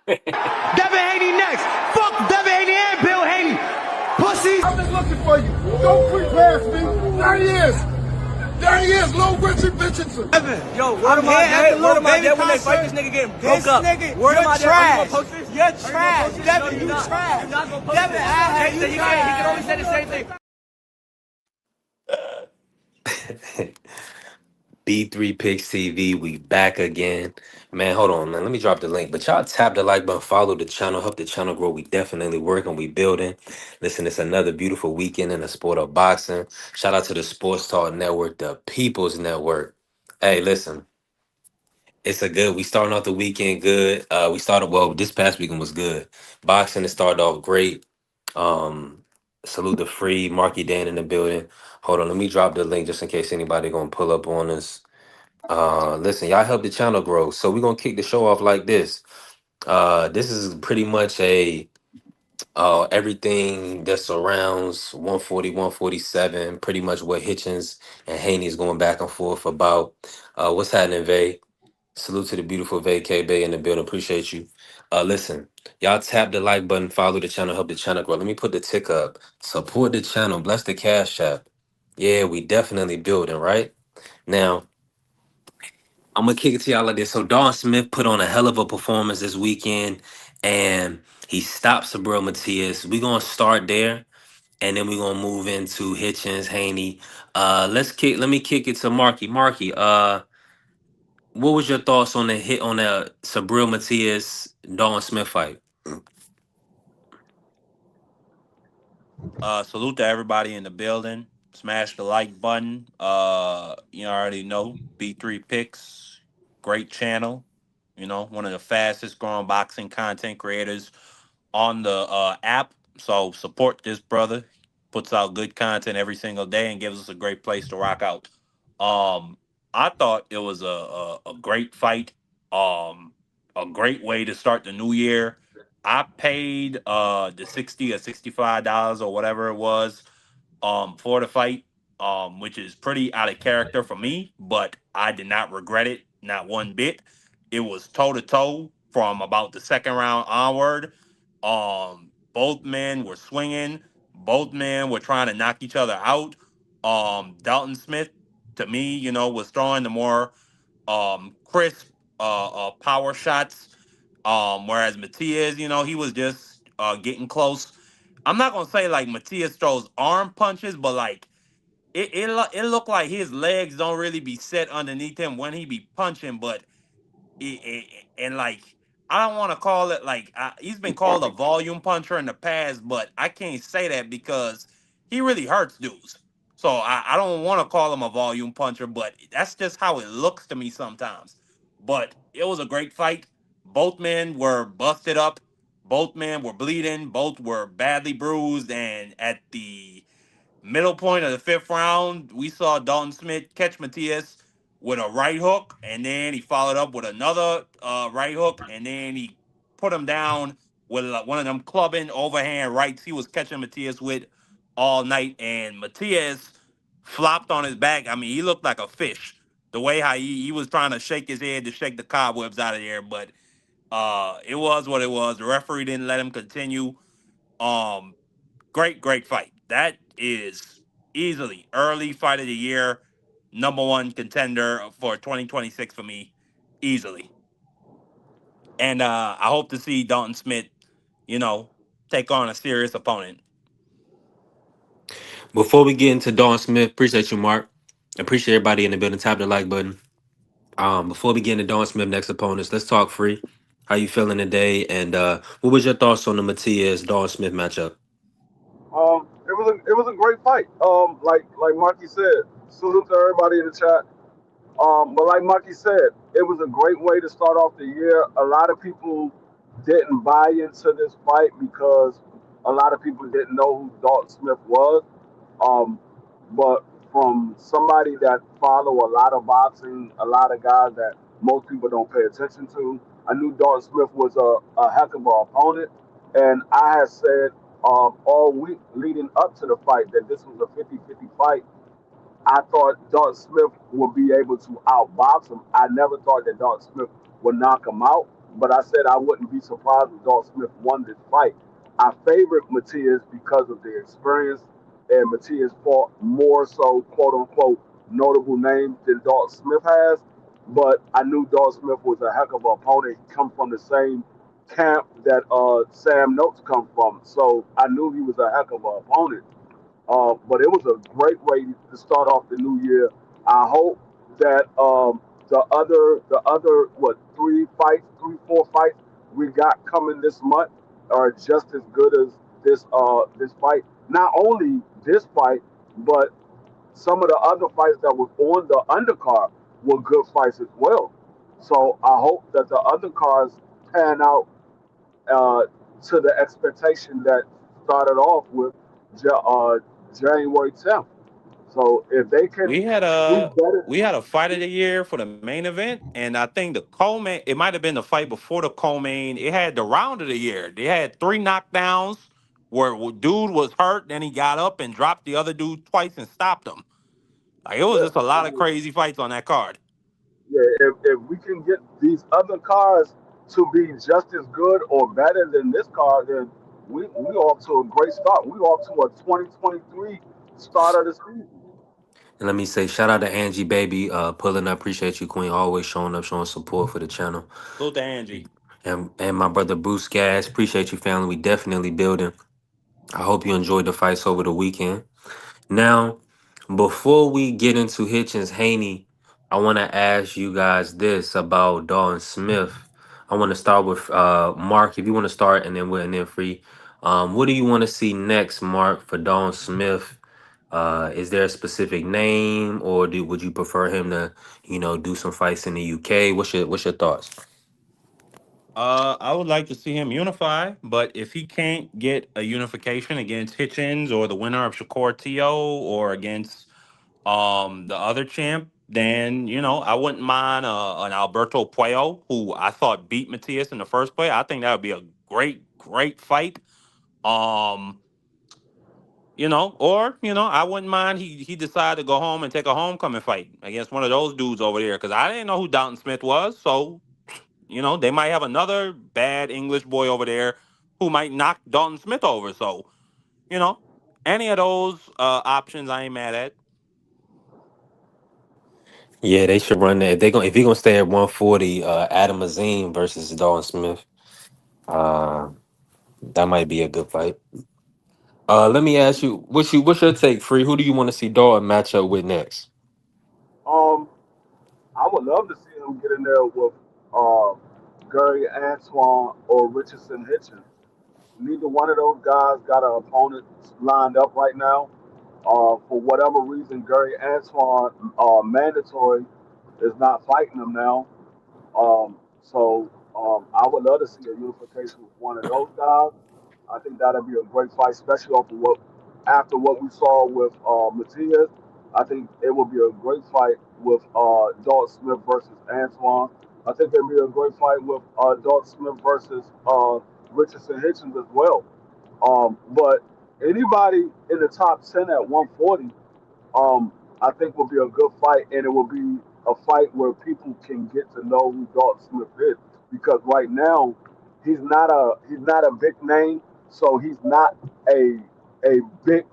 Devin Haney next. Fuck Devin Haney and Bill Haney. Pussies. I've been looking for you. Don't creep past me. There he is. There he is, little Richardson. Devin, Yo, word of my dad when they fight this nigga getting broke up. Nigga, Word of my dad. Are you gonna post this? You're trash. Devin, you not. trash. You're not gonna post Devin, this. I had He you said he can only say the same thing. B3 Picks TV, we back again. Man, hold on, man. Let me drop the link. But y'all tap the like button, follow the channel, help the channel grow. We definitely working, we building. Listen, it's another beautiful weekend in the sport of boxing. Shout out to the Sports Talk Network, the People's Network. Hey, listen, it's a good. We starting off the weekend good. We started well. This past weekend was good. Boxing it started off great. Um, Salute the free Marky Dan in the building. Hold on, let me drop the link just in case anybody gonna pull up on us. Listen, y'all help the channel grow. So we're gonna kick the show off like this. This is pretty much a everything that surrounds 140, 147, pretty much what Hitchins and Haney is going back and forth about. What's happening, Vay? Salute to the beautiful Vay K Bay in the building. Appreciate you. Listen, y'all tap the like button, follow the channel, help the channel grow. Let me put the tick up. Support the channel, bless the cash app. Yeah, we definitely building, right? Now, I'm gonna kick it to y'all like this. So Don Smith put on a hell of a performance this weekend, and he stopped Sabril Matias. We're gonna start there, and then we're gonna move into Hitchins, Haney. Let me kick it to Marky. Marky, what was your thoughts on the hit on the Sabril Matias Don Smith fight? Salute to everybody in the building. Smash the like button. You already know B3 Picks, great channel. You know, one of the fastest growing boxing content creators on the app. So support this brother. Puts out good content every single day and gives us a great place to rock out. Um, I thought it was a great fight. Um, a great way to start the new year. I paid the 60 or $65 or whatever it was for the fight, which is pretty out of character for me, but I did not regret it, not one bit. It was toe to toe from about the second round onward. Both men were swinging, both men were trying to knock each other out. Dalton Smith, to me, was throwing the more crisp power shots. Whereas Matias, he was just getting close. I'm not gonna say like Matias throws arm punches, but like it looked like his legs don't really be set underneath him when he be punching. But and like I don't want to call it like he's been called a volume puncher in the past, but I can't say that because he really hurts dudes. So I don't want to call him a volume puncher, but that's just how it looks to me sometimes. But it was a great fight. Both men were busted up. Both men were bleeding. Both were badly bruised. And at the middle point of the fifth round, we saw Dalton Smith catch Matias with a right hook, and then he followed up with another right hook, and then he put him down with one of them clubbing overhand rights he was catching Matias with all night. And Matias flopped on his back. I mean, he looked like a fish. The way how he was trying to shake his head to shake the cobwebs out of there, but it was what it was. The referee didn't let him continue. Um, great fight. That is easily early fight of the year, number one contender for 2026 for me, easily. And I hope to see Dalton Smith, you know, take on a serious opponent. Before we get into Don Smith, appreciate you, Mark. Appreciate everybody in the building. Tap the like button. Before we get into Don Smith next opponents, let's talk free. How you feeling today? And what was your thoughts on the Matias Don Smith matchup? It was a great fight. Like Marky said, salute to everybody in the chat. But like Marky said, it was a great way to start off the year. A lot of people didn't buy into this fight because a lot of people didn't know who Dalton Smith was. Um, but from somebody that follow a lot of boxing, a lot of guys that most people don't pay attention to, I knew Dalton Smith was a heck of an opponent. And I had said all week leading up to the fight that this was a 50-50 fight. I thought Dalton Smith would be able to outbox him. I never thought that Dalton Smith would knock him out. but I said I wouldn't be surprised if Dalton Smith won this fight. I favored Matias because of the experience, and Matias fought more so, quote unquote, notable names than Dalton Smith has. But I knew Dalton Smith was a heck of an opponent. He come from the same camp that Sam Notes come from, so I knew he was a heck of an opponent. But it was a great way to start off the new year. I hope that the other what 3, 4 fights we got coming this month are just as good as this fight. Not only this fight, but some of the other fights that was on the undercard were good fights as well. So I hope that the other cards pan out uh, to the expectation that started off with January 10th. So if they can We had do a better, we had a fight of the year for the main event, and I think the co-main, it might have been the fight before the co-main. It had the round of the year. They had three knockdowns where dude was hurt, then he got up and dropped the other dude twice and stopped him. Like it was yeah, just a lot of crazy fights on that card. yeah, if we can get these other cars to be just as good or better than this car, then we off to a great start. We off to a 2023 start of the season. And let me say, shout out to Angie Baby, pulling up. Appreciate you, Queen. Always showing up, showing support for the channel. Salute to Angie. And my brother Bruce Gas, appreciate you, family. We definitely building. I hope you enjoyed the fights over the weekend. Now, before we get into Hitchins Haney, I want to ask you guys this about Dalton Smith. I want to start with Mark. If you want to start, and then Free. What do you want to see next, Mark, for Dalton Smith? Is there a specific name, or would you prefer him to, do some fights in the UK? What's your thoughts? I would like to see him unify, but if he can't get a unification against Hitchins or the winner of Shakur Tio or against the other champ, then I wouldn't mind an Alberto Puello, who I thought beat Matias in the first play. I think that would be a great fight. Um, or I wouldn't mind he decided to go home and take a homecoming fight against one of those dudes over there because I didn't know who Dalton Smith was. So they might have another bad English boy over there who might knock Dalton Smith over. So you know, any of those options, I ain't mad at. Yeah, they should run that. If you're gonna stay at 140, Adam Azim versus Dalton Smith, uh, that might be a good fight. Let me ask you, what's your take, Free? Who do you want to see Dalton match up with next? Um, I would love to see him get in there with uh, Gary Antoine or Richardson Hitchens. Neither one of those guys got an opponent lined up right now. For whatever reason, Gary Antoine, mandatory, is not fighting him now. So I would love to see a unification with one of those guys. I think that'd be a great fight, especially after what we saw with Matias. I think it would be a great fight with Dalton Smith versus Antoine. I think it'd be a great fight with Dalton Smith versus Richardson Hitchens as well. But anybody in the top 10 at 140, I think will be a good fight, and it will be a fight where people can get to know who Dalton Smith is. Because right now, he's not a big name, so he's not a big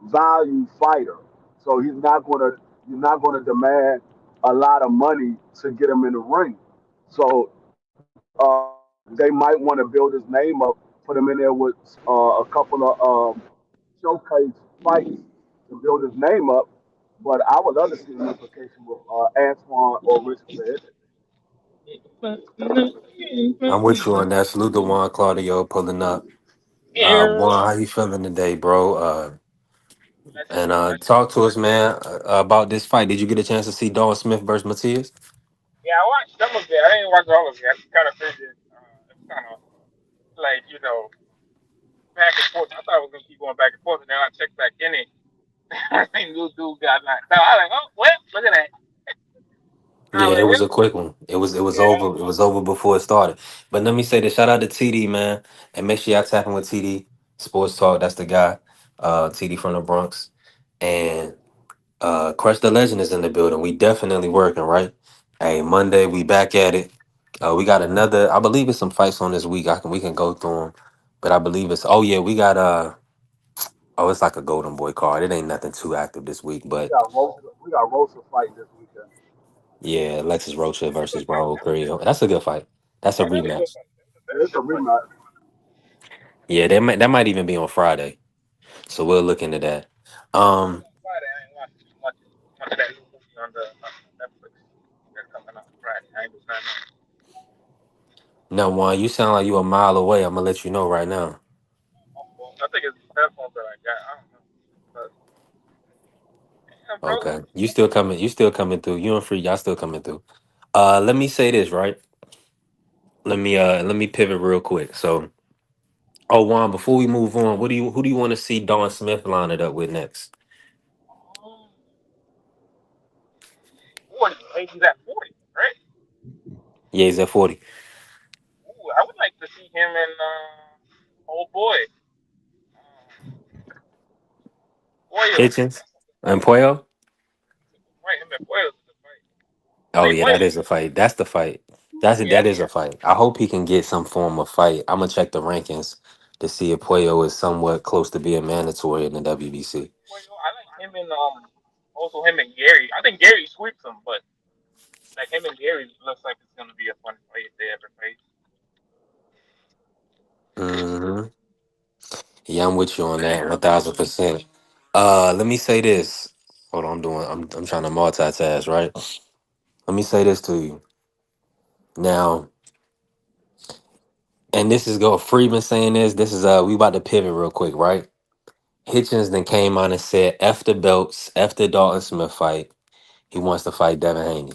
value fighter. So he's not gonna demand a lot of money to get him in the ring. So they might want to build his name up, put him in there with a couple of showcase fights to build his name up. But I would love to see an implication with Antoine or Richardson. I'm with you on that. Salute to Juan Claudio pulling up. Juan, how you feeling today, bro? And talk to us, man, about this fight. Did you get a chance to see Dalton Smith versus Matias? Yeah, I watched some of it. I didn't watch all of it. I just kind of figured it's kind of like back and forth. I thought it was gonna keep going back and forth, and then I checked back in it. I think this dude got knocked out. I was like, oh well, look at that. I Yeah, was it like, was a quick one. It was yeah, over. It was over before it started. But let me say this: shout out to TD, man, and make sure y'all tapping with TD Sports Talk. That's the guy, TD from the Bronx, and Crush the Legend is in the building. We definitely working, right? Hey, Monday we back at it. We got another. I believe it's some fights on this week. We can go through them, but I believe it's. Oh yeah, we got Oh, it's like a Golden Boy card. It ain't nothing too active this week, but We got Rosa fight this weekend. yeah, Alexis Rocha versus Raul Carrillo. That's a good fight. That's a That is a good rematch. fight. And That's a it's a good fight. rematch. Yeah, that might even be on Friday. So we'll look into that. It's Um, on Friday. I ain't watching much of that new movie on the Netflix that's coming out Friday. I ain't just not know. no one, you sound like you a mile away. I'm gonna let you know right now. My phone. I think it's the headphones that I got. I don't know. But yeah, bro. Okay, you still coming? You still coming through? You and Free, y'all still coming through? Let me say this right. Let me pivot real quick. So, oh Juan, before we move on, who do you want to see Don Smith line it up with next? 40. Maybe that 40, right? Yeah, he's at 40. Ooh, I would like to see him and old boy. Boyle. Hitchens That's a good and fight. Puello. That's a good fight. Him and Boyle's a good fight. I Oh think yeah, that Boyle. is a fight. That's the fight. That Yeah, is a fight. I hope he can get some form of fight. I'm gonna check the rankings to see if Puello is somewhat close to being mandatory in the WBC. Boyle. I like him and also him and Gary. I think Gary sweeps him, but like him and Gary looks like it's gonna be a fun fight if they ever face. Hmm. Yeah, I'm with you on that 1,000%. Let me say this. Hold on, I'm trying to multitask, right? Let me say this to you now, and this is go Freeman saying this. This is we about to pivot real quick, right? Hitchins then came on and said, "F the belts, F the Dalton Smith fight. He wants to fight Devin Haney."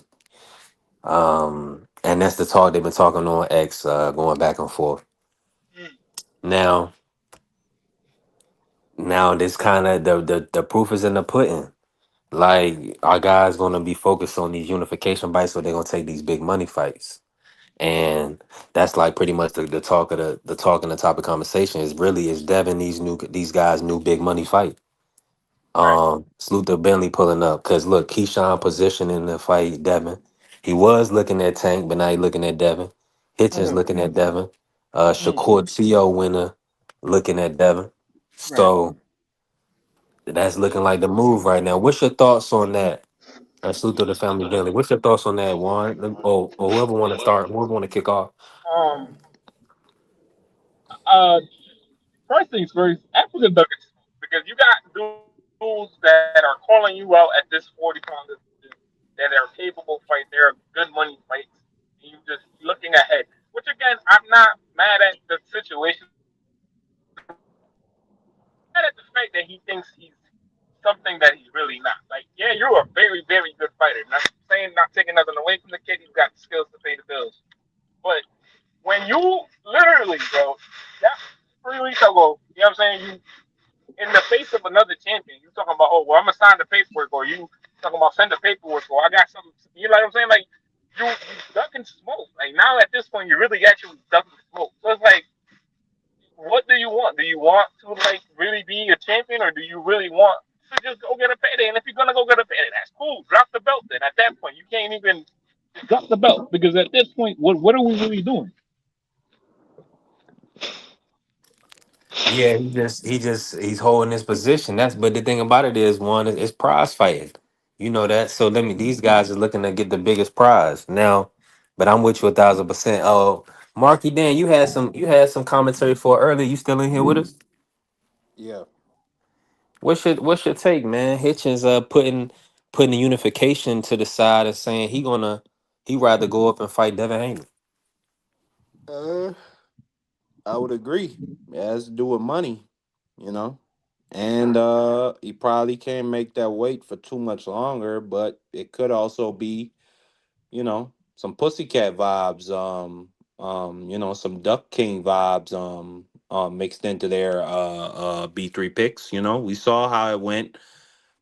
And that's the talk they've been talking on X, going back and forth. Mm, Now, now this kind of the proof is in the pudding. Like our guys gonna be focused on these unification fights, so they're gonna take these big money fights. And that's like pretty much the talk of the talk and the topic conversation is Devin these guys new big money fight. right. Salute to Bentley pulling up. Cause look, Keyshawn position in the fight, Devin. He was looking at Tank, but now he looking at Devin. Hitchens Mm-hmm. looking at Devin. Mm, Shakur Tio winner looking at Devin. right. So that's looking like the move right now. What's your thoughts on that? Salute to the family Bentley. What's your thoughts on that, Juan? Or whoever want to start, whoever want to kick off. Um. Uh. First things first. Africa doesn't smoke because you got dudes that are calling you out at this 40 pounders that are capable fight. They're good money fights. And you just looking ahead. Which again, I'm not mad at the situation that he's in. I'm mad at the fact that he thinks he's something that he's really not. Like, yeah, you're a very, very good fighter. Not saying, not taking nothing away from the kid. He's got the skills to pay the bills. But when you literally, bro, that 3 weeks ago, you know what I'm saying? You in the face of another champion, you talking about, oh, well, I'm gonna sign the paperwork, or you talking about send the paperwork, or I got something. You know what I'm saying? Like you ducking smoke. Like now at this point, you're really actually ducking smoke. So it's like, what do you want? Do you want to like really be a champion, or do you really want to just go get a payday? And if you're gonna go get a payday, that's cool. Drop the belt. Then at that point, you can't even drop the belt because at this point, what are we really doing? Yeah, he's holding his position. But the thing about it is, one, it's prize fighting. You know that. So let me. These guys are looking to get the biggest prize now. But I'm with you 1,000%. Oh, Marky Dan, you had some commentary for earlier. You still in here with us? Yeah. What's your take, man? Hitchens putting the unification to the side and saying he rather go up and fight Devin Haney. Uh, I would agree. It has to do with money, you know. And he probably can't make that wait for too much longer, but it could also be, some pussycat vibes, some Duck King vibes, mixed into their B3 picks. We saw how it went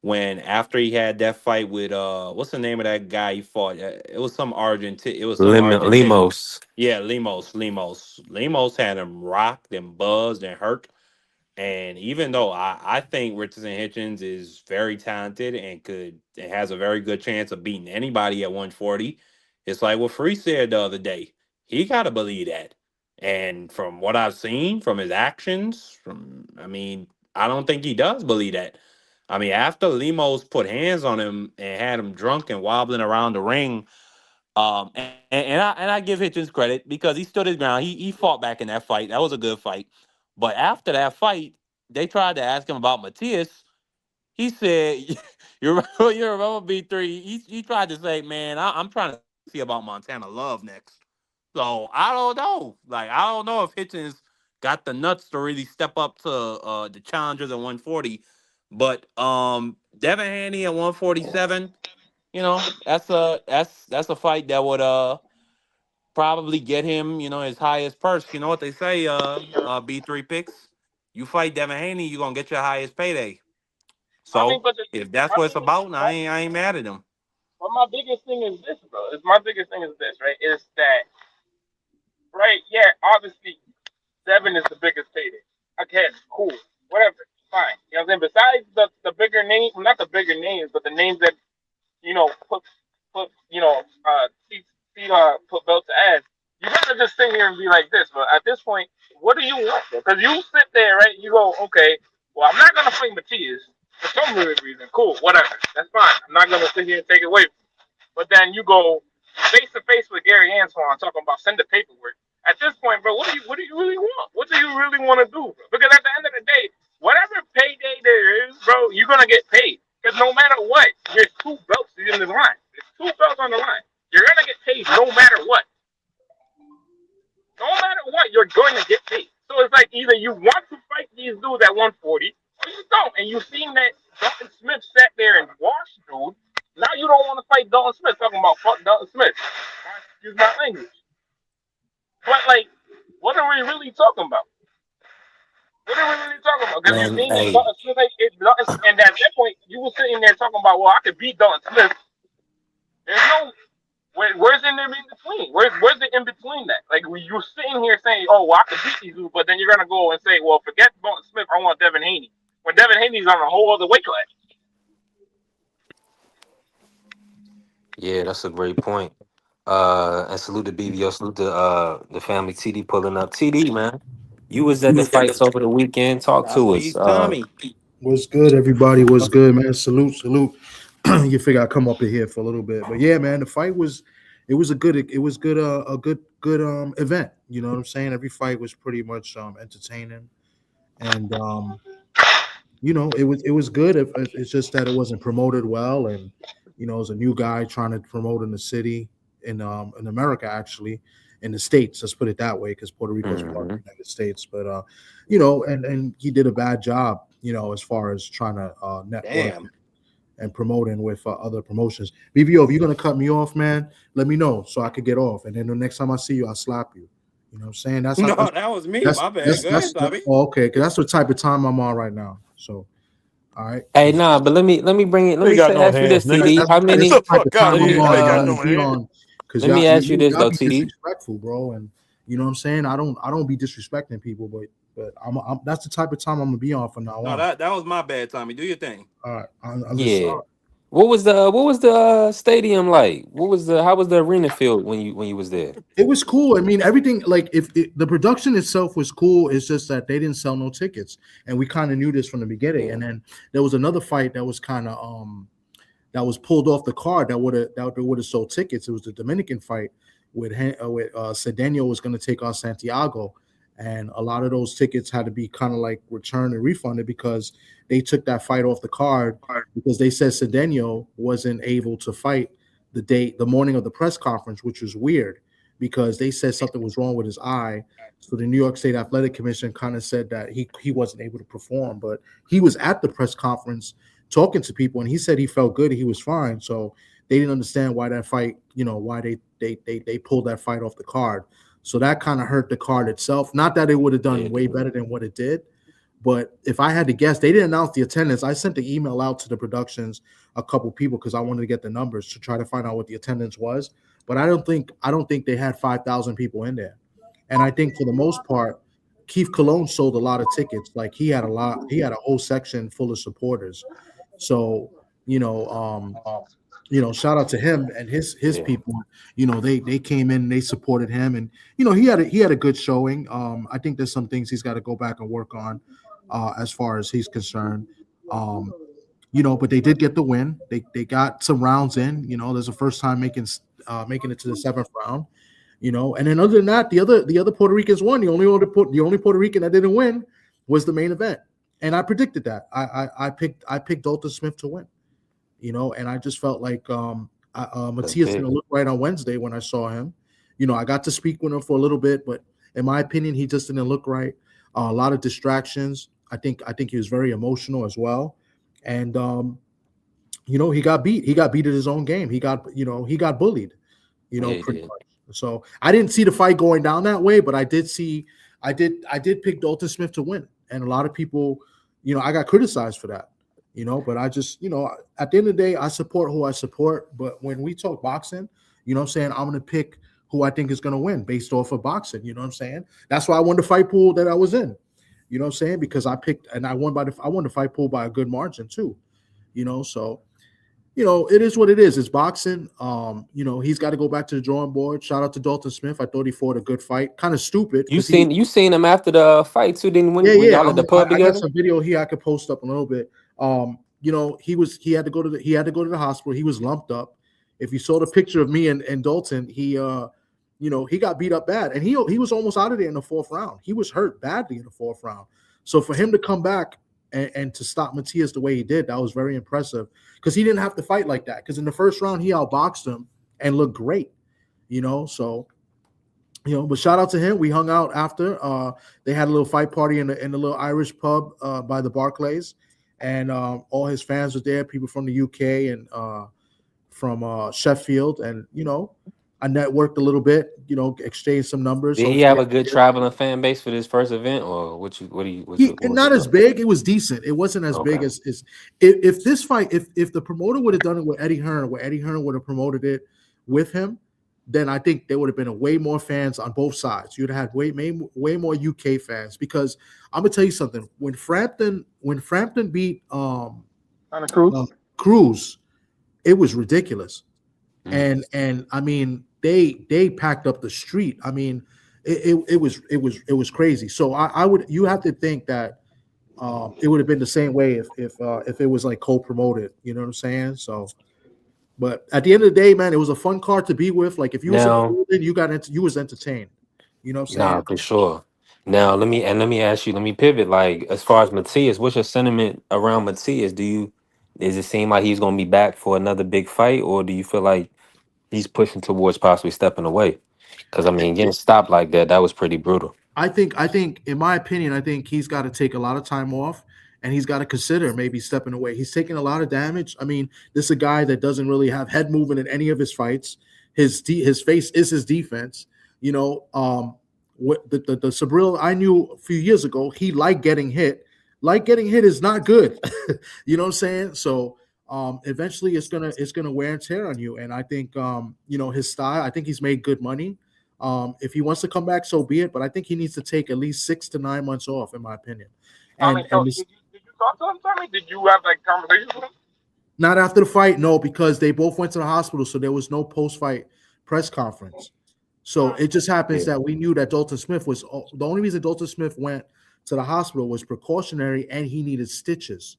when after he had that fight with what's the name of that guy he fought? It was some Argentinian. Limos. Yeah, Limos had him rocked and buzzed and hurt. And even though I think Richardson Hitchens is very talented and has a very good chance of beating anybody at 140, it's like what Free said the other day. He gotta believe that. And from what I've seen, from his actions, I don't think he does believe that. I mean, after Limos put hands on him and had him drunk and wobbling around the ring, and I give Hitchens credit because he stood his ground. He fought back in that fight. That was a good fight. But after that fight, they tried to ask him about Matias. He said, you remember B3? He tried to say, man, I'm trying to see about Montana Love next. So I don't know. Like, I don't know if Hitchens got the nuts to really step up to the challengers at 140. But Devin Haney at 147, that's a fight that would probably get him, his highest purse. You know what they say, B3 picks. You fight Devin Haney, you're gonna get your highest payday. I mean, So but if that's my what it's biggest, about, I ain't mad at him. but my biggest thing is this, bro. My biggest thing is this, right? Is that right? Yeah, obviously Devin is the biggest payday. Again, cool, whatever, fine. You know what I'm saying? Besides the bigger names, not the bigger names, but the names that put put belt to ass. You gotta just sit here and be like this. But at this point, what do you want? Because you sit there, right? You go, okay, well, I'm not gonna fight Matias for some weird reason. Cool, whatever, that's fine. I'm not gonna sit here and take it away. But then you go face to face with Gary Antoine talking about send the paperwork. At this point, bro, what do you really want? What do you really want to do, bro? Because at the end of the day, whatever payday there is, bro, you're gonna get paid. Because no matter what, there's two belts in the line. There's two belts on the line. You're gonna get paid no matter what. No matter what, you're going to get paid. So it's like either you want to fight these dudes at 140 or you don't. And you've seen that Dalton Smith sat there and washed dude. Now you don't want to fight Dalton Smith. Talking about fuck Dalton Smith. Excuse my language. But like, what are we really talking about? What are we really talking about? Because you've Man, seen that hey, Dalton Smith, and at that point, you were sitting there talking about, well, I could beat Dalton Smith. There's no where's in between? Where's the in between that? Like you're sitting here saying, "Oh, well, I could beat these dudes," but then you're gonna go and say, "Well, forget Dalton Smith. I want Devin Haney." When Devin Haney's on a whole other weight class. yeah, that's a great point. And salute to BBO, salute to the family TD pulling up. TD, man. You was at the fights over the weekend. Talk to us. Southeast Tommy. What's good, everybody? What's good, man? Salute, salute. You figure I'd come up in here for a little bit, but yeah, man, the fight was, a good event. You know what I'm saying? Every fight was pretty much entertaining, and it was good. It's just that it wasn't promoted well, and it was a new guy trying to promote in the city in America, actually, in the States. Let's put it that way, because Puerto Rico is part of hmm the United States. But and he did a bad job, as far as trying to network Damn. and promoting with other promotions. BBO, if you're gonna cut me off, man, let me know so I could get off, and then the next time I see you, I'll slap you. You know what I'm saying? That's how. No, that was me. That's My bad. that's Go ahead, that's, that's Tommy. oh, okay. Because that's the type of time I'm on right now. So, all right, Hey, because nah, but let me bring it. Let Ain't me got say no ask you hands, this, nigga. TD. that's How Get that's many? the the type of fuck out time of I'm here. on, I ain't got man. no To be hands. on, because Let me ask you this y'all though, be TD. disrespectful, bro, and you know what I'm saying. I don't be disrespecting people, but I'm that's the type of time I'm gonna be on from now No, on. that was my bad, Tommy. Do your thing. All right, I'm just Yeah. What was the stadium like? How was the arena filled when you was there? It was cool. I mean, everything, like, the production itself was cool. It's just that they didn't sell no tickets, and we kind of knew this from the beginning. Yeah. And then there was another fight that was kind of that was pulled off the card that would have sold tickets. It was the Dominican fight with Cedeno was going to take on Santiago, and a lot of those tickets had to be kind of like returned and refunded because they took that fight off the card because they said Cedeno wasn't able to fight the morning of the press conference, which was weird because they said something was wrong with his eye. So the New York State Athletic Commission kind of said that he wasn't able to perform, but he was at the press conference talking to people, and he said he felt good, he was fine. So they didn't understand why that fight, why they pulled that fight off the card. So that kind of hurt the card itself. Not that it would have Yeah, done way dude. better than what it did, but if I had to guess, they didn't announce the attendance. I sent the email out to the productions, a couple people, because I wanted to get the numbers to try to find out what the attendance was. But I don't think they had 5,000 people in there. And I think for the most part, Keith Cologne sold a lot of tickets. Like he had a whole section full of supporters. So, you know, um, shout out to him and his Yeah. people. They came in, they supported him, and he had a good showing. I think there's some things he's got to go back and work on, as far as he's concerned. But they did get the win. They got some rounds in. There's a first time making it to the 7th round. And then other than that, the other Puerto Ricans won. The only Puerto Rican that didn't win was the main event, and I predicted that. I picked Dalton Smith to win. And I just felt like Matias didn't look right on Wednesday when I saw him. I got to speak with him for a little bit, but in my opinion, he just didn't look right. A lot of distractions. I think he was very emotional as well, and he got beat. He got beat at his own game. He got bullied. Pretty much. So I didn't see the fight going down that way, but I did pick Dalton Smith to win, and a lot of people, I got criticized for that. But I just, at the end of the day, I support who I support. But when we talk boxing, I'm saying I'm going to pick who I think is going to win based off of boxing. You know what I'm saying? That's why I won the fight pool that I was in. You know what I'm saying? Because I picked and I won the fight pool by a good margin too. So, it is what it is. It's boxing. He's got to go back to the drawing board. Shout out to Dalton Smith. I thought he fought a good fight. Kind of stupid. You seen him after the fight too? Didn't when y'all at the pub together? I got some video here I could post up a little bit. He had to go to the hospital. He was lumped up. If you saw the picture of me and Dalton, he got beat up bad, and he was almost out of there in the 4th round. He was hurt badly in the 4th round. So for him to come back and to stop Matias the way he did, that was very impressive, because he didn't have to fight like that. Because in the 1st round, he outboxed him and looked great. So. But shout out to him. We hung out after. They had a little fight party in the little Irish pub by the Barclays, and all his fans were there. People from the UK and from Sheffield, and I networked a little bit. Exchanged some numbers. Did he have a good traveling fan base for this first event, or not as big. It was decent. It wasn't as big as if this fight. If the promoter would have done it with Eddie Hearn, where Eddie Hearn would have promoted it with him, then I think there would have been a way more fans on both sides. You'd have had way more UK fans, because I'm gonna tell you something. When Frampton beat Cruz, it was ridiculous, and I mean they packed up the street. I mean it was crazy. So you have to think that it would have been the same way if it was like co-promoted. You know what I'm saying? So. But at the end of the day, man, it was a fun card to be with. Like if you you was entertained. You know what I'm saying? Nah, for sure. Now let me ask you. Let me pivot. Like as far as Matias, what's your sentiment around Matias? Does it seem like he's going to be back for another big fight, or do you feel like he's pushing towards possibly stepping away? Because I mean, getting stopped like that was pretty brutal. I think, in my opinion, I think he's got to take a lot of time off. And he's got to consider maybe stepping away. He's taking a lot of damage. I mean, this is a guy that doesn't really have head movement in any of his fights. His face is his defense. What the Sabril I knew a few years ago, he liked getting hit. Like getting hit is not good. You know what I'm saying? So eventually it's gonna wear and tear on you. And I think his style. I think he's made good money. If he wants to come back, so be it. But I think he needs to take at least 6 to 9 months off, in my opinion. Did you talk to him, Tommy? Did you have like conversation with him? Not after the fight, no, because they both went to the hospital, so there was no post-fight press conference. So it just happens that we knew that Dalton Smith was the only reason Dalton Smith went to the hospital was precautionary, and he needed stitches.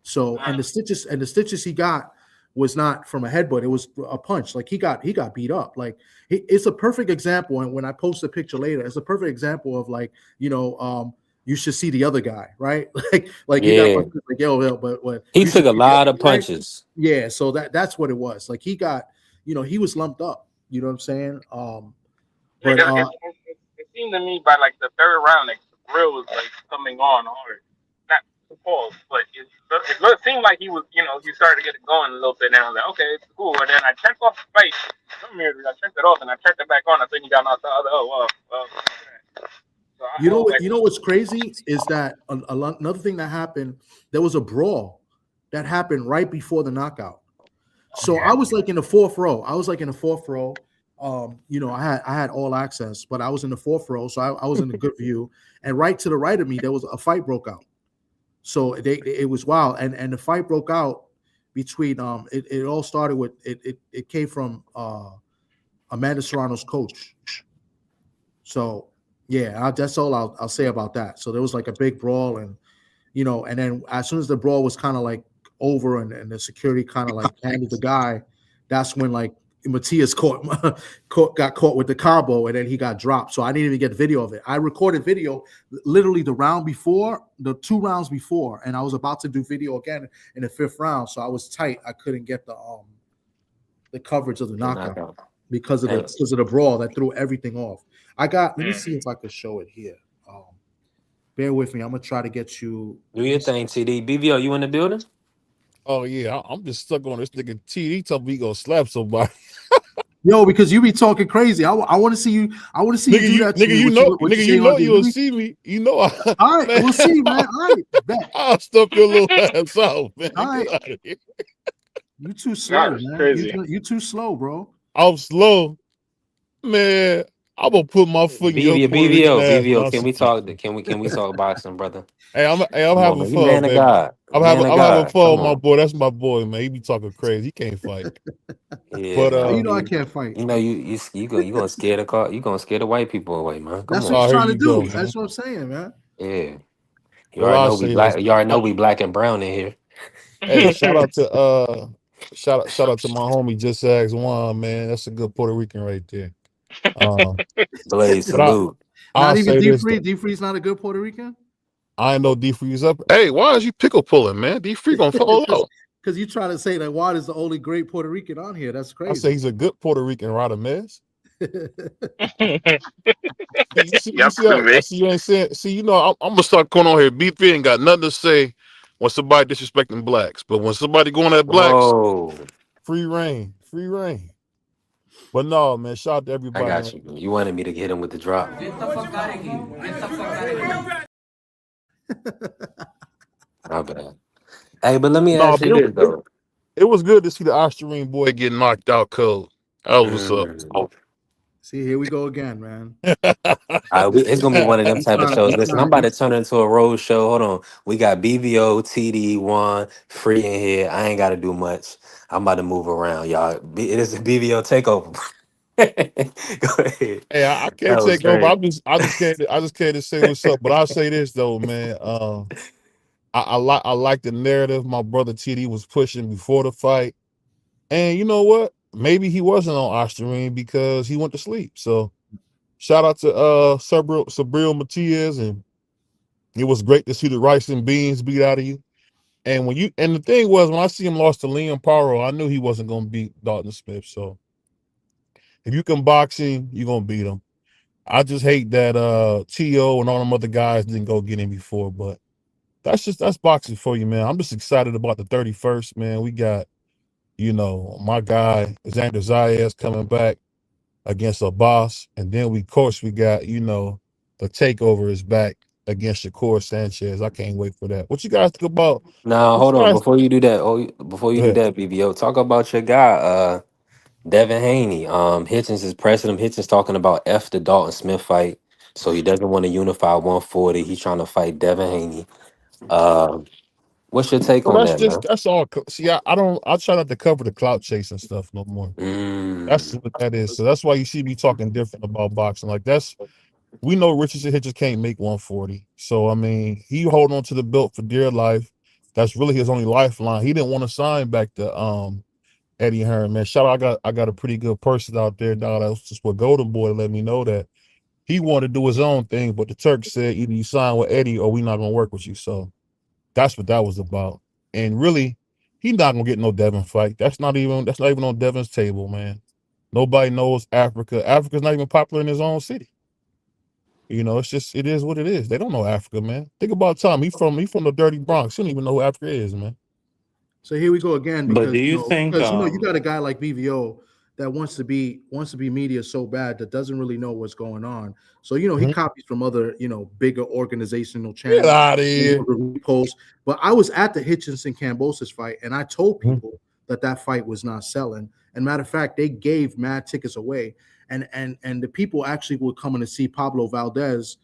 So and the stitches he got was not from a headbutt; it was a punch. Like he got beat up. Like it's a perfect example. And when I post a picture later, it's a perfect example of like you should see the other guy, right? like he got punches, like but he took a lot of punches. Yeah, so that's what it was. Like he got, he was lumped up. You know what I'm saying? But it seemed to me by like the 3rd round, like the grill was like coming on hard. Not to pause, but it seemed like he was, he started to get it going a little bit. And I was like, okay, it's cool. And then I checked off the fight. I checked it off and I checked it back on. I think he got knocked out. Oh wow. You know what's crazy is that another thing that happened, there was a brawl that happened right before the knockout. So I was like in the 4th row. I had all access, but I was in the 4th row, so I was in a good view. And right to the right of me, there was a fight broke out. So it was wild, and the fight broke out between it all started with it came from Amanda Serrano's coach. So yeah, that's all I'll say about that. So there was like a big brawl, and and then as soon as the brawl was kind of like over, and the security kind of like handled the guy, that's when like Matias got caught with the combo, and then he got dropped. So I didn't even get video of it. I recorded video literally the 2 rounds before, and I was about to do video again in the 5th round. So I was tight. I couldn't get the coverage of the knockout because of the brawl that threw everything off. Let me see if I could show it here. Bear with me. I'm gonna try to get you. Do your thing, TD. BVO, you in the building? Oh yeah, I'm just stuck on this nigga TD. Told me he gonna slap somebody. Yo, because you be talking crazy. I want to see you. I want to see nigga, you do that. Nigga, you will see me. You know. All right, man. We'll see, man. All right, bet. I'll stuff your little ass out, man. All right. You too slow, man. You too slow, bro. I'm slow, man. I'm gonna put my foot in your BVO. Can we talk boxing, brother? Hey, I'm having fun, man baby. Of God. I'm having fun with my boy. That's my boy, man. He be talking crazy. He can't fight. Yeah, but I can't fight. You gonna scare the car. You gonna scare the white people away, man. That's what I'm trying to do. That's what I'm saying, man. Yeah. You already know we black. You already know we black and brown in here. Hey, shout out to my homie Just Ask One, man. That's a good Puerto Rican right there. Blaze, salute. Not even D-Free. D-Free's not a good Puerto Rican? I know D-Free's up. Hey, why is you pickle pulling, man? D-Free gonna fall out. Because you trying to say that Watt is the only great Puerto Rican on here. That's crazy. I say he's a good Puerto Rican, Radamez. I'm gonna start going on here. BP ain't got nothing to say when somebody disrespecting blacks, but when somebody going at blacks, free reign. But no, man, shout out to everybody. I got you. You wanted me to hit him with the drop. Get the fuck out of here. Get the fuck out of here. My bad. Hey, but let me ask you this, though. It was good to see the Austrian boy get knocked out cold. That was what's up. See, here we go again, man. It's gonna be one of them type of shows. Listen, I'm about to turn it into a road show. Hold on. We got BVO, TD, Juan, Free in here. I ain't gotta do much. I'm about to move around, y'all. It is a BVO takeover. Go ahead. Hey, I can't take over. I just came to say what's up. But I'll say this though, man. I like the narrative my brother TD was pushing before the fight. And you know what? Maybe he wasn't on Osterine because he went to sleep. So shout out to Sabril Matias, and it was great to see the rice and beans beat out of you. And the thing was, when I see him lost to Liam Paro, I knew he wasn't gonna beat Dalton Smith. So if you can box him, you're gonna beat him. I just hate that T.O. and all them other guys didn't go get him before, but that's boxing for you, man. I'm just excited about the 31st, man. We got, my guy Xander Zayas coming back against a boss, and then we got, the takeover is back against Shakur Sanchez. I can't wait for that. What you guys think about? Now, hold on. Before you do that, BVO, talk about your guy, Devin Haney. Hitchins is pressing him. Hitchins talking about F the Dalton Smith fight, so he doesn't want to unify 140. He's trying to fight Devin Haney. What's your take on that, man? That's all. See, I try not to cover the clout chase and stuff no more. That's what that is. So that's why you see me talking different about boxing. Like we know Richardson Hitchins can't make 140. So I mean, he holding on to the belt for dear life. That's really his only lifeline. He didn't want to sign back to Eddie Hearn, man. Shout out, I got a pretty good person out there, dog. That was just what Golden Boy let me know that he wanted to do his own thing, but the Turk said either you sign with Eddie or we not gonna work with you. So that's what that was about. And really, he's not gonna get no Devin fight. That's not even on Devin's table, man. Nobody knows Africa. Africa's not even popular in his own city. It is what it is. They don't know Africa, man. Think about Tom. He from the dirty Bronx. He don't even know who Africa is, man. So here we go again. Because, but do you think? Because you got a guy like BVO that wants to be media so bad that doesn't really know what's going on. So he copies from other bigger organizational channels. Get out of here. But I was at the Hitchins and Kambosos fight, and I told people that fight was not selling. And matter of fact, they gave mad tickets away, and the people actually were coming to see Pablo Valdez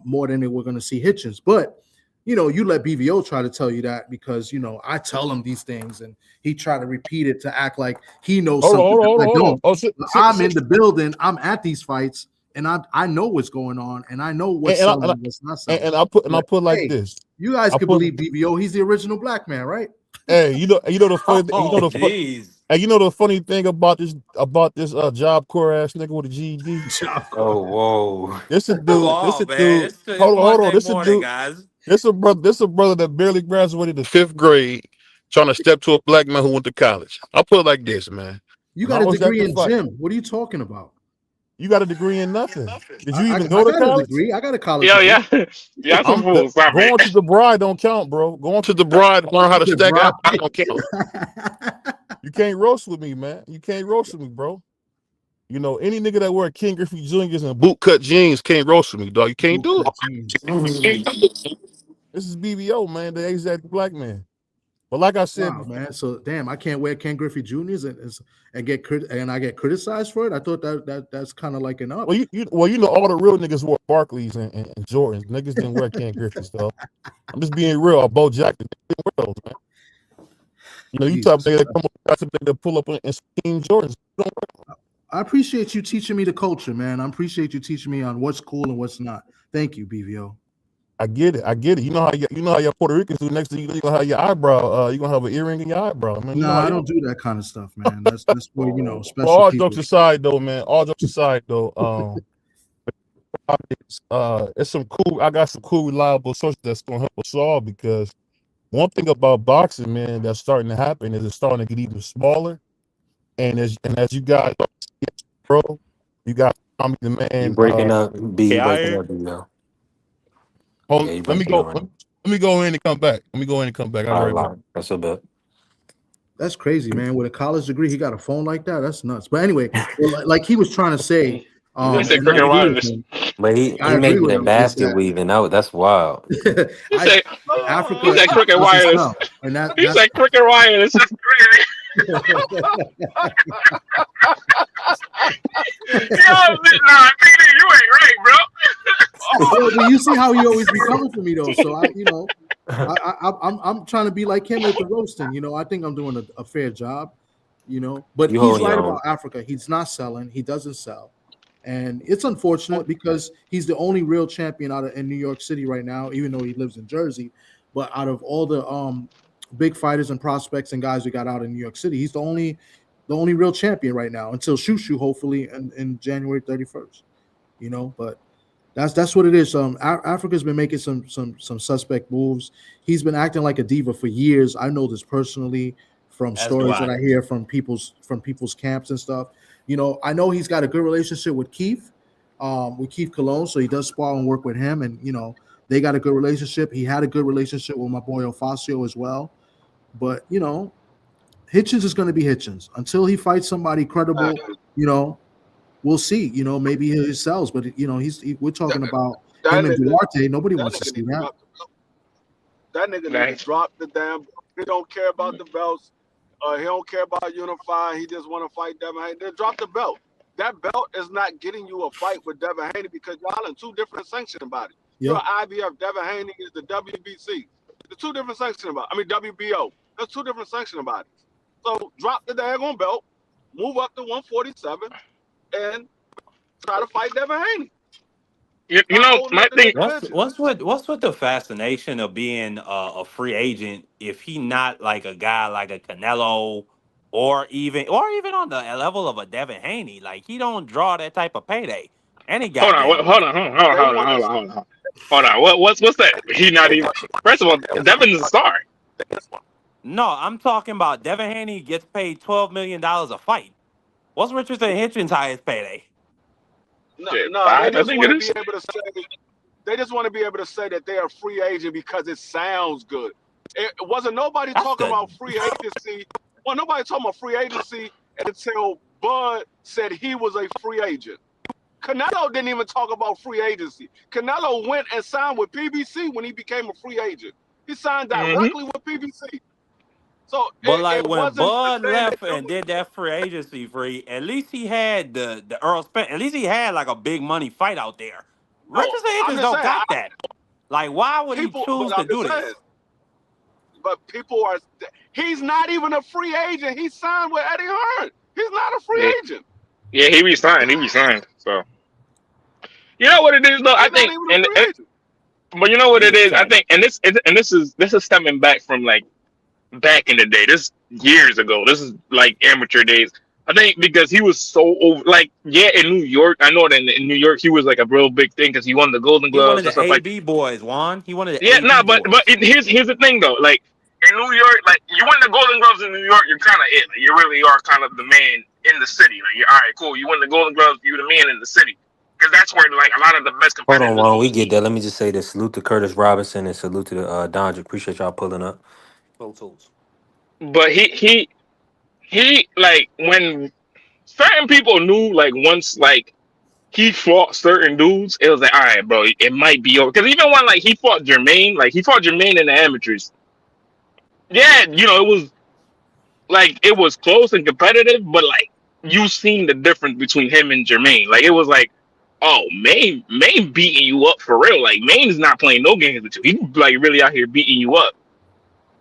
more than they were going to see Hitchins. But you let BVO try to tell you that because I tell him these things and he try to repeat it to act like he knows something that I don't. Oh, I'm in the building, I'm at these fights, and I know what's going on, and I know what's selling and what's not selling. And I put like this. You guys could believe BVO. He's the original black man, right? Hey, you know the funny, the funny thing about this Job Corps ass nigga with a GED. Oh, whoa! This a dude. Hold on. This a dude. Guys. This a brother that barely graduated the 5th grade, trying to step to a black man who went to college. I'll put it like this, man. You got a degree in gym. What are you talking about? You got a degree in nothing. Did you even go to college? I got a college degree. Yeah. Going to the bride don't count, bro. Going to the bride, learn how to stack up. I don't count. You can't roast with me, man. You can't roast with me, bro. Any nigga that wear King Griffey Jr.'s and bootcut jeans can't roast with me, dog. You can't do it. This is BBO, man, the exact black man. But like I said, wow, man. So damn, I can't wear Ken Griffey Jr.'s and get criticized for it. I thought that's kind of like an up. Well, all the real niggas wore Barclays and Jordans. Niggas didn't wear Ken Griffey stuff. I'm just being real. Bo Jackson, didn't wear those, man. You type of nigga that pull up in Team Jordans. I appreciate you teaching me the culture, man. I appreciate you teaching me on what's cool and what's not. Thank you, BVO. I get it. You know how your Puerto Ricans do. Next thing you're gonna have your eyebrow. You're gonna have an earring in your eyebrow, man. No, I don't do that kind of stuff, man. That's where special. All jokes aside, though, man. It's some cool. I got some cool, reliable sources that's gonna help us all because one thing about boxing, man, that's starting to happen is it's starting to get even smaller. And as you guys, bro, you got the man. You breaking up, B. Breaking up, now. Let me go in and come back. That's a bit. That's crazy, man. With a college degree, he got a phone like that. That's nuts. But anyway, like he was trying to say, but he making a basket weaving out. That's wild. Africa. He said cricket wireless. He said cricket wireless. That's crazy. Yo, you ain't right, bro. Well, you see how he always be coming for me though. So I'm trying to be like him at the roasting. I think I'm doing a fair job. But he's right about Africa. He's not selling. He doesn't sell, and it's unfortunate because he's the only real champion in New York City right now, even though he lives in Jersey. But out of all the big fighters and prospects and guys we got out in New York City, he's the only real champion right now until Shushu hopefully in January 31st. But that's what it is. Africa's been making some suspect moves. He's been acting like a diva for years. I know this personally from stories that I hear from people's camps and stuff. I know he's got a good relationship with Keith Cologne, so he does spar and work with him, and they got a good relationship. He had a good relationship with my boy Ofacio as well. But, Hitchins is going to be Hitchins. Until he fights somebody credible, we'll see. Maybe he sells. But, we're talking about him and Duarte. Nobody wants to see that. That nigga dropped the damn. He don't care about the belts. He don't care about unifying. He just want to fight Devin Haney. They drop the belt. That belt is not getting you a fight with Devin Haney because y'all in two different sanctioning bodies. Yep. Your IBF, Devin Haney is the WBC. The two different sanctioning bodies. WBO. There's two different sanctioning bodies. So drop the daggone belt, move up to 147, and try to fight Devin Haney. My thing. What's with the fascination of being a free agent if he not like a guy like a Canelo or even on the level of a Devin Haney? Like he don't draw that type of payday. And he got hold on. What's that? He not even. First of all, Devin's a star. No, I'm talking about Devin Haney gets paid $12 million a fight. What's Richardson and Hitchins' highest payday? They just want to be able to say that they are free agent because it sounds good. It wasn't nobody talking about free agency. Well, nobody talking about free agency until Bud said he was a free agent. Canelo didn't even talk about free agency. Canelo went and signed with PBC when he became a free agent. He signed directly with PBC. So, but when Bud left and did that free agency free, at least he had the Earl Spence. At least he had like a big money fight out there. Richardson Hitchins don't got that. Like, why would he People, choose but to I'm do just this? saying. But people are. He's not even a free agent. He signed with Eddie Hearn. He's not a free agent. Yeah, he resigned. He resigned. So you know what it is, though. I He's not think, even a free agent. but you know what He it is. I excited. think, and this is stemming back from like back in the day. This years ago. This is like amateur days. I think because he was so over, like, yeah, in New York. I know that in New York he was like a real big thing because he won the Golden He wanted Gloves and the stuff like. AB boys, Juan. He wanted the Yeah, AB no, but boys. here's the thing though. Like in New York, like you win the Golden Gloves in New York, you're kind of it. Like, you really are kind of the man in the city. Like you're all right, cool. You win the Golden Gloves, you're the man in the city because that's where like a lot of the best Hold on, competitors while go. we get there, let me just say this. Salute to Curtis Robinson and salute to Dondra. Appreciate y'all pulling up. Pro Tools. But he like when certain people knew like once like he fought certain dudes, it was like all right, bro, it might be over. Because even when like he fought Jermaine, like he fought Jermaine in the amateurs. Yeah, you know it was like it was close and competitive, but like you seen the difference between him and Jermaine. Like it was like, oh, Maine beating you up for real. Like Maine's not playing no games with you. He's like really out here beating you up.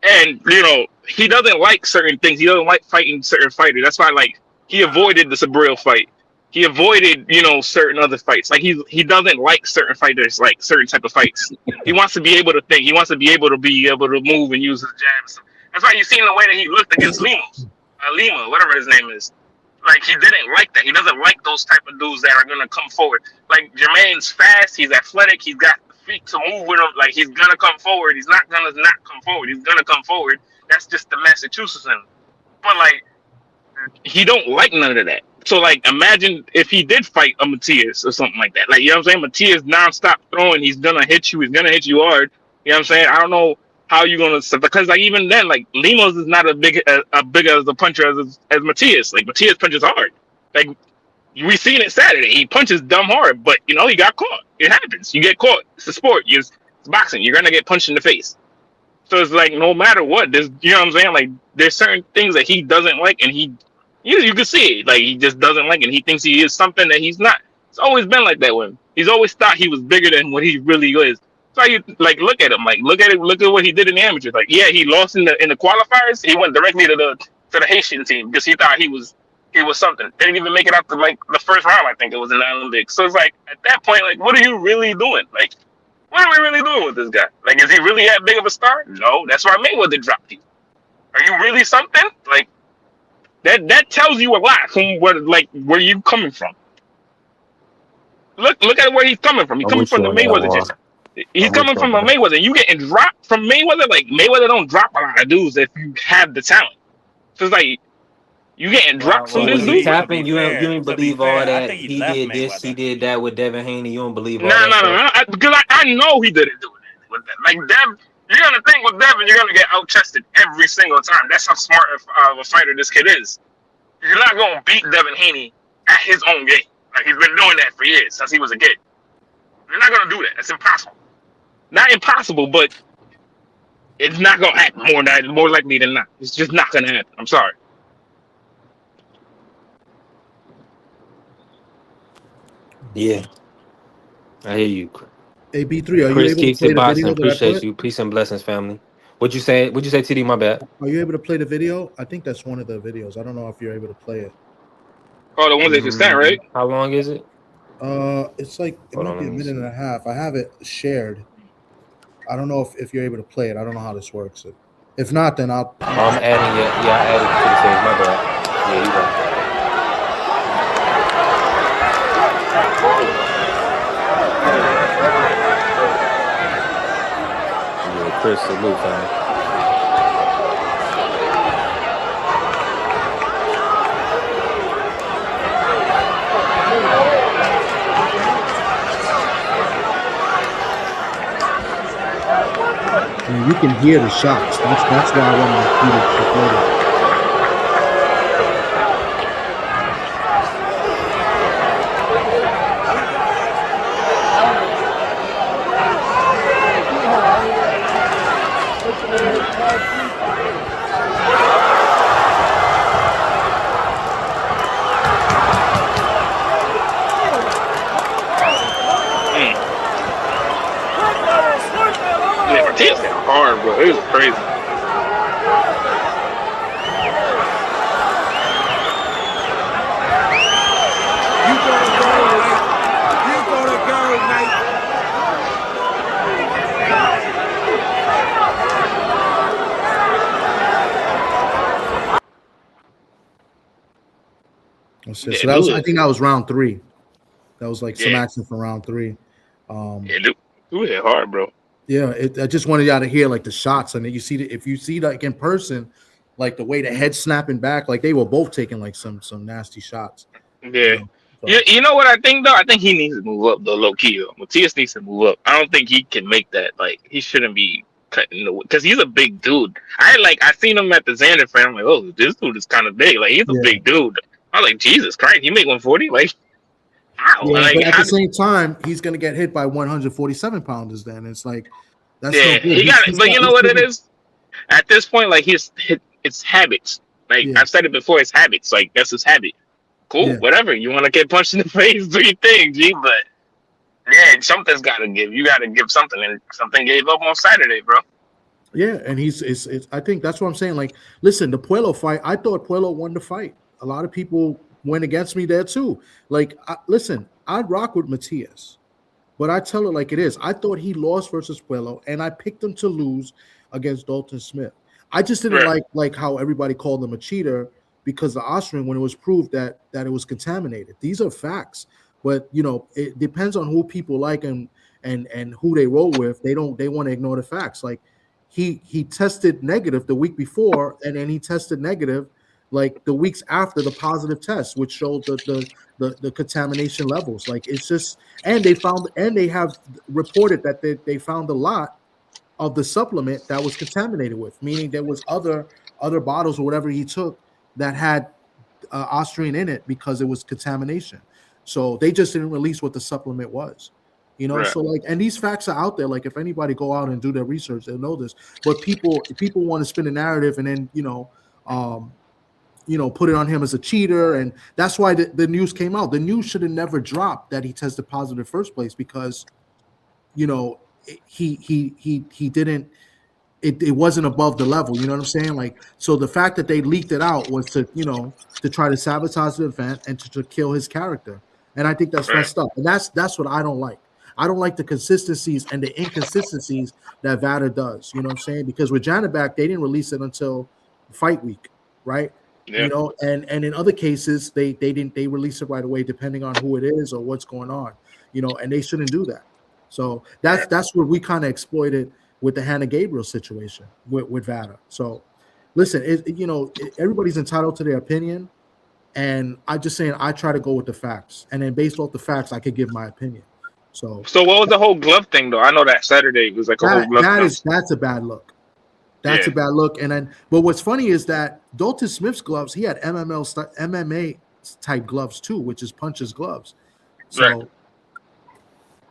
And you know he doesn't like certain things. He doesn't like fighting certain fighters. That's why like he avoided the Sabril fight. He avoided certain other fights. Like he doesn't like certain fighters, like certain type of fights. He wants to be able to think. He wants to be able to move and use his jabs. That's why you seen the way that he looked against Lima, whatever his name is. Like he didn't like that. He doesn't like those type of dudes that are gonna come forward. Like Jermaine's fast. He's athletic. He's got the feet to move with him. Like he's gonna come forward. He's not gonna not come forward. He's gonna come forward. That's just the Massachusetts in him. But like he don't like none of that. So like imagine if he did fight a Matias or something like that. Like you know what I'm saying? Matias nonstop throwing. He's gonna hit you. He's gonna hit you hard. You know what I'm saying? I don't know how you gonna because like even then like Lemos is not a big as a puncher as Matias. Like Matias punches hard. Like we seen it Saturday. He punches dumb hard, but he got caught. It happens. You get caught. It's a sport. It's boxing. You're gonna get punched in the face. So it's like no matter what, there's you know what I'm saying? Like there's certain things that he doesn't like, and you can see it. Like he just doesn't like it. And he thinks he is something that he's not. It's always been like that with him. He's always thought he was bigger than what he really is. So you like look at him, like look at what he did in the amateurs. Like yeah, he lost in the qualifiers. He went directly to the Haitian team because he thought he was something. Didn't even make it out to like the first round. I think it was in the Olympics. So it's like at that point, like what are you really doing? Like what are we really doing with this guy? Like is he really that big of a star? No, that's why Mayweather dropped you. Are you really something? Like that tells you a lot from where you coming from. Look at where he's coming from. He's I'm coming with from you the on that, Mayweather Juan. gym. He's I'm with coming you on from a that. Mayweather. You getting dropped from Mayweather? Like Mayweather don't drop a lot of dudes if you have the talent. So it's like you getting dropped Well, from So this was he dude? to be tapping? You fair, ain't believe all I that. think he He left did this, he Mayweather. did that with Devin Haney. You don't believe all No, that no, no, stuff. no. Because I know he didn't do it with that. Like Devin, you're gonna think with Devin, you're gonna get out chested every single time. That's how smart of a fighter this kid is. You're not gonna beat Devin Haney at his own game. Like he's been doing that for years since he was a kid. You're not gonna do that. It's impossible. Not impossible, but it's not gonna happen more likely than not. It's just not gonna happen. I'm sorry. Yeah, I hear you. Hey, B3, are you Chris able to keeps play it the boxing. video that I Appreciate put? you. Peace and blessings, family. What'd you say? What'd you say, TD? My bad. Are you able to play the video? I think that's one of the videos. I don't know if you're able to play it. Oh, the ones that you sent, right? How long is it? It's like it Hold might on, be let a me minute and see. a half. I have it shared. I don't know if you're able to play it. I don't know how this works. If not, then I'll. Oh, I'm adding it. Yeah, I added it to the stage. My bad. Yeah, you right. Yeah, Chris, salute, family. And you can hear the shots. That's why I wanted to record it. Matias hit hard, bro. It was crazy. You gonna go, Knight. You gonna go, Knight. So that was, I think that was round 3. That was like some action for round 3. Dude hit hard, bro. Yeah, I just wanted y'all to hear like the shots, and then you see if you see like in person, like the way the head snapping back, like they were both taking like some nasty shots. Yeah. You know what I think though? I think he needs to move up though, low key though. Matias needs to move up. I don't think he can make that. Like he shouldn't be cutting the because he's a big dude. I seen him at the Xander fight. I'm like, oh, this dude is kind of big. Like he's a big dude. I was like, Jesus Christ, he make 140? Like, how? Yeah, like, but at the same time, he's gonna get hit by 147 pounders. Then it's like that's no good. He got it. But you know what it is? At this point, like it's habits. Like I've said it before, it's habits. Like that's his habit. Cool, whatever. You want to get punched in the face, do your thing, G. But yeah, something's got to give. You got to give something, and something gave up on Saturday, bro. Yeah, and it's I think that's what I'm saying. Like, listen, the Puello fight, I thought Puello won the fight. A lot of people went against me there too. Like, listen, I'd rock with Matias, but I tell it like it is. I thought he lost versus Puello, and I picked him to lose against Dalton Smith. I just didn't like how everybody called him a cheater because the Austrian, when it was proved that it was contaminated. These are facts, but you know it depends on who people like and who they roll with. They want to ignore the facts. Like he tested negative the week before, and then he tested negative like the weeks after the positive test, which showed the contamination levels. Like it's just, and they have reported that they found a lot of the supplement that was contaminated with, meaning there was other bottles or whatever he took that had Austrian in it because it was contamination. So they just didn't release what the supplement was, you know. Right. So like, and these facts are out there. Like if anybody go out and do their research, they'll know this. But people want to spin a narrative and then put it on him as a cheater, and that's why the news came out. The news should have never dropped that he tested positive first place because, he didn't. It wasn't above the level, you know what I'm saying? Like, so the fact that they leaked it out was to try to sabotage the event and to kill his character. And I think that's messed up. And that's what I don't like. I don't like the consistencies and the inconsistencies that Vader does, you know what I'm saying? Because with Janabak, they didn't release it until fight week, right? Yeah. And in other cases, they release it right away, depending on who it is or what's going on, and they shouldn't do that. So that's where we kind of exploited with the Hannah Gabriel situation with Vada. So listen, everybody's entitled to their opinion. And I'm just saying, I try to go with the facts. And then based off the facts, I could give my opinion. So what was the whole glove thing, though? I know that Saturday was like a whole glove thing. That's a bad look. That's a bad look. And then, but what's funny is that Dalton Smith's gloves, he had MMA type gloves too, which is puncher's gloves. So,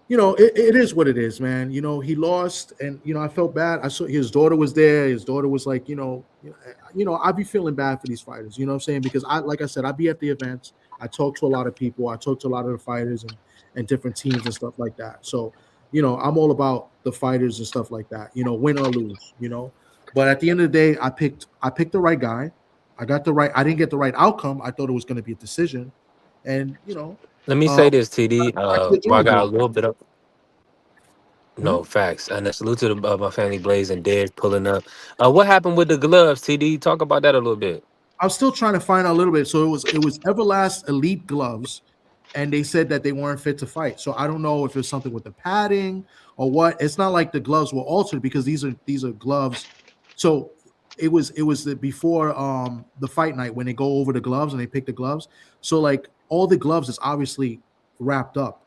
it is what it is, man. He lost, and I felt bad. I saw his daughter was there. His daughter was like, I'd be feeling bad for these fighters. You know what I'm saying? Because like I said, I'd be at the events. I talk to a lot of people. I talk to a lot of the fighters and different teams and stuff like that. So, I'm all about the fighters and stuff like that. Win or lose. But at the end of the day, I picked the right guy. I didn't get the right outcome. I thought it was going to be a decision, and Let me say this, TD. I got a little bit of facts. And salute to my family Blaze and Dad pulling up. What happened with the gloves, TD? Talk about that a little bit. I'm still trying to find out a little bit. So it was Everlast Elite gloves, and they said that they weren't fit to fight. So I don't know if it's something with the padding or what. It's not like the gloves were altered because these are gloves. So it was before the fight night when they go over the gloves and they pick the gloves. So like all the gloves is obviously wrapped up,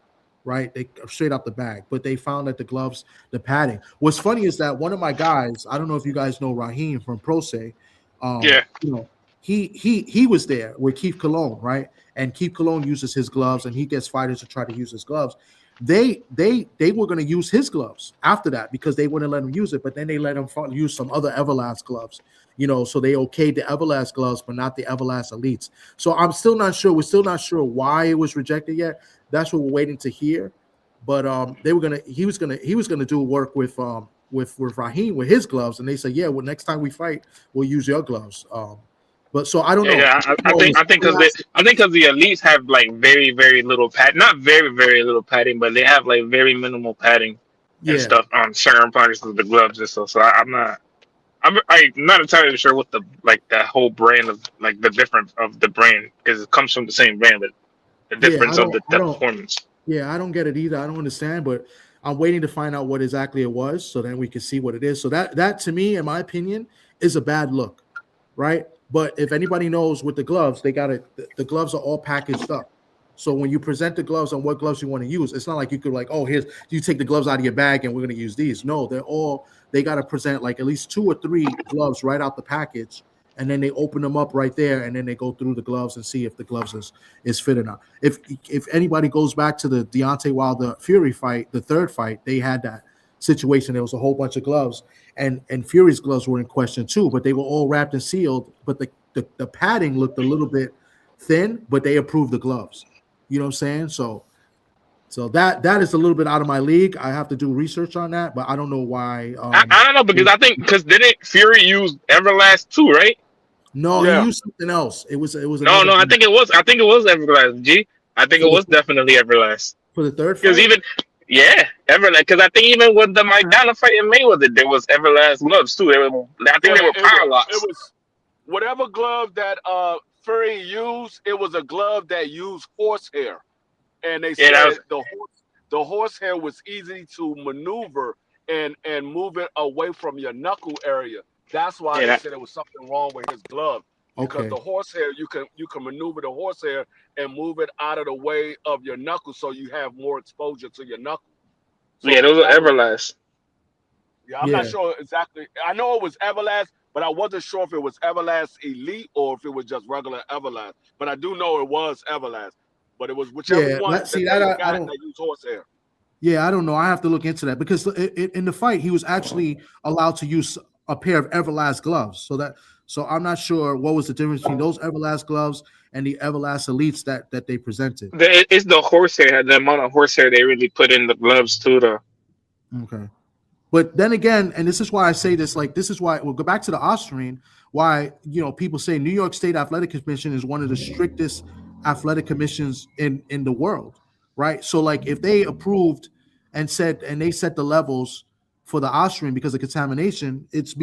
right? They straight out the bag, but they found that the gloves, the padding. What's funny is that one of my guys, I don't know if you guys know Raheem from Pro Se. He was there with Keith Cologne, right? And Keith Cologne uses his gloves, and he gets fighters to try to use his gloves. They were going to use his gloves after that because they wouldn't let him use it, but then they let him use some other Everlast gloves, so they okayed the Everlast gloves, but not the Everlast Elites. So I'm still not sure. We're still not sure why it was rejected yet. That's what we're waiting to hear. but he was gonna do work with Raheem with his gloves, and they said, yeah, well, next time we fight, we'll use your gloves. But so I don't know. Yeah, I think because the elites have like very very little pad, not very very little padding, but they have like very minimal padding and Yeah, stuff on certain parts of the gloves and stuff. So I'm not entirely sure what the like that whole brand of like the difference of the brand because it comes from the same brand, but the yeah, difference of the performance. I don't get it either. I don't understand, but I'm waiting to find out what exactly it was, so then we can see what it is. So that to me, in my opinion, is a bad look, right? But if anybody knows with the gloves, they got it. The gloves are all packaged up. So when you present the gloves on what gloves you want to use, it's not like you could like, oh, here's you take the gloves out of your bag and we're going to use these. No, they got to present like at least 2 or 3 gloves right out the package, and then they open them up right there, and then they go through the gloves and see if the gloves is fit or not. If anybody goes back to the Deontay Wilder Fury fight, the third fight, they had that situation. There was a whole bunch of gloves, and Fury's gloves were in question too, but they were all wrapped and sealed. But the padding looked a little bit thin, but they approved the gloves. You know what I'm saying? So that is a little bit out of my league. I have to do research on that, but I don't know why. I don't know because didn't Fury use Everlast too, right? No, Yeah. he used something else. It was No, another I think it was Everlast. G, I think it was definitely Everlast. for the third fight. Because Everlast. Because I think even with the Mike Dana fight in Mayweather, there was Everlast gloves too. I think they were power locks. It was whatever glove that Fury used. It was a glove that used horsehair, and they said the horsehair was easy to maneuver and move it away from your knuckle area. That's why they said there was something wrong with his glove. Because the horsehair, you can maneuver the horsehair and move it out of the way of your knuckle, so you have more exposure to your knuckle. So those are Everlast. Yeah, I'm not sure exactly. I know it was Everlast, but I wasn't sure if it was Everlast Elite or if it was just regular Everlast. But I do know it was Everlast. But it was whichever one that used horsehair. Yeah, I don't know. I have to look into that because in the fight, he was actually allowed to use a pair of Everlast gloves. So I'm not sure what was the difference between those Everlast gloves and the Everlast Elites that they presented. It's the horsehair, the amount of horsehair they really put in the gloves too, though. Okay. But then again, and this is why I say this, like this is why we'll go back to the Austrian, why people say New York State Athletic Commission is one of the strictest athletic commissions in the world, right? So like if they approved and they set the levels for the Austrian because of contamination, it's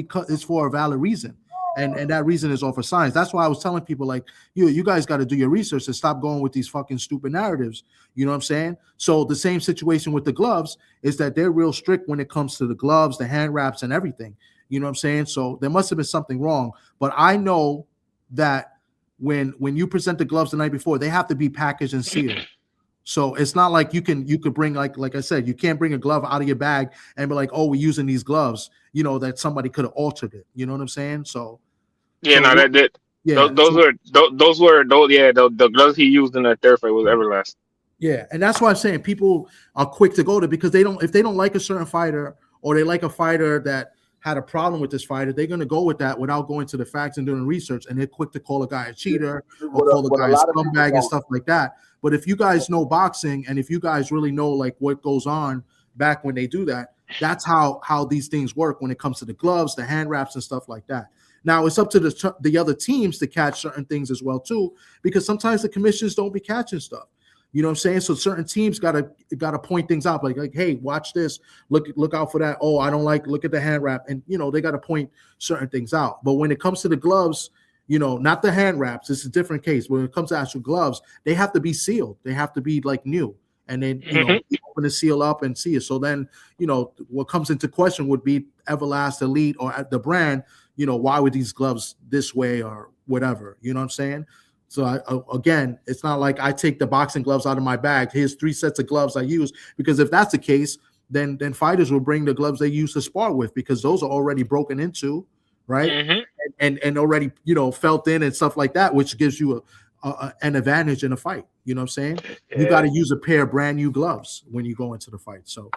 for a valid reason. And that reason is off of science. That's why I was telling people like, you guys got to do your research and stop going with these fucking stupid narratives. You know what I'm saying? So the same situation with the gloves is that they're real strict when it comes to the gloves, the hand wraps, and everything. You know what I'm saying? So there must have been something wrong. But I know that when you present the gloves the night before, they have to be packaged and sealed. So it's not like you could bring like I said, you can't bring a glove out of your bag and be like, oh, we're using these gloves, that somebody could have altered it. You know what I'm saying? So those were the gloves he used in that third fight was Everlast. Yeah, and that's why I'm saying people are quick to go to because if they don't like a certain fighter or they like a fighter that had a problem with this fighter, they're going to go with that without going to the facts and doing research, and they're quick to call a guy a cheater or call the guy a scumbag and stuff like that. But if you guys know boxing and if you guys really know like what goes on back when they do that, that's how these things work when it comes to the gloves, the hand wraps, and stuff like that. Now it's up to the other teams to catch certain things as well too, because sometimes the commissions don't be catching stuff. You know what I'm saying? So certain teams gotta point things out, like, hey, watch this, look out for that. Oh, I don't look at the hand wrap, and they gotta point certain things out. But when it comes to the gloves, not the hand wraps, it's a different case. When it comes to actual gloves, they have to be sealed. They have to be like new, and then open the seal up and see it. So then what comes into question would be Everlast Elite or the brand. Why were these gloves this way or whatever? You know what I'm saying? So again, it's not like I take the boxing gloves out of my bag. Here's 3 sets of gloves I use, because if that's the case, then fighters will bring the gloves they use to spar with, because those are already broken into, right? And already felt in and stuff like that, which gives you an advantage in a fight. You know what I'm saying? Yeah. You got to use a pair of brand new gloves when you go into the fight. So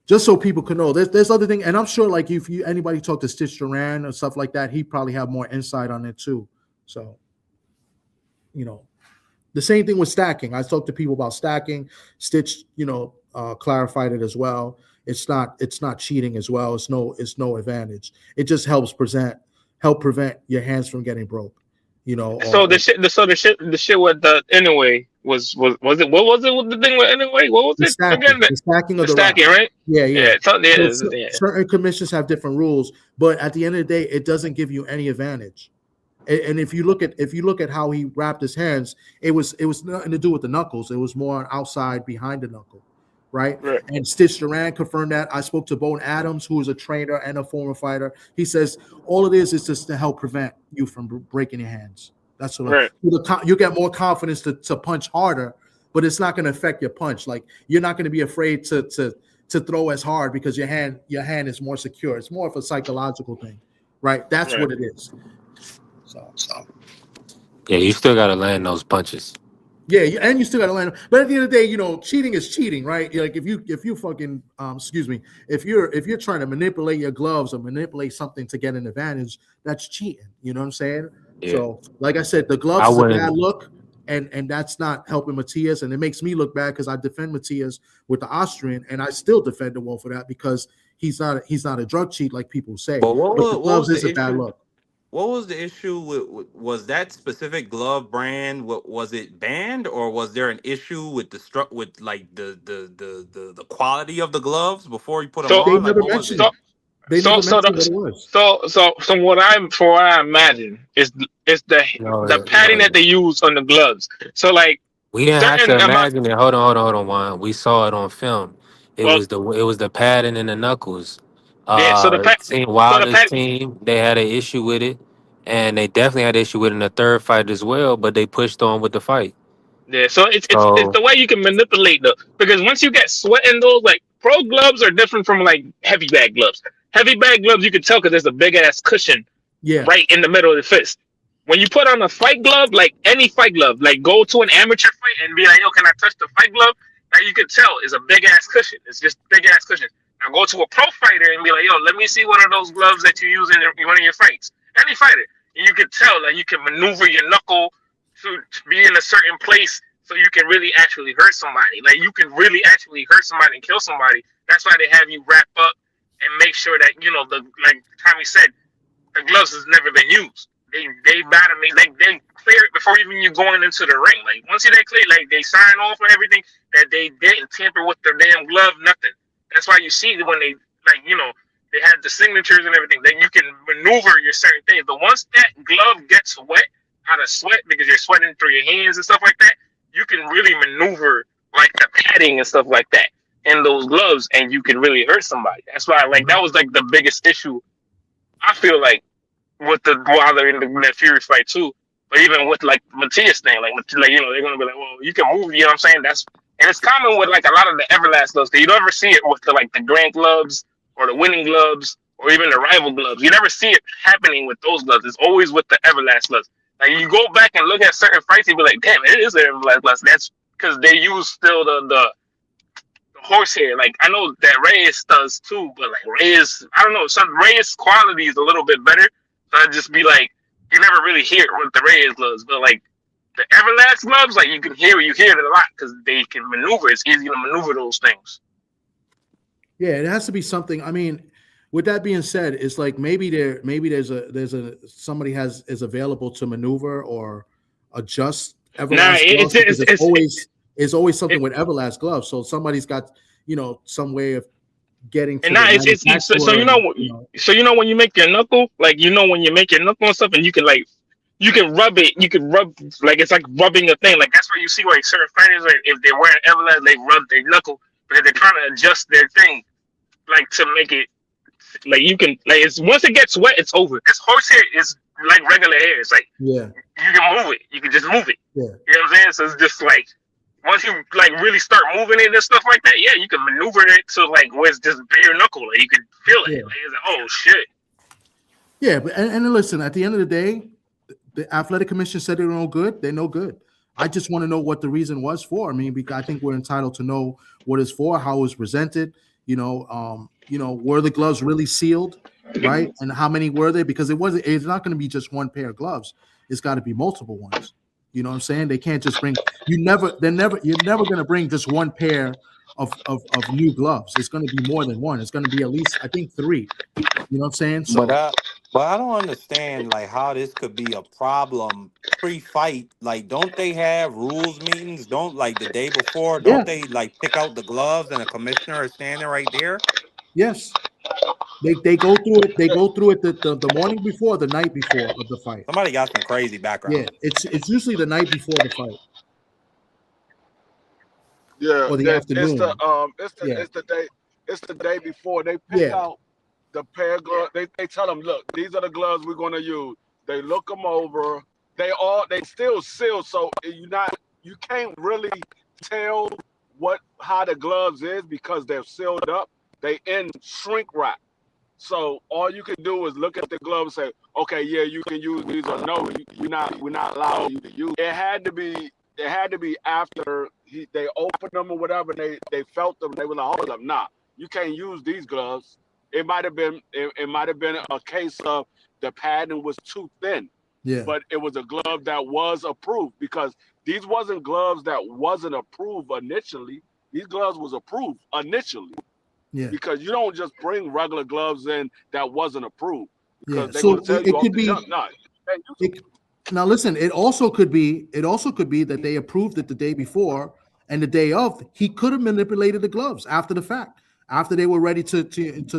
just so people can know, there's other thing, and I'm sure like if anybody talk to Stitch Duran or stuff like that, he probably have more insight on it too. So. The same thing with stacking. I talked to people about stacking. Stitch, clarified it as well. It's not cheating as well. It's no advantage. It just help prevent your hands from getting broke. So the shit with the anyway was it, what was it with the thing with anyway? What was it again? The stacking of The the rock. stacking, right? Yeah. Yeah. Yeah. Certain commissions have different rules, but at the end of the day, it doesn't give you any advantage. And if you look at how he wrapped his hands, it was nothing to do with the knuckles. It was more outside behind the knuckle, right? And Stitch Duran confirmed that. I spoke to Bone Adams, who is a trainer and a former fighter. He says all it is just to help prevent you from breaking your hands. That's what you get more confidence to punch harder, but it's not going to affect your punch. Like you're not going to be afraid to throw as hard because your hand is more secure. It's more of a psychological thing, right? That's what it is. So Yeah, you still got to land those punches. Yeah, and you still got to land. But at the end of the day, cheating is cheating, right? Like if you fucking if you're trying to manipulate your gloves or manipulate something to get an advantage, that's cheating. You know what I'm saying? Yeah. So, like I said, the gloves is a bad look, and that's not helping Matias, and it makes me look bad because I defend Matias with the Austrian, and I still defend the one for that because he's not a drug cheat like people say. But the gloves is a bad look. What was the issue with was that specific glove brand? Was it banned, or was there an issue with the quality of the gloves before you put them on? They never mentioned it. So from what I imagine is the padding that they use on the gloves. So like we didn't have to imagine it. Hold on, Juan. We saw it on film. It was the padding in the knuckles. Wilder's team, they had an issue with it, and they definitely had an issue with it in the third fight as well, but they pushed on with the fight. Yeah, so it's the way you can manipulate because once you get sweat in those, like pro gloves are different from like heavy bag gloves. Heavy bag gloves you can tell because there's a big ass cushion right in the middle of the fist. When you put on a fight glove, like any fight glove, like go to an amateur fight and be like, yo, can I touch the fight glove? Now you can tell it's a big ass cushion. It's just big ass cushion. Now go to a pro fighter and be like, yo, let me see one of those gloves that you use in one of your fights. Any fighter. And you can tell that you can maneuver your knuckle to be in a certain place so you can really actually hurt somebody. Like you can really actually hurt somebody and kill somebody. That's why they have you wrap up and make sure that, like Tommy said, the gloves has never been used. They battle me, they clear it before even you going into the ring. Like once they clear, like they sign off on everything that they didn't tamper with their damn glove, nothing. That's why you see when they they had the signatures and everything. Then you can maneuver your certain things. But once that glove gets wet out of sweat because you're sweating through your hands and stuff like that, you can really maneuver like the padding and stuff like that in those gloves, and you can really hurt somebody. That's why that was like the biggest issue. I feel like with the Wilder in the Fury fight too. But even with like Matias thing, they're gonna be like, well, you can move. You know what I'm saying? And it's common with like a lot of the Everlast gloves. You don't ever see it with the Grant gloves or the winning gloves or even the rival gloves. You never see it happening with those gloves. It's always with the Everlast gloves. Like you go back and look at certain fights, you'll be like, damn, it is the Everlast gloves. That's because they use still the horsehair. Like I know that Reyes does too, but like Reyes, I don't know. Some Reyes quality is a little bit better. So I'd just be like, you never really hear it with the Reyes gloves, but like the Everlast gloves, like you hear it a lot because they can maneuver. It's easy to maneuver those things. Yeah, it has to be something. I mean, with that being said, it's like maybe there's somebody is available to maneuver or adjust Everlast gloves. It's always something with Everlast gloves. So somebody's got some way of getting to so when you make your knuckle, when you make your knuckle and stuff, and you can rub it, like it's like rubbing a thing. Like that's why you see like certain fighters, like if they're wearing Everlast, they rub their knuckle because they're trying to adjust their thing, like to make it like you can it's once it gets wet, it's over. Because horsehair is like regular hair. It's like you can move it, you can just move it. You know what I'm saying? So it's just like once you like really start moving it and stuff like that, you can maneuver it to like where it's just bare knuckle. Like you can feel it. Like it's like, oh shit. Yeah, but and listen, at the end of the day, the athletic commission said they're no good. They're no good. I just want to know what the reason was for. I mean, because I think we're entitled to know what it's for, how it was presented. Were the gloves really sealed, right? And how many were they? Because it's not going to be just one pair of gloves. It's got to be multiple ones. You know what I'm saying? They can't just bring. You're never going to bring just one pair of new gloves. It's going to be more than one. It's going to be at least, I think, 3. You know what I'm saying? But So I don't understand like how this could be a problem pre-fight. Like, don't they have rules meetings? Don't like the day before? yeah, Don't they like pick out the gloves and a commissioner is standing right there? yes, they go through it. They go through it the morning before, the night before of the fight. Somebody got some crazy Yeah, background. it's usually the night before the fight Yeah, or the that afternoon. Yeah, it's the day before they pick yeah, out the pair of gloves. They tell them, look, these are the gloves we're gonna use. They look them over. They still seal, so you can't really tell how the gloves is because they're sealed up. They in shrink wrap. So all you can do is look at the glove and say, okay, yeah, you can use these, or no, we're not allowing you to use. It had to be after they opened them or whatever. They felt them. They were like, hold up, nah, you can't use these gloves. It might have been a case of the padding was too thin, yeah, but it was a glove that was approved because these wasn't gloves that wasn't approved initially. These gloves was approved initially yeah, because you don't just bring regular gloves in that wasn't approved because yeah. they're going So to tell you it off could the be. jump, nah, you can't use them. It, now listen, it also could be that they approved it the day before and the day of. He could have manipulated the gloves after the fact. After they were ready to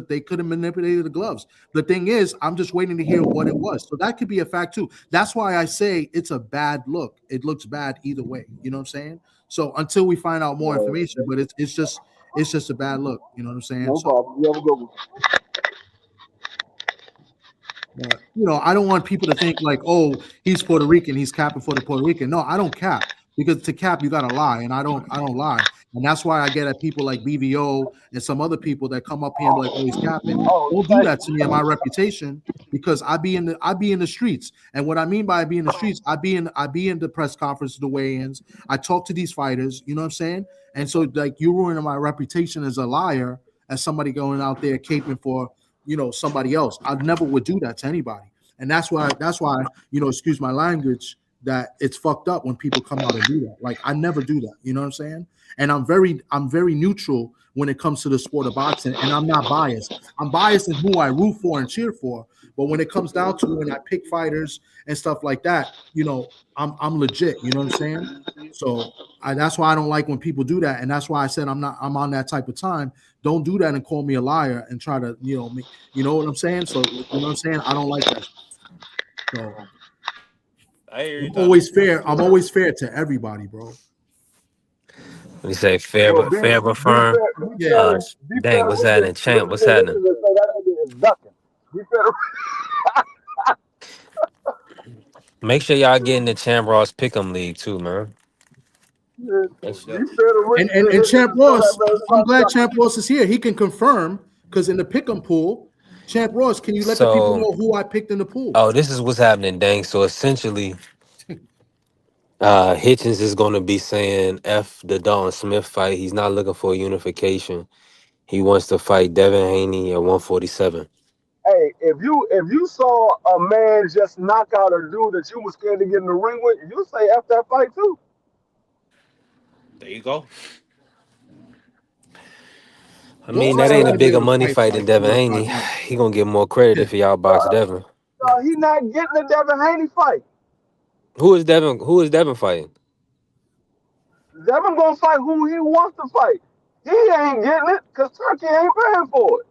they could have manipulated the gloves. The thing is, I'm just waiting to hear what it was. So that could be a fact too. That's why I say it's a bad look. It looks bad either way. You know what I'm saying? So until we find out more information, but it's just a bad look. You know what I'm saying? No So problem. You have a good one. but I don't want people to think like, oh, he's Puerto Rican, he's capping for the Puerto Rican. No, I don't cap because to cap you gotta lie, and I don't lie, and that's why I get at people like BVO and some other people that come up here and be like, oh, he's capping. Oh, Don't do thank that to me and my reputation because I be in the streets, and what I mean by I be in the streets, I be in the press conference, the weigh-ins. I talk to these fighters, you know what I'm saying, and so like you ruining my reputation as a liar, as somebody going out there caping for somebody else. I never would do that to anybody. And that's why, excuse my language, that it's fucked up when people come out and do that. Like I never do that. You know what I'm saying? And I'm very neutral when it comes to the sport of boxing, and I'm not biased. I'm biased in who I root for and cheer for. But when it comes down to when I pick fighters and stuff like that, I'm legit. You know what I'm saying? So that's why I don't like when people do that, and that's why I said I'm on that type of time. Don't do that and call me a liar and try to make, you know what I'm saying. So you know what I'm saying. I don't like that. So I hear you, I'm Tommy. always fair. I'm always fair to everybody, bro. When you say fair well, but be fair but be firm. fair, be Yeah. fair, Uh, to, be fair dang, to what's happening, champ? What's Richardson happening? and say that nigga is ducking. Be fair to Make sure y'all get in the Champ Ross Pick'em League too, man. Make be sure. fair to And Richardson Champ and tell that Ross, man I'm stop glad ducking. Champ Ross is here. He can confirm because in the pick'em pool, Champ Ross, can you let the people So, know who I picked in the pool? oh, this is what's happening, dang. So essentially, Hitchins is going to be saying F the Dalton Smith fight. He's not looking for a unification. He wants to fight Devin Haney at 147. Hey, if you saw a man just knock out a dude that you was scared to get in the ring with, you say F that fight too. There you go. I Dalton mean, Like, that Smith ain't a should be bigger able to money fight fight like than Devin 4 or 5 Haney. minutes. He gonna get more credit if y'all box Devin. he not getting the Devin Haney fight. Who is Devin? Who is Devin fighting? Devin gonna fight who he wants to fight. He ain't getting it because Turkey ain't paying for it.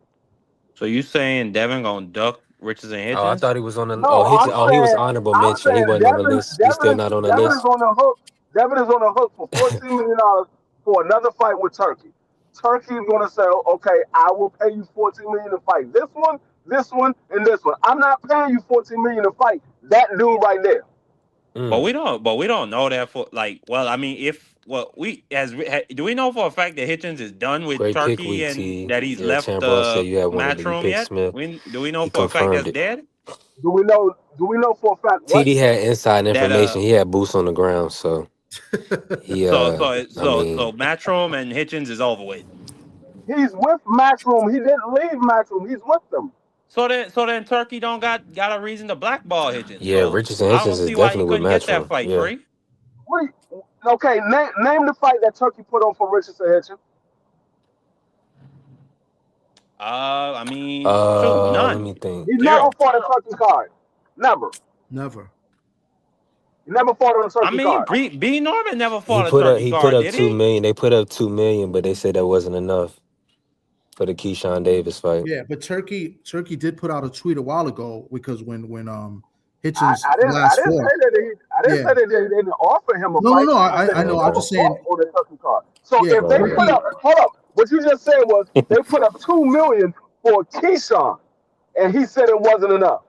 So you saying Devin gonna duck Richardson Oh, I Hitchins? thought he was on the. Oh, No, Hitchins. Oh, he was honorable I'm mention. He saying wasn't on the list. He's still not on the Devin is list. on the hook. Devin is on the hook for $14 million for another fight with Turkey. Turkey is gonna say, okay, I will pay you $14 million to fight this one, and this one. I'm not paying you $14 million to fight that dude right there. But Mm. we don't know that for like. Well, I mean, if well, do we know for a fact that Hitchens is done with Great pick Turkey week, and T. that he's Yeah, left Champ Ross said the you had one of them. You Matchroom picked yet? Smith. Do we know He for a fact confirmed that's it. dead? Do we know? Do we know for a fact what? TD had inside That information. He had boots on the ground, so he. so so I so mean, so Matchroom and Hitchens is over with. He's with Matchroom. He didn't leave Matchroom. He's with them. So then Turkey don't got a reason to blackball Hitchens. yeah, So Richardson I Hitchens don't is see why he definitely with couldn't get that Metro. fight Yeah, free. Wait, okay, name the fight that Turkey put on for Richardson Hitchens. I mean, shoot, Let none, me think. He never zero. fought a Turkey card. Never. Never. He never fought on a I Turkey mean, card. B Norman never He fought a put up turkey he put card, up did 2 he? million. They put up 2 million, but they said that wasn't enough for the Keyshawn Davis fight. Yeah, but Turkey did put out a tweet a while ago because when I, Hitchins I didn't I last didn't say fought. that I didn't Yeah. say that they didn't offer him a No, fight. no. I said I he know. I'm never just saying. fought on a Turkey card. So Yeah, if they Right. put Turkey. up, hold up, what you just said was they put up 2 million for Keyshawn, and he said it wasn't enough.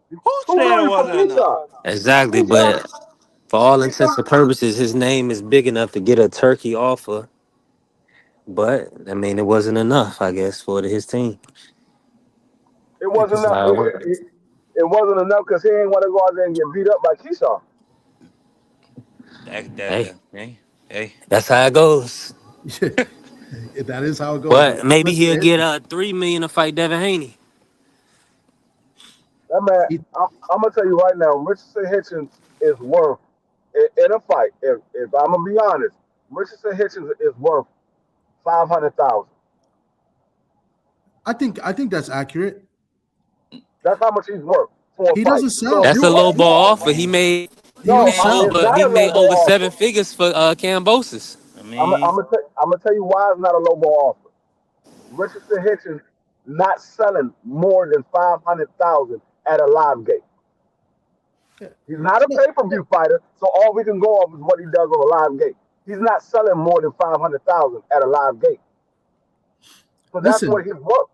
Who Two said it million for wasn't enough? Keyshawn. Exactly, Keyshawn, but for all intents Keyshawn, and purposes, his name is big enough to get a turkey offer. But I mean, it wasn't enough, I guess, for his team. it Yeah, wasn't because enough. How it works. It wasn't enough because he ain't want to go out there and get beat up by Keyshawn. Hey, Hey. that's how it goes. that is how it goes. But But maybe listen, he'll get 3 million to fight Devin Haney. That man, he, I'm gonna tell you right now, Richardson Hitchens is worth in a fight. If I'm gonna be honest, Richardson Hitchens is worth 500,000. I think that's accurate. That's how much he's worth for a He fight. doesn't So if sell. That's a you low ball offer. He don't it's sell. not He a low made over ball seven offer. figures for Cambosis. I I'm mean, I'm gonna tell you why it's not a low ball offer. Richardson Hitchens not selling more than 500,000 at a live gate. He's not a No, pay-per-view fighter, so all we can go off is what he does on a live gate. He's not selling more than 500,000 at a live gate. So that's listen, what he's worth.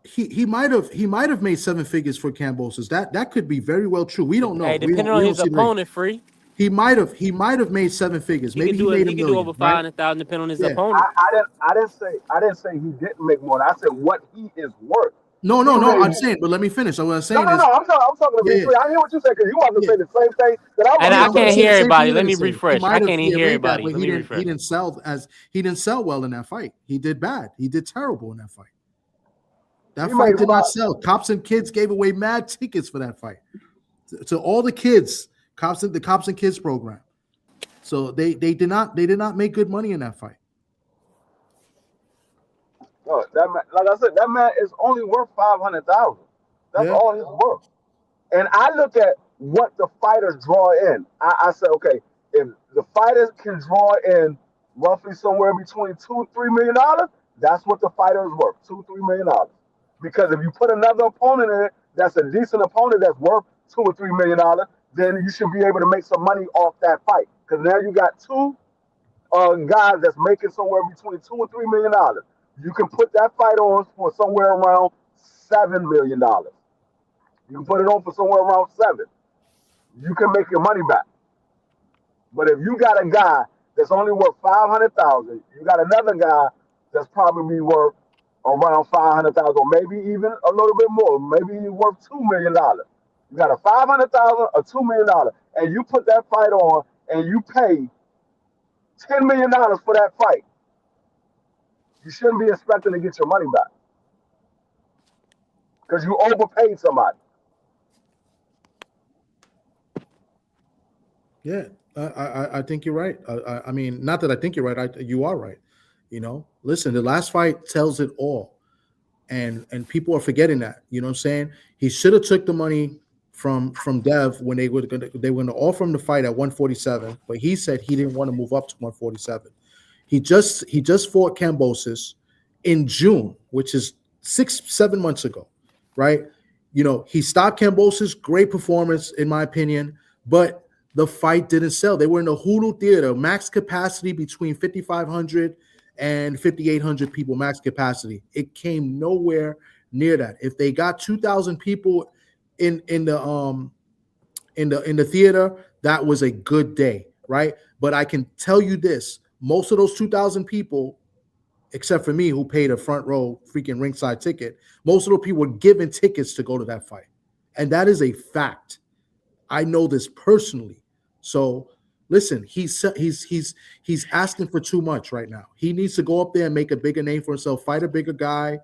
he might have made 7 figures for Cambosis. That could be very well true. We don't know. Hey, depending We on don't his see the opponent, free. he might have made 7 figures. He could Maybe he do it. made He a could do million, over right? 500,000, depending on his Yeah. opponent. I didn't say he didn't make more. I said what he is worth. No, He no, no. made I'm saying, but let me finish. So what I'm no, saying no, is, no. I'm talking to yeah, be free. I hear what you said because you want to yeah, say the same thing that I And want yeah. I to I'm gonna can't say. say hear the same thing everybody. you're Let gonna me say. He refresh. I might have can't even hear made that, everybody. but Let me he refresh. didn't sell well in that fight. He did bad. He did terrible in that fight. That He fight made did not five. sell. Cops and Kids gave away mad tickets for that fight to all the kids. The Cops and Kids program. So they did not make good money in that fight. No, that man, like I said, that man is only worth 500,000. That's Yeah. all he's worth. And I look at what the fighters draw in. I said, okay, if the fighters can draw in roughly somewhere between $2-3 million, that's what the fighter is worth, $2-3 million. Because if you put another opponent in it, that's a decent opponent that's worth $2 or $3 million, then you should be able to make some money off that fight. Because now you got two guys that's making somewhere between $2 and $3 million. You can put that fight on for somewhere around $7 million. You can put it on for somewhere around seven. You can make your money back. But if you got a guy that's only worth 500,000, you got another guy that's probably worth around 500,000, or maybe even a little bit more. Maybe he's worth $2 million. You got a 500,000 or $2 million, and you put that fight on, and you pay $10 million for that fight. You shouldn't be expecting to get your money back because you overpaid somebody. Yeah, I think you're right. I mean, not that I think you're right. You are right. Listen, the last fight tells it all, and people are forgetting that. You know what I'm saying? He should have took the money from Dev when they were going to offer him the fight at 147, but he said he didn't want to move up to 147. He just fought Cambosis in June, which is 6-7 months ago, right? He stopped Cambosis, great performance in my opinion, but the fight didn't sell. They were in the Hulu Theater, max capacity between 5,500 and 5,800 people, max capacity. It came nowhere near that. If they got 2,000 people in the theater, that was a good day, right? But I can tell you this: most of those 2,000 people, except for me, who paid a front row freaking ringside ticket, most of those people were given tickets to go to that fight, and that is a fact. I know this personally. So listen, he's asking for too much right now. He needs to go up there and make a bigger name for himself, fight a bigger guy,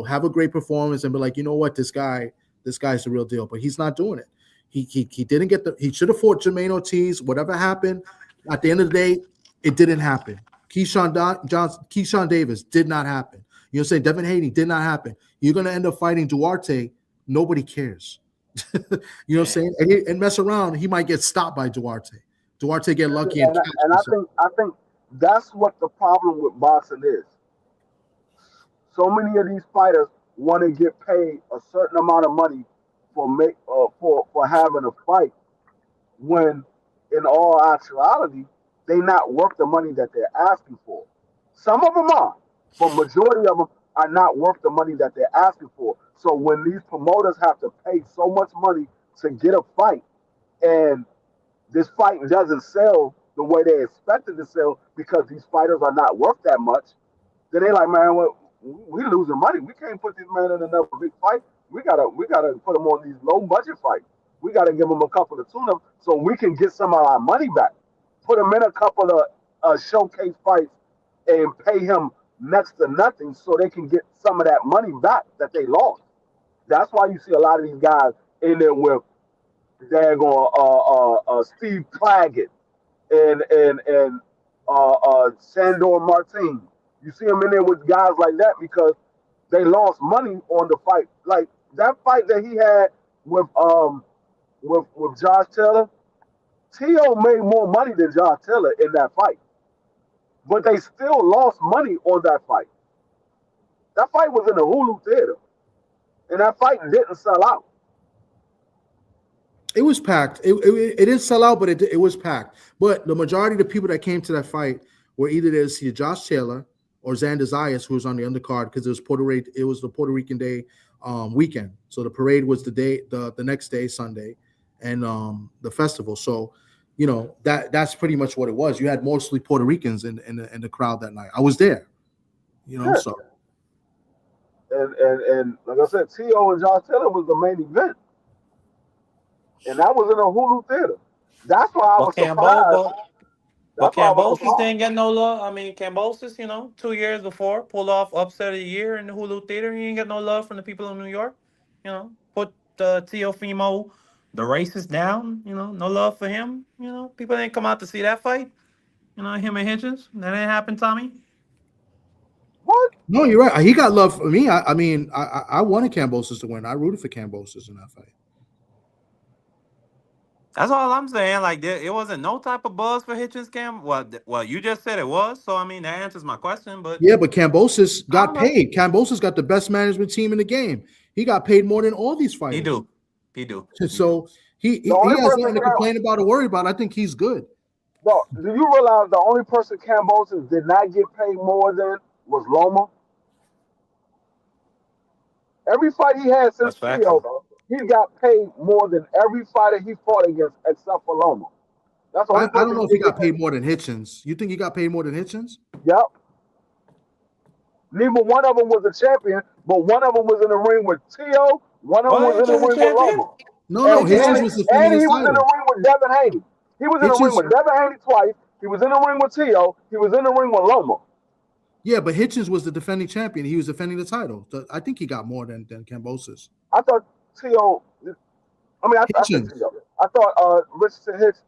have a great performance, and be like, you know what, this guy's the real deal. But he's not doing it. He didn't get he should have fought Jermaine Ortiz. Whatever happened, at the end of the day, it didn't happen. Keyshawn Davis did not happen. You know what I'm saying? Devin Haney did not happen. You're gonna end up fighting Duarte. Nobody cares. You know what I'm saying? And mess around, he might get stopped by Duarte. Duarte get lucky and I think that's what the problem with boxing is. So many of these fighters want to get paid a certain amount of money for having a fight, when in all actuality they not worth the money that they're asking for. Some of them are, but majority of them are not worth the money that they're asking for. So when these promoters have to pay so much money to get a fight, and this fight doesn't sell the way they expected to sell because these fighters are not worth that much, then they like, man, well, we losing money. We can't put this man in another big fight. We gotta put him on these low budget fights. We gotta give him a couple of tune-ups so we can get some of our money back. Put him in a couple of showcase fights and pay him next to nothing so they can get some of that money back that they lost. That's why you see a lot of these guys in there with Steve Claggett and Sandor Martin. You see them in there with guys like that because they lost money on the fight. Like that fight that he had with Josh Taylor, T.O. made more money than Josh Taylor in that fight. But they still lost money on that fight. That fight was in the Hulu Theater. And that fight didn't sell out. It was packed. It didn't sell out, but it was packed. But the majority of the people that came to that fight were either there to see Josh Taylor or Xander Zayas, who was on the undercard because it was the Puerto Rican Day weekend. So the parade was the next day, Sunday, and the festival. So, you know, that's pretty much what it was. You had mostly Puerto Ricans in the crowd that night. I was there, you know. Yeah. So, and like I said, T.O. and Josh Taylor was the main event. And that was in a Hulu Theater. That's why I was surprised. But Cambosis didn't get no love. I mean, Cambosis, 2 years before, pulled off upset of the year in the Hulu Theater. He didn't get no love from the people of New York. Put Teofimo, the racist, down. No love for him. People didn't come out to see that fight. Him and Hitchins. That didn't happen, Tommy. What? No, you're right. He got love for me. I mean, I wanted Cambosis to win. I rooted for Cambosis in that fight. That's all I'm saying. Like, it wasn't no type of buzz for Hitchins, Cam. Well, you just said it was. So, I mean, that answers my question. But yeah, but Cambosis got paid. Cambosis got the best management team in the game. He got paid more than all these fighters. He do. So he has nothing to complain about or worry about. I think he's good. No, do you realize the only person Cambosis did not get paid more than was Loma? Every fight he had since Trio, he got paid more than every fighter he fought against except for Loma. That's I don't know if he got paid more than Hitchins. You think he got paid more than Hitchins? Yep. Neither one of them was a champion, but one of them was in the ring with T.O., one of them was in the ring with Loma. No, Hitchins was defending his title. And he was in the ring with Devin Haney. He was in the ring with Devin Haney twice. He was in the ring with T.O. He was in the ring with Loma. Yeah, but Hitchins was the defending champion. He was defending the title. I think he got more than Cambosis. I thought T.O. I thought Richardson Hitchins.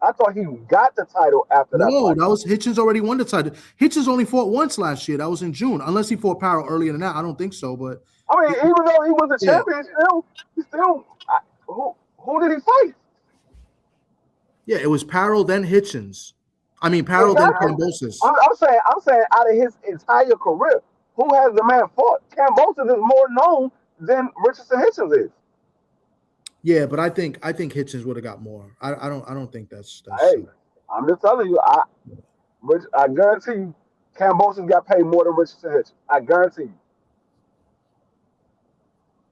I thought he got the title after that. No, that was Hitchins already won the title. Hitchins only fought once last year. That was in June. Unless he fought Parrow earlier than that. I don't think so. But I mean, even though he was a champion, he still who did he fight? Yeah, it was Parrow, then Hitchins. I mean, Parrow, then Cambosis. I'm saying out of his entire career, who has the man fought? Cambosis is more known than Richardson Hitchins is. Yeah, but I think Hitchins would have got more. I don't think that's. Hey, I'm just telling you. I guarantee you, Cambosis got paid more than Richardson Hitchins. I guarantee you.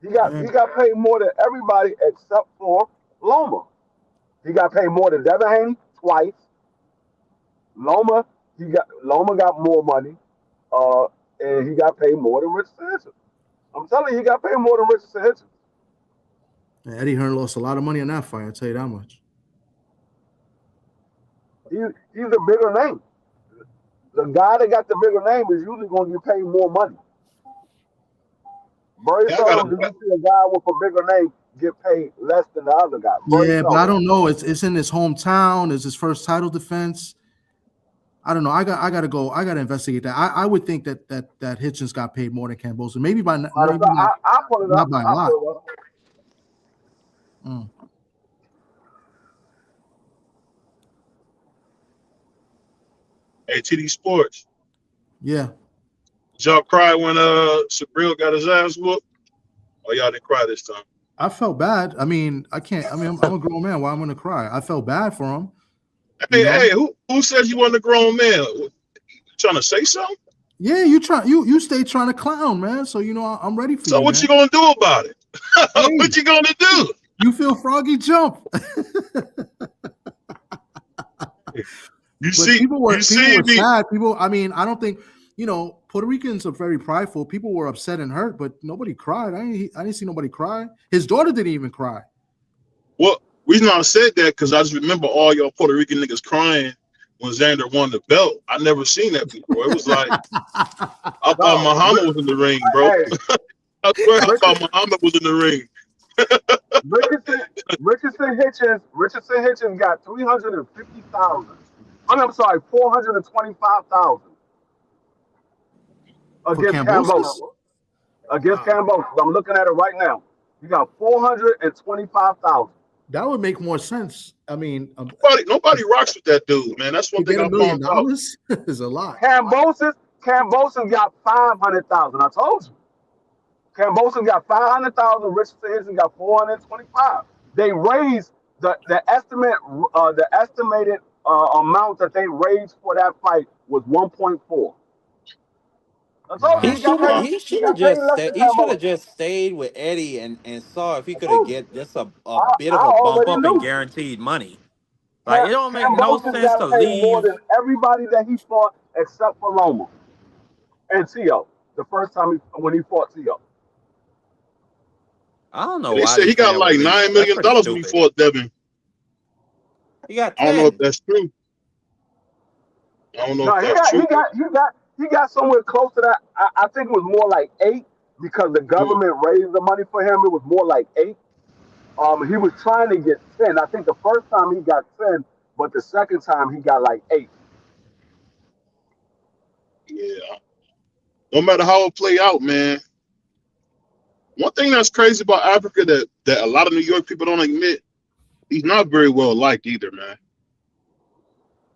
He got paid more than everybody except for Loma. He got paid more than Devin Haney twice. Loma got more money, and he got paid more than Richardson Hitchins. I'm telling you, he got paid more than Richardson Hitchins. Eddie Hearn lost a lot of money on that fight. I'll tell you that much. He's a bigger name. The guy that got the bigger name is usually going to get paid more money. Very seldom do you see a guy with a bigger name get paid less than the other guy. Bro, you Yeah, but know I that. don't know. It's in his hometown. It's his first title defense. I don't know. I gotta go. I gotta investigate that. I would think that Hitchins got paid more than Cambosa. Maybe Matter of maybe fact, I'll pull it not up. by a I'll lot. pull it up. Mm. Hey, TD Sports. Yeah. Did y'all cry when Sabril got his ass whooped? Or y'all didn't cry this time? I felt bad. I mean, I can't. I mean, I'm a grown man. Why I'm gonna cry? I felt bad for him. You know. Hey, who says you wasn't a grown man? You trying to say something? Yeah, you stay trying to clown, man. So you know I'm ready for So you. what Man. you gonna do about it? Hey, what you gonna do? You feel froggy jump. You But see, people were me. sad. People, I mean, I don't think Puerto Ricans are very prideful. People were upset and hurt, but nobody cried. I didn't see nobody cry. His daughter didn't even cry. Well, reason I said that because I just remember all y'all Puerto Rican niggas crying when Xander won the belt. I never seen that before. It was like I thought No, Muhammad was in the ring, bro. hey, I swear I thought Richardson, Muhammad was in the ring. Richardson Hitchens got 350,000. I'm sorry, 425,000 For against Cambosis? Cambosa. Against Cambosa, I'm looking at it right now. You got 425,000. That would make more sense. I mean, Nobody rocks with that dude, man. That's to one thing get I $1 million found out. is a lot. Cambosa's got 500,000. I told you. Cambosa got 500,000. Richardson Hitchens got 425. They raised the estimated amount that they raised for that fight was 1.4. I told you He Wow. he got should have. paid. He He should have got paid just. less than He should Cambosa. have just stayed with Eddie and saw if he I could have told you. get just a bit I of a bump already up And in. knew. guaranteed money. Like it don't make no Cambosa's sense got to paid more leave. than everybody that he fought except for Loma and Tio. The first time when he fought Tio. I don't know And they why said he this got man would like leave. $9 That's million pretty when he stupid. fought Devin. He got I don't know if 10. that's true. I don't know No, if he that's got he true. got he got he got somewhere close to that. I think it was more like 8 because the Mm. government raised the money for him. It was more like 8. He was trying to get 10. I think the first time he got 10, but the second time he got like 8. Yeah. No matter how it play out, man. One thing that's crazy about Africa that a lot of New York people don't admit, he's not very well liked either, man.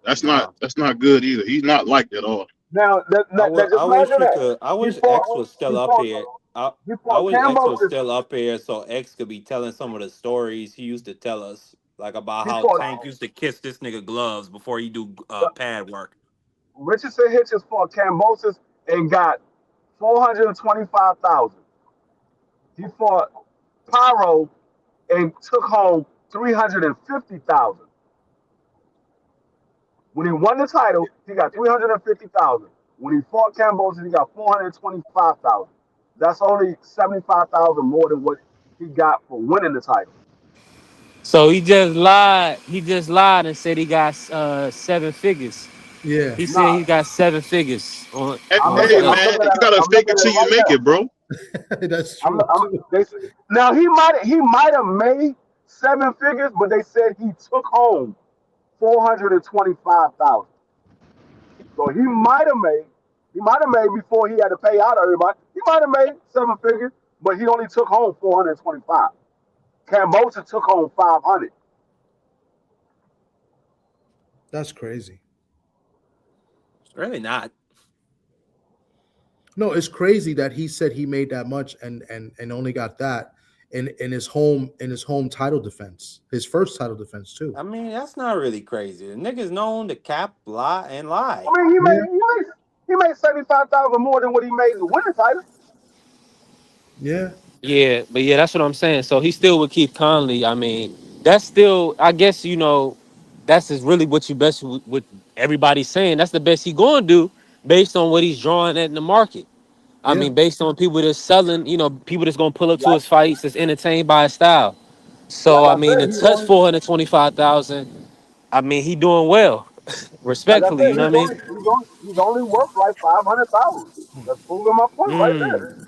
That's Nah. not good either. He's not liked at all. Now, just I imagine wish we that could. I he wish X fought was still he up fought here. he I fought wish X was Cambosis. still up here so X could be telling some of the stories he used to tell us, like about He how fought Tank used to kiss this nigga gloves before he do pad work. Richardson Hitchens fought Cambosis and got 425,000. He fought Pyro and took home 350,000. When he won the title, he got 350,000. When he fought Cambosis, he got 425,000. That's only 75,000 more than what he got for winning the title. So he just lied. He just lied and said he got 7 figures. Yeah. He said Nah, he got 7 figures on Hey, on I'm man, looking at you it. gotta I'm fake looking it at till it you right make now. it, bro. That's true too. Now he might have made 7 figures, but they said he took home 425,000. So he might have made before he had to pay out everybody. He might have made 7 figures, but he only took home 425. Cambosa took home 500. That's crazy. It's really not. No, it's crazy that he said he made that much and only got that in his home title defense, his first title defense too. I mean, that's not really crazy. The nigga's known to cap, lie, and lie. I mean, he made Yeah, he made 75,000 more than what he made to win the title. yeah, Yeah, but yeah, that's what I'm saying. So he still would keep Conley. I mean, that's still, I guess, that's is really what you best what everybody's saying. That's the best he going to do based on what he's drawing at in the market. I yeah. mean, based on people that's selling, people that's going to pull up to Like his fights, that's entertained by his style. So, like I I mean, said, to touch 425,000, I mean, he doing well, like I respectfully. said, You know what I mean? he's only worth like 500,000. That's proving my point right there. Mm.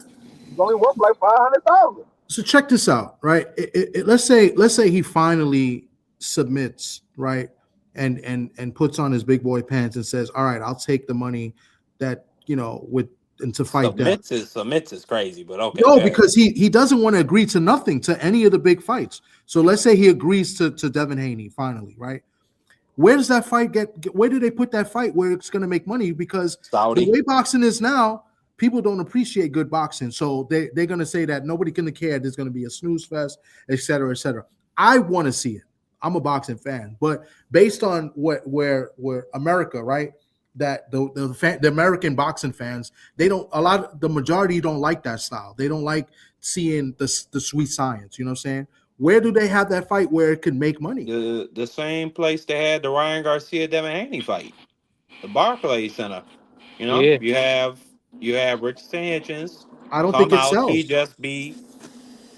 He's only worth like 500,000. So check this out, right? Let's say he finally submits, right, and puts on his big boy pants and says, "All right, I'll take the money that with and to fight Devin." Submits is crazy, but okay, No, go ahead. because he doesn't want to agree to nothing to any of the big fights. So let's say he agrees to Devin Haney finally, right? Where does that fight where do they put that fight where it's going to make money? Because the Saudi. way boxing is now, people don't appreciate good boxing. So they're going to say that nobody can care. There's going to be a snooze fest, et cetera, et cetera. I want to see it. I'm a boxing fan. But based on where America, right? That the American boxing fans, the majority don't like that style. They don't like seeing the sweet science. You know what I'm saying? Where do they have that fight where it could make money? The same place they had the Ryan Garcia Devin Haney fight, the Barclays Center. You know, Yeah. you have Richardson Hitchins I don't think come it out. He sells. just be.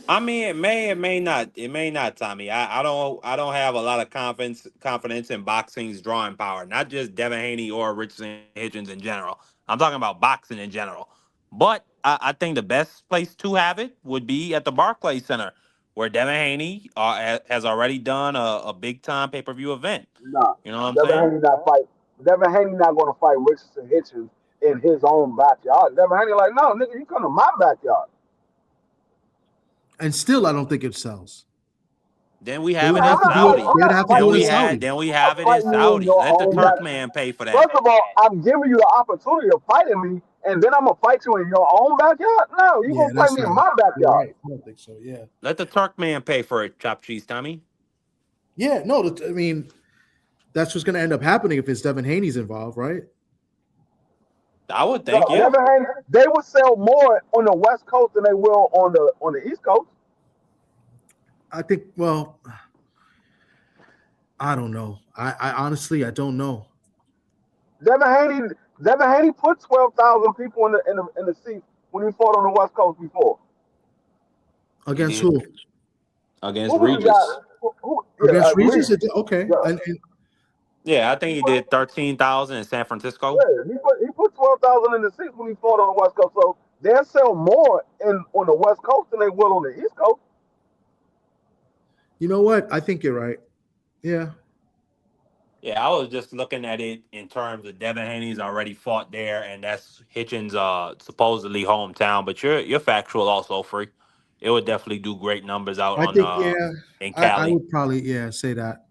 I mean, it may not, Tommy. I don't have a lot of confidence in boxing's drawing power. Not just Devin Haney or Richardson Hitchens in general. I'm talking about boxing in general. But I think the best place to have it would be at the Barclays Center, where Devin Haney has already done a big time pay-per-view event. Nah, You know what I'm Devin saying? Haney not fight. Devin Haney not going to fight Richardson Hitchens in his own backyard. Devin Haney like, no, nigga, you come to my backyard. And still, I don't think it sells. Then we They have would it Man, in have to do it. Saudi. They would I'm not have to do Then it fighting in we you. had Saudi. then we I'm have it in fighting you in Saudi. your Let the own Yeah. Turk back. man pay for that. First of all, I'm giving you the opportunity of fighting me, and then I'm gonna fight you in your own backyard. No, you Yeah, gonna fight that's me in not. my You're backyard. right. I don't think so. Yeah. Let the Turk man pay for it, chop cheese, Tommy. Yeah. No. I mean, that's what's going to end up happening if it's Devin Haney's involved, right? I would No, think, yeah. Devin Haney, they would sell more on the West Coast than they will on the East Coast. I think. Well, I don't know. I honestly, I don't know. Devin Haney, Devin Haney put 12,000 people in the seats when he fought on the West Coast before. He Against did who? against Who was the guy? Regis. Yeah, Against Regis? Reese. Okay. Yeah, And Yeah, I he think he put did 13,000 in San Francisco. yeah he put 12,000 in the seats when he fought on the West Coast. So they'll sell more in on the West Coast than they will on the East Coast. you know what? I think you're right. Yeah. Yeah, I was just looking at it in terms of Devin Haney's already fought there, and that's Hitchens' supposedly hometown. But you're factual also, free. It would definitely do great numbers out I on think. Yeah. in I Cali. would probably say that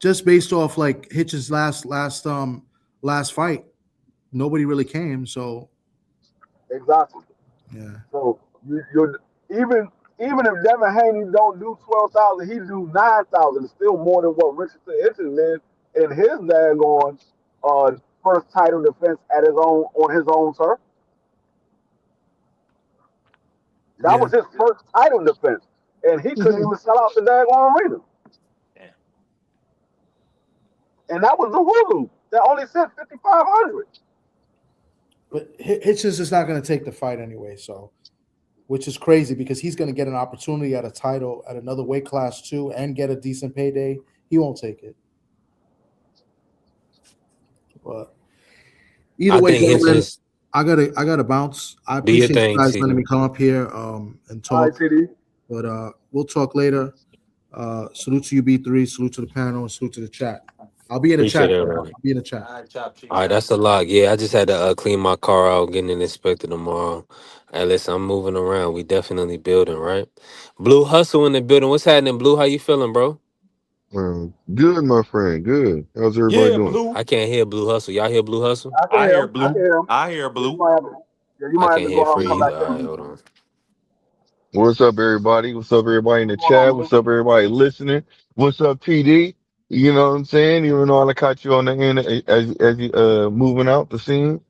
just based off like Hitch's last fight, nobody really came. So Exactly. yeah. So you're even if Devin Haney don't do 12,000, he do 9,000. It's still more than what Richardson Hitchens did in his daggone first title defense at his own on his own turf. That Yeah. was his first title defense, and he couldn't even sell out the daggone arena. Yeah. And that was the Hulu that only said 5,500. But Hitchens is not going to take the fight anyway. So, which is crazy because he's going to get an opportunity at a title at another weight class too, and get a decent payday. He won't take it. But either I way, think gentlemen, Hitchens I gotta bounce. I do your appreciate you thing, guys letting TD. me come up here and All right, talk. TD. But we'll talk later. Salute to you, B3. Salute to the panel and salute to the chat. I'll be in the chat. Appreciate Though. everyone. I'll be in the chat. All right, chop All cheese, right, that's Tommy. a lot. Yeah, I just had to clean my car out, getting it inspected tomorrow. Hey, listen, I'm moving around. We definitely building, right? Blue Hustle in the building. What's happening, Blue? How you feeling, bro? Good, my friend. Good. How's everybody Yeah, doing? Blue. I can't hear Blue Hustle. Y'all hear Blue Hustle? I can I hear hear him. I can Blue. hear him. I hear Yeah, you Blue. might have to. Yeah, you I might have can't to hear go out and come Freeze. back All right, in. hold on. What's up, everybody? What's up, everybody in What's the going on, chat? What's Blue? up, everybody listening? What's up, TD? You know what I'm saying? Even though I caught you on the end as you moving out the scene.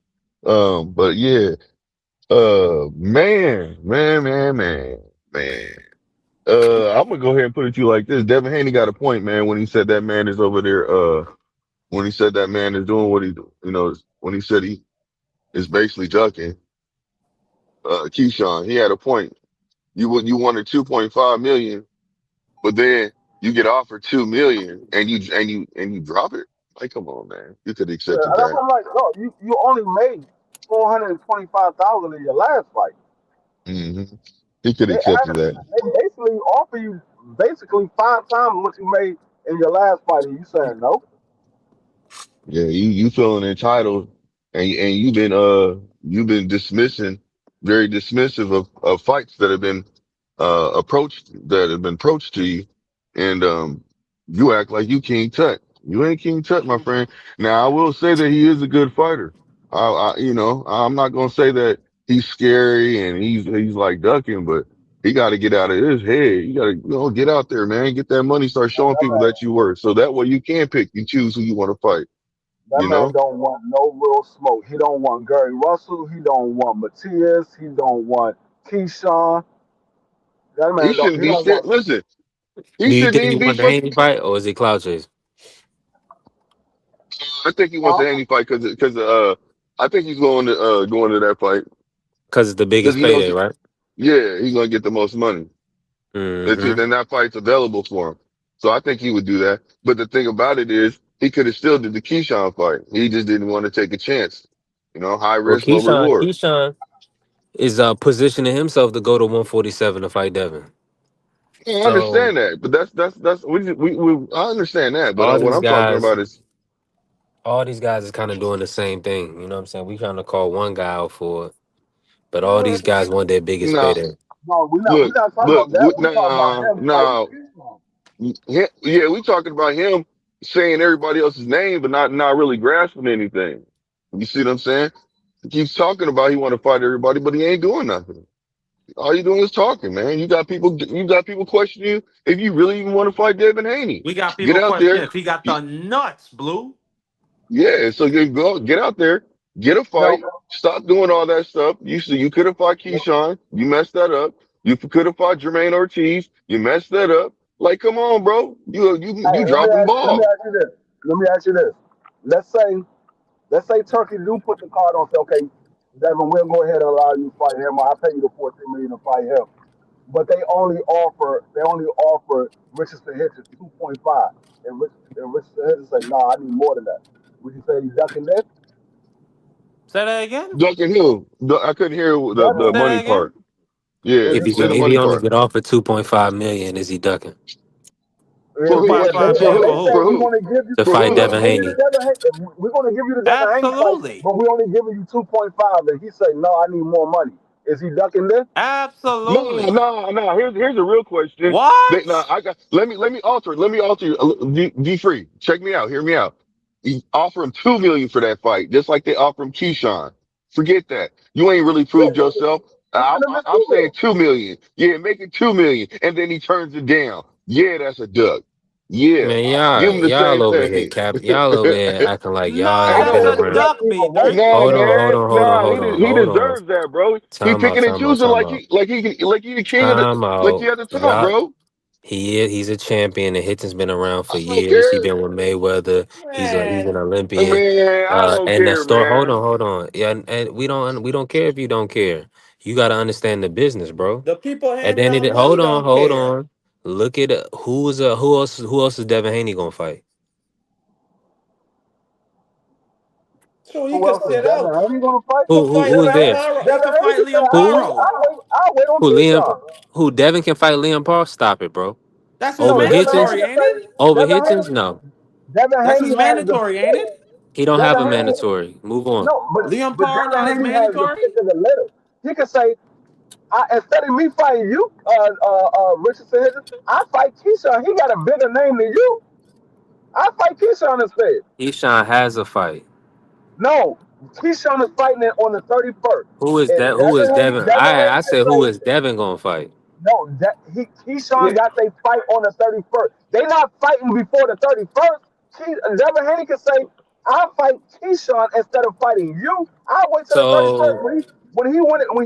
But yeah, man. I'm gonna go ahead and put it to you like this. Devin Haney got a point, man, when he said that man is over there. When he said that man is doing what he do. You know, when he said he is basically ducking. Keyshawn, he had a point. You wanted 2.5 million, but then you get offered 2 million and you drop it. Like, come on, man. You could have Yeah, accepted and that's that. what I'm like. No, you only made 425,000 in your last fight. Hmm He could They have accepted that. they basically offer you basically 5 times what you made in your last fight, and you saying no. Yeah, you feeling entitled, and you've been dismissing, very dismissive of fights that have been approached to you, and you act like you King Tut. You ain't King Tut, my friend. Now I will say that he is a good fighter. I'm not gonna say that he's scary and he's like ducking, but he got to get out of his head. You got to get out there, man. Get that money. Start showing That people man, that you worth. So that way you can pick and choose who you want to fight. that You man know. don't want no real smoke. He don't want Gary Russell. He don't want Matias. He don't want Keyshawn. That He man don't. shouldn't He be don't scared. want. Listen, he Do you shouldn't think he even be want the fucking. Haney fight, or is he cloud chase? I think he wants Huh? a Haney fight because I think he's going to that fight Because it's the because biggest he knows payday, right? yeah, he's gonna get the most money. Mm-hmm. And that fight's available for him. So I think he would do that. But the thing about it is he could have still did the Keyshawn fight. He just didn't want to take a chance. High Well, risk, low Keyshawn, reward. Keyshawn is positioning himself to go to 147 to fight Devin. Yeah, I So understand that, but that's I understand that. But all what these I'm talking guys, about is all these guys is kind of doing the same thing. You know what I'm saying? We trying to call one guy out for it, but all Man, these guys want their biggest nah. payday. no, we not. We Look, not talking look, about that. We talking about him fighting Keyshawn. Yeah, we talking about him saying everybody else's name, but not really grasping anything. You see what I'm saying? He keeps talking about he want to fight everybody, but he ain't doing nothing. All you doing is talking, man. You got people questioning you if you really even want to fight Devin Haney. We got Get people out questioning there. if he got the nuts, Blue. Yeah, so you go get out there, get a No, fight, stop doing all that stuff. You could have fought Keyshawn, you messed that up. You could have fought Jermaine Ortiz, you messed that up. Like, come on, bro. hey, You dropping let me balls. ask you this. Let me ask you this. Let's say, let's say Turkey do put the card on. Say, okay, Devin, we'll go ahead and allow you to fight him. I'll pay you the 14 million to fight him. But they only offer Richardson Hitchens 2.5, and Richardson Hitchens say, no, I need more than that. Would you say he's ducking this? Say that again. Duncan Hill. I couldn't hear the Devin, Say that money again. part. Yeah, is If he he say is the if he he money only part. get offered 2.5 million, is he ducking For if, who? Five if they five For if million they for who? say For who? we're who? gonna give you to For fight we're who? gonna Devin give you the Haney? Devin Haney, we're gonna give you the Devin Haney fight, Absolutely. but we only giving you 2.5, and he say no, I need more money. Is he ducking this? No, Absolutely. no, no. Here's a real question. No, What? I got. Let me alter it. Let me alter you. Be free. Check me out. Hear me out. You offer him 2 million for that fight, just like they offer him Keyshawn. Forget that. You ain't really Yeah, proved yourself. giving him the I'm 2 million. saying 2 million. Yeah, make it 2 million, and then he turns it down. Yeah, that's a duck. Yeah, Man, give him the y'all same over here thing. cap. Y'all over here acting like y'all Nah, Ain't ain't no that's been a way the around. duck duck, even B3. works. No, man. No, he Hold on. deserves that, bro. He Time out, picking and time out, choosing time out, like he the king of the time like out. he at the top, Y'all, bro. he's a champion. And Hitchens been around I for don't years. He care. been with Mayweather. He's an Man, Olympian. Man, I don't And the care, story. man. Hold on. Yeah, and we don't care if you don't care. You got to understand the business, bro. the people At hand the end of down the, money hold don't care. on. Look at who else is Devin Haney gonna fight? So he Who could else is sit Devin out. Haney gonna fight? He could Who fight is Devin there? tomorrow. He Devin could Haney fight can say, Liam Paro. I'll wait on Who Liam? Keyshawn. Who Devin can fight Liam Paul? Stop it, bro. That's his Over No, Devin Hitchens? Haney mandatory, can ain't say, it? Over Devin Hitchens? Haney, No. Devin That's his Haney has the mandatory, ain't it? He don't have Devin a Haney. mandatory. Move on. No, Liam but Paro Devin not his Haney has the mandatory? pick of the litter. He can say, instead of me fighting you, Richardson Hitchens, I fight Keyshawn. He got a bigger name than you. I fight Keyshawn instead. Keyshawn has a fight. No, Keyshawn is fighting it on the 31st. Who is And that? Who is Devin? Devin I Haney can said who say, is Devin gonna fight? no, that Keyshawn got they fight on the 31st. They not fighting before the 31st. Devin Haney can say, I'll fight Keyshawn instead of fighting you. I'll wait till the 31st So when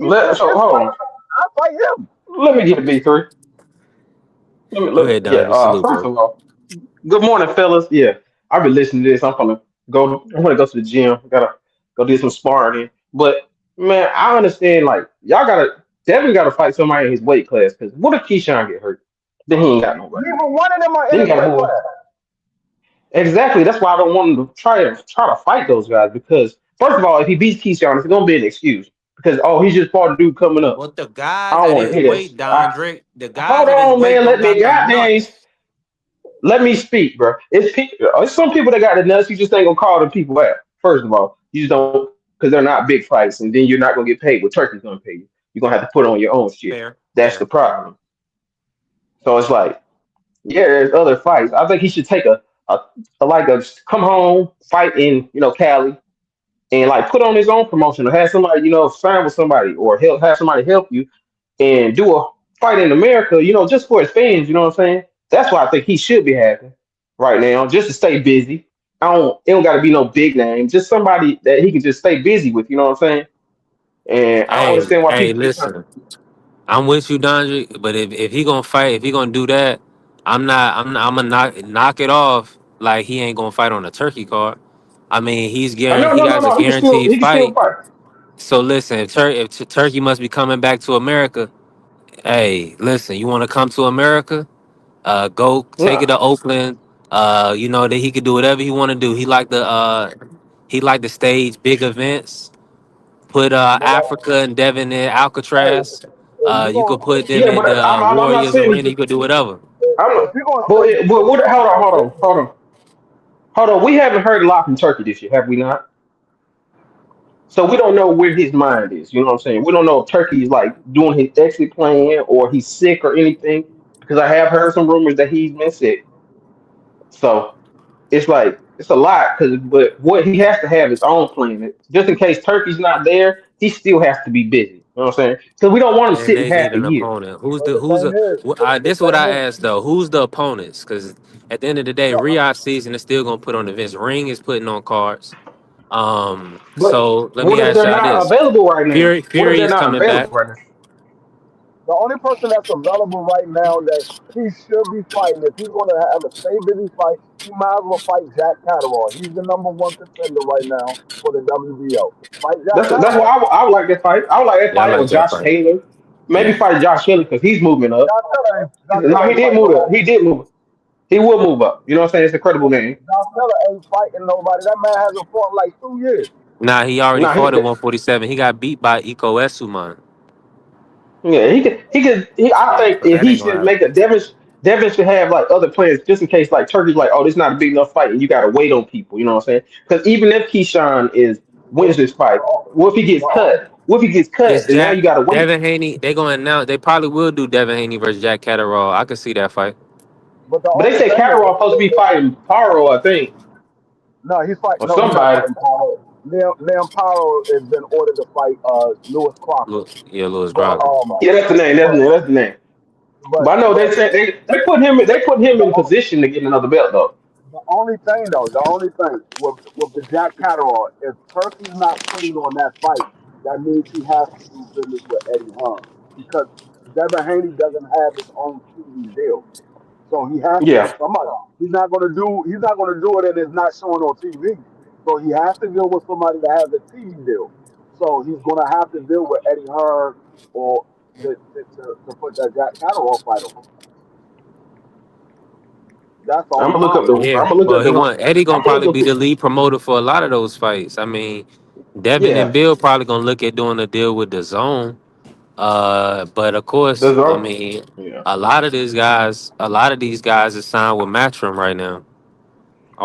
he picks his fight, I'll fight him. go ahead, Donnie. Salute, bro. Neither one of them are in his weight class. because he's just fought a dude coming up. But the I guys don't at want to his hear that. weight, Dondrick, the Hold guys at his on, weight man. don't Let me got the goddamn nuts. let me speak, bro. It's some people that got the nuts. You just ain't gonna call them people out. First of all, you just don't because they're not big fights, and then you're not gonna get paid what Turkey's gonna pay you. You're gonna have to put on your own shit. Fair, That's the fair, fair. problem. So it's like, yeah, there's other fights. I think he should take a come home fight in Cali and like put on his own promotion or have somebody sign with somebody or have somebody help you and do a fight in America, just for his fans. You know what I'm saying? That's what I think he should be having right now, just to stay busy. It don't got to be no big name, just somebody that he can just stay busy with. You know what I'm saying? And I don't Hey, understand why hey, people keep trying. listen. I'm with you, Dondry. But if he gonna fight, if he gonna do that, I'm not. I'm gonna knock it off. Like he ain't gonna fight on a turkey card. I mean, No, he no, no, has a no. He can still guaranteed fight. fight. So listen, if Turkey must be coming back to America, hey, listen, you want to come to America? Go take it No, to Oakland. That he could do whatever he want to do. He like to stage big events. Put But Africa and Devin in hey, Alcatraz. if you You gonna could put them yeah, in but the I'm not Warriors saying. arena. You could do whatever. I'm if not, you gonna but, say but if what? you Hold gonna on, hold say on, hold on, hold on. We haven't heard a lot from Turkey this year, have we not? So we don't know where his mind is. You know what I'm saying? We don't know if Turkey is like doing his exit plan or he's sick or anything. Because I have heard some rumors that he's been sick. So it's like it's a lot. But what he has to have his own plan. Just in case Turkey's not there, he still has to be busy. You know what I'm saying? Because we don't want him And sitting they half need a an year. opponent. but the thing is, the This is what thing I is, asked though. Who's the opponents? Because at the end of the day, no, Riyadh season is still gonna put on events. Ring is putting on cards. But So let me what if ask they're y'all not this: available right now? What if Fury they're is not coming back. available right now? the only person that's available right now that he should be fighting, if he's gonna have a stay busy fight, he might as well fight Jack Catterall. He's the number one contender right now for the WBO. Fight Jack That's why Catterall. I would like that fight. I would like that Yeah, I fight or like that Josh fight. Taylor. Maybe Yeah. fight Josh Taylor because he's moving up. Josh No, Taylor he ain't did fighting move up. nobody. He did move. He will move up. You know what I'm saying? It's a credible name. Josh Taylor ain't fighting nobody. That man hasn't fought in like 2 years. Nah, he already No, fought at 147. He got beat by Iko Esuman. yeah, I Yeah, think so if that he ain't gonna should happen. make a Devin should have like other plans just in case like Turkey's like, oh, this is not a big enough fight and you gotta wait on people, you know what I'm saying? Because even if Keyshawn wins this fight, what if he gets The only cut? What if he gets It's cut and now Jack you gotta wait? Devin Haney. They gonna announce. They probably will do Devin Haney versus Jack Catterall. I could see that fight. but the But they only say thing is, Catterall supposed to be fighting Paro, I think, or no, he's not somebody. fighting Paulo. Liam Powell has been ordered to fight Lewis Crocker. Yeah, Lewis But Grocker. Yeah, that's the name. That's but the name. That's the name. but But I know but they said they put him the in position to get another belt though. the only thing with the Jack Catterall, if Turkey's not putting on that fight, that means he has to do business with Eddie Hearn because Devin Haney doesn't have his own TV deal. So he has to Yeah, somebody. He's not gonna do it and it's not showing on TV. So he has to deal with somebody that has a TV deal. So he's gonna have to deal with Eddie Hearn or to put that Jack Catterall fight on. That's the I'm only gonna look up the. problem. Yeah, I'm gonna look up but the. Eddie gonna I'm gonna probably look be up the the. lead promoter for a lot of those fights. I mean, Devin and Yeah, Bill probably gonna look at doing a deal with the Zone. But of course, there's I a. mean, Yeah. a lot of these guys are signed with Matchroom right now.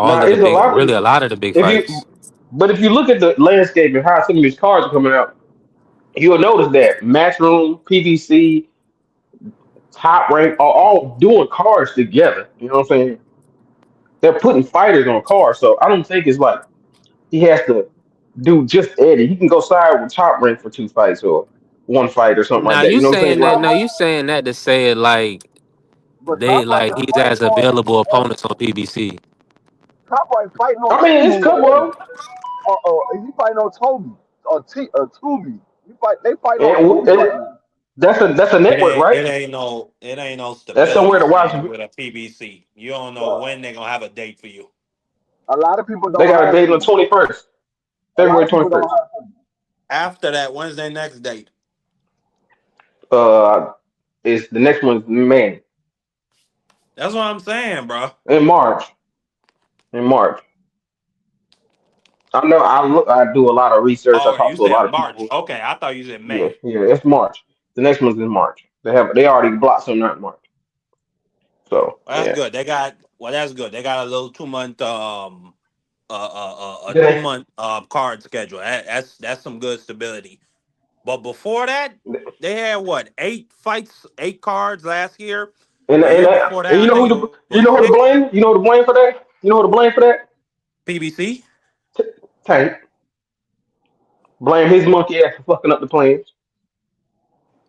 Now it's a lot of Really a lot of the big if you, fights. but if you look at the landscape and how some of these cards are coming out, you'll notice that Matchroom, PVC, Top Rank are all doing cards together. You know what I'm saying? They're putting fighters on cards, so I don't think it's like he has to do just Eddie. He can go side with Top Rank for two fights or one fight or something like Now that. you You know what I'm saying? saying that? Like, No, you saying that to say it like But Top Rank is he's fighting as available opponents on PBC. Top Rank fighting on I mean, it's Timu already. couple He fighting on Toby or Tubi. They fighting on Tubi and right now. that's a network, right? It ain't no That's somewhere stability to watch. thing with a PBC. You don't know when they're gonna have a date for you. A lot of people They don't got a have date on the Tubi. 21st, A lot February of people don't 21st. have Tubi. After that, when's their next date? Uh, is the next one's May That's what I'm saying, bro. in March. In March. I know. I look. I do a lot of research. I Oh, talk you to a said lot of March. people. Okay, I thought you said Yeah, May. yeah. It's March. The next one's in March. They already blocked some not March. So Well, that's yeah. good. That's good. They got a little 2 month a two Then month card schedule. That's some good stability. But before that, they had what, 8 fights, 8 cards last year. The year before and that, I think it was you know who to six. blame? You know who to blame for that? You know who to blame for that? PBC. Tank. Blame his monkey ass for fucking up the plans.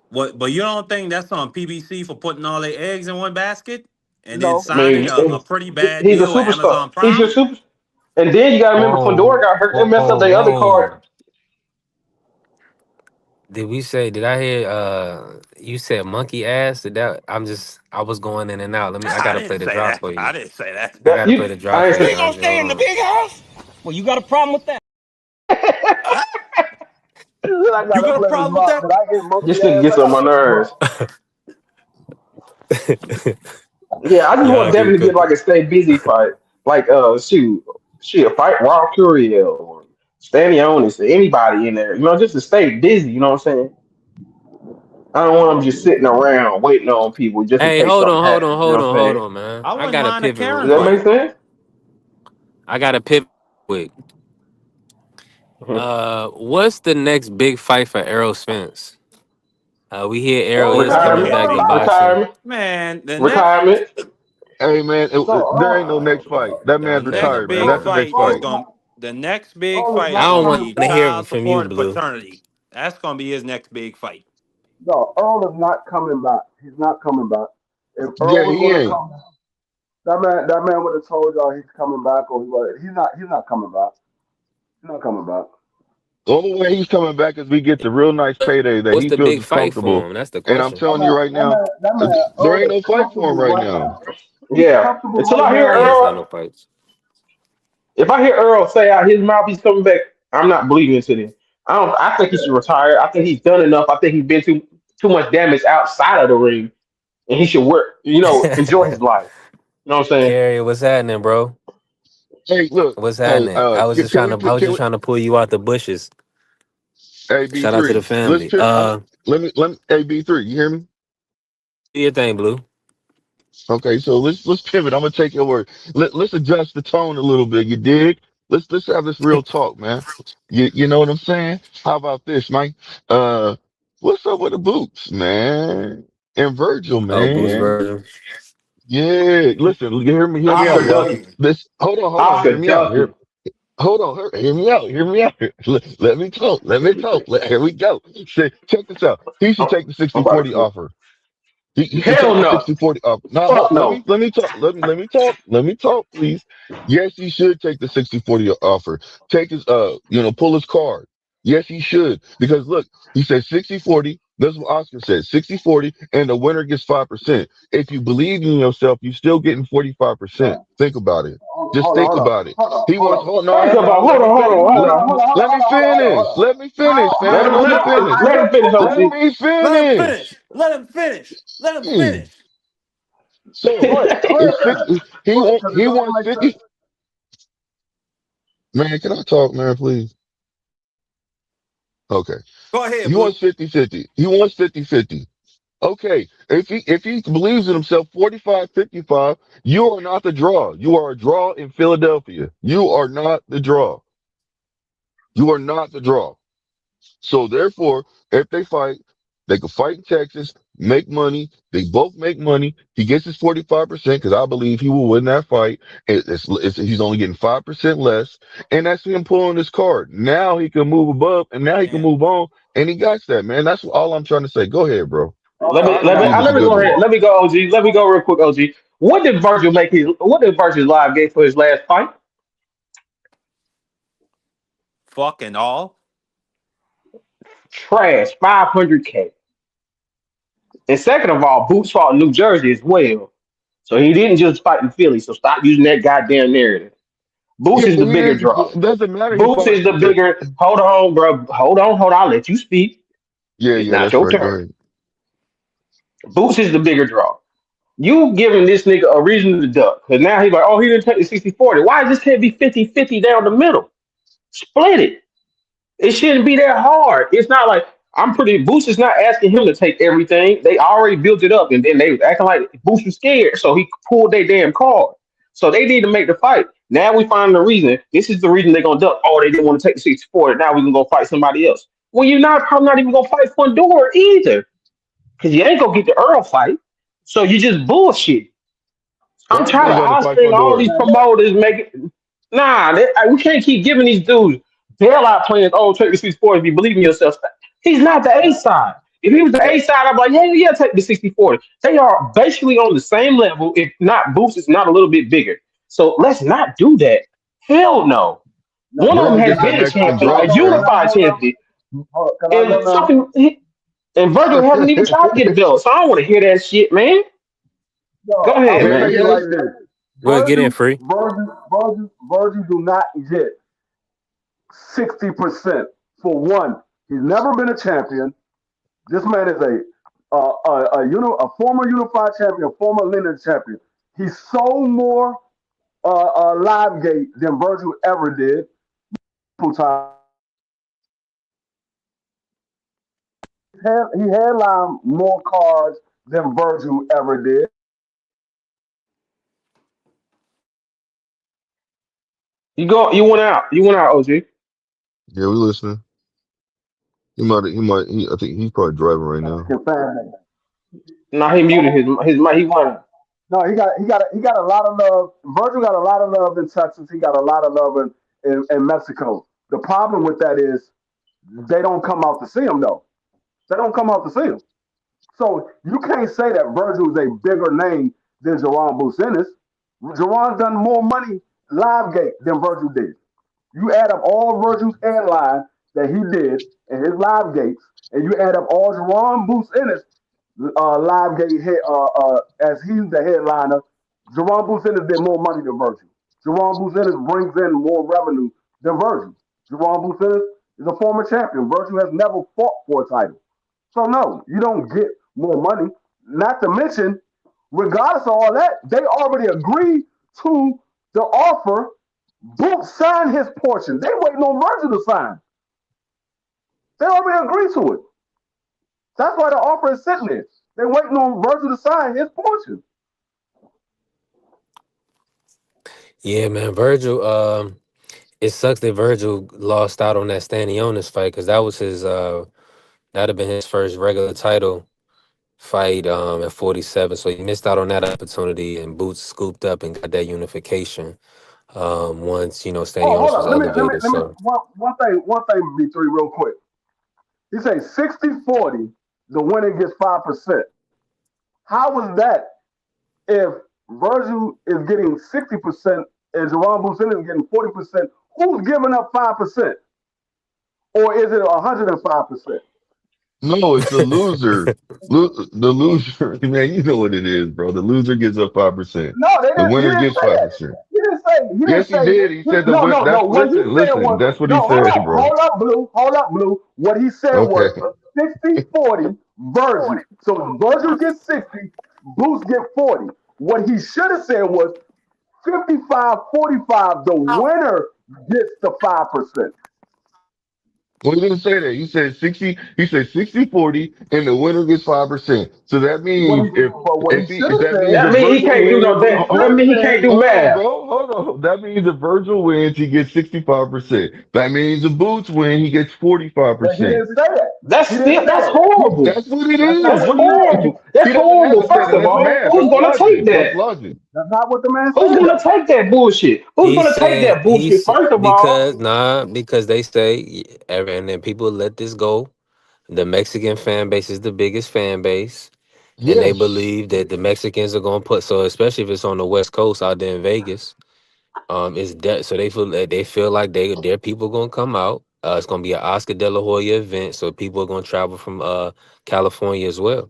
What? But you don't think that's on PBC for putting all their eggs in one basket and then No, I signing mean, a pretty bad he's a deal with superstar. Amazon He's your Prime? super. And then you got to remember, Pandora Whoa, got hurt. They messed up whoa, their other card. whoa. Did I hear you said monkey ass? I was going in and out. I I gotta play didn't the say drop that. for you. I didn't say that. I That gotta you, play the drop I ain't for you, You say. gonna Andre. stay Hold in the on. big house? Well, you got a problem with that. I You gotta got a play the problem with drop, that? but I get monkey This nigga ass. gets I on gotta my play the nerves. drop. Yeah, I just Y'all want Devin keep to get like cooking. a stay busy fight. Like shoot, a fight Raw Curio or Stanionis or anybody in there. Just to stay busy. You know what I'm saying? I don't want him just sitting around waiting on people just in Hey, case something happens. You know what I'm hold saying? on, man. I I wouldn't gotta mind a pivot real Does Karen that quick. make fight. sense? I gotta pivot quick. Mhm. What's the next big fight for Errol Spence? We hear Arrow Earl, is Earl, coming Retirement, back to Earl, boxing. retirement, Man, the next retirement. Hey man, no, there ain't Earl, no Oh next fight. Lord, That the man's next retired, man. big That's Earl, the next fight is fight. Earl, going the next big Earl is fight I is not don't gonna want coming be to back. hear it child from you, support and Blue. paternity. That's gonna be his next big fight. No, Earl is not coming back. He's not coming back. If Earl Yeah, was he gonna ain't. come, that man would have told y'all he's coming back, or he was. He's not coming back. He's not coming back. The only way he's coming back is we get the real nice payday that What's he the feels big is fight for comfortable. him? That's the And I'm question. That telling you man, right that now, man, that man, there Earl ain't is no fight for him comfortable right right now. now. He's Yeah. comfortable Until right I hear now. Yeah, it's not Earl, no fights. if I hear Earl say out his mouth he's coming back, I'm not believing into this. I don't. I think he should retire. I think he's done enough. I think he's been too much damage outside of the ring, and he should work. Enjoy his life. You know what I'm saying? Carrie, what's happening, bro? Hey, look, What's hey, happening? I was can just we, trying to pull you out the bushes. hey, Shout out to the B3, family. hey, B3, you hear me? Do your thing, Blue. Okay, so let's pivot. I'm gonna take your word. Let's adjust the tone a little bit. You dig? Let's have this real talk, man. You know what I'm saying? How about this, Mike? Uh, what's up with the boots, man? And Virgil, Oh, Boost man. version. Yeah, listen, hear me Oscar out, y'all. Ducky. Hold on, hear Oscar me out. Ducky. Hold on, hear me out. Let me talk. Here we go. Check this out. He should I'm, take the I'm 60-40 about to. offer. He should Hell take the no. 60-40 offer. Now, Fuck no. let me talk. Let me talk, please. Yes, he should take the 60-40 offer. Take his, pull his card. Yes, he should. Because look, he said 60-40. That's what Oscar said. 60-40, and the winner gets 5%. If you believe in yourself, you're still getting 45%. Think about it. Just think Hold on, about it. hold on, He hold wants, on. hold no, Think no, about. no. Hold on. Hold on. Hold on. Let me finish. Let me finish, Let fam. him. Let me finish. Let him finish. Let OG. me Let him finish. finish. Let him finish. Let him Hmm. finish. So Go ahead, it's man. 50. Go ahead, because it He don't wants make 50. sense. Man, can I talk, man, please? Okay. Go ahead, He wants Blue. 50-50. He wants 50-50. Okay. If he believes in himself 45-55, you are not the draw. You are a draw in Philadelphia. You are not the draw. You are not the draw. So therefore, if they fight, they could fight in Texas, make money. They both make money. He gets his 45% because I believe he will win that fight. He's only getting 5% less, and that's him pulling his card. Now he can move above, and now he can Man. move on, and he got that, man. That's all I'm trying to say. Go ahead, bro. Let me. I Let me. believe it's a Let me good go ahead. move. Let me go. OG. Let me go real quick. OG. What did Virgil make his? What did Virgil live get for his last fight? Fucking all. Trash. 500K. And second of all, Boots fought in New Jersey as well. So he didn't just fight in Philly. So stop using that goddamn narrative. Boots Yeah, is but the he bigger is. draw. It doesn't matter. He Boots fought. is the bigger. Hold on, bro. Hold on. Hold on. I'll let you speak. Yeah, It's yeah, not that's your right. Go turn. ahead. Boots is the bigger draw. You giving this nigga a reason to duck. Because now he's like, oh, he didn't take the 60-40. Why does this can't be 50-50 down the middle? Split it. It shouldn't be that hard. It's not like I'm pretty. Boost is not asking him to take everything. They already built it up, and then they was acting like Boost was scared, so he pulled their damn card. So they need to make the fight. Now we find the reason. This is the reason they're gonna duck. Oh, they didn't want to take the 64. Now we can go fight somebody else. Well, you're not probably not even gonna fight Fundora either, because you ain't gonna get the Earl fight. So you just bullshit. I'm Why is tired he of going to fight Oscar and all these Fundora? promoters making. Nah, we can't keep giving these dudes bailout plans. Oh, take the 64 if you believe in yourself. He's not the A side. If he was the A side, I'm like, yeah, take the 60-40. They are basically on the same level, if not Boost is not a little bit bigger. So let's not do that. Hell no. No, One no, of them Virgil has gets can that been a Mexican champion, a drug free. unified I go now? champion, Can I go and now? and Virgil hasn't even tried to get a belt. So I don't want to hear that shit, man. Go No, I'm ahead, gonna Man, tell man. you yes. like this. Go ahead, get in Virgil, free. Virgil do not get 60% for one. He's never been a champion. This man is a former unified champion, a former lineage champion. He sold more live gate than Virgil ever did. He headlined more cards than Virgil ever did. You went out. You went out, OG. Yeah, we listening. I think he's probably driving right now. Nah, he muted his mic. He wanted. No, he got a lot of love. Virgil got a lot of love in Texas. He got a lot of love in Mexico. The problem with that is they don't come out to see him though. They don't come out to see him. So you can't say that Virgil is a bigger name than Jerron Bucenis. Jerron's done more money live gate than Virgil did. You add up all Virgil's headline that he did in his live gates, and you add up all Jerron Bucenis live gate as he's the headliner. Jerron Bucenis did more money than Virgil. Jerron Bucenis brings in more revenue than Virgil. Jerron Bucenis is a former champion. Virgil has never fought for a title. So no, you don't get more money. Not to mention, regardless of all that, they already agreed to the offer. Boots signed his portion. They waiting on Virgil to sign. They already agreed to it. That's why the offer is sitting there. They're waiting on Virgil to sign his portion. Yeah, man, Virgil. It sucks that Virgil lost out on that Stanionis fight because that was his. That'd have been his first regular title fight at 47. So he missed out on that opportunity, and Boots scooped up and got that unification. Once Oh, hold Stanionis was on. elevated. Let me So one thing, B3, real quick. He said 60-40, the winner gets 5%. How was that if Virgil is getting 60% and Jerome Buchanan is getting 40%? Who's giving up 5%? Or is it 105%? No, it's the loser. The loser, man, you know what it is, bro. The loser gives up 5%. No, The he winner didn't gets say that. 5%. He didn't Yes, he say did. He said the no, win. no, no. That's What he said listen. was That's what he no, hold said, up, bro. hold up, Blue. What he said Okay. was 60-40 Virgil. So Virgil gets 60, Boost get 40. What he should have said was 55-45, the winner gets the 5%. Well, he didn't say that. He said 60. He said 60-40, and the winner gets 5%. So that What means he what he should have that said, means That if mean he Virgil can't do wins, no what he that. should That have mean he can't said, do hold on, math. bro. Hold on. That means if Virgil wins, he gets 65%. That means if Boots win, he gets but he 45%. didn't say that. That's He didn't still say that's that. horrible. That's what it That's not is. That's what What the do you man mean? said. horrible. That's He doesn't have horrible. to say First that. of That's all, math. who's That's gonna take logic. That's that? logic. That's not what the man Who's said. gonna take that bullshit? Who's he gonna take said that bullshit? First of all, because they say, and then people let this go. The Mexican fan base is the biggest fan base, and they Yes. believe that the Mexicans are gonna put, so especially if it's on the West Coast out there in Vegas. It's that, so they feel like their people gonna come out. It's gonna be an Oscar De La Hoya event, so people are gonna travel from California as well.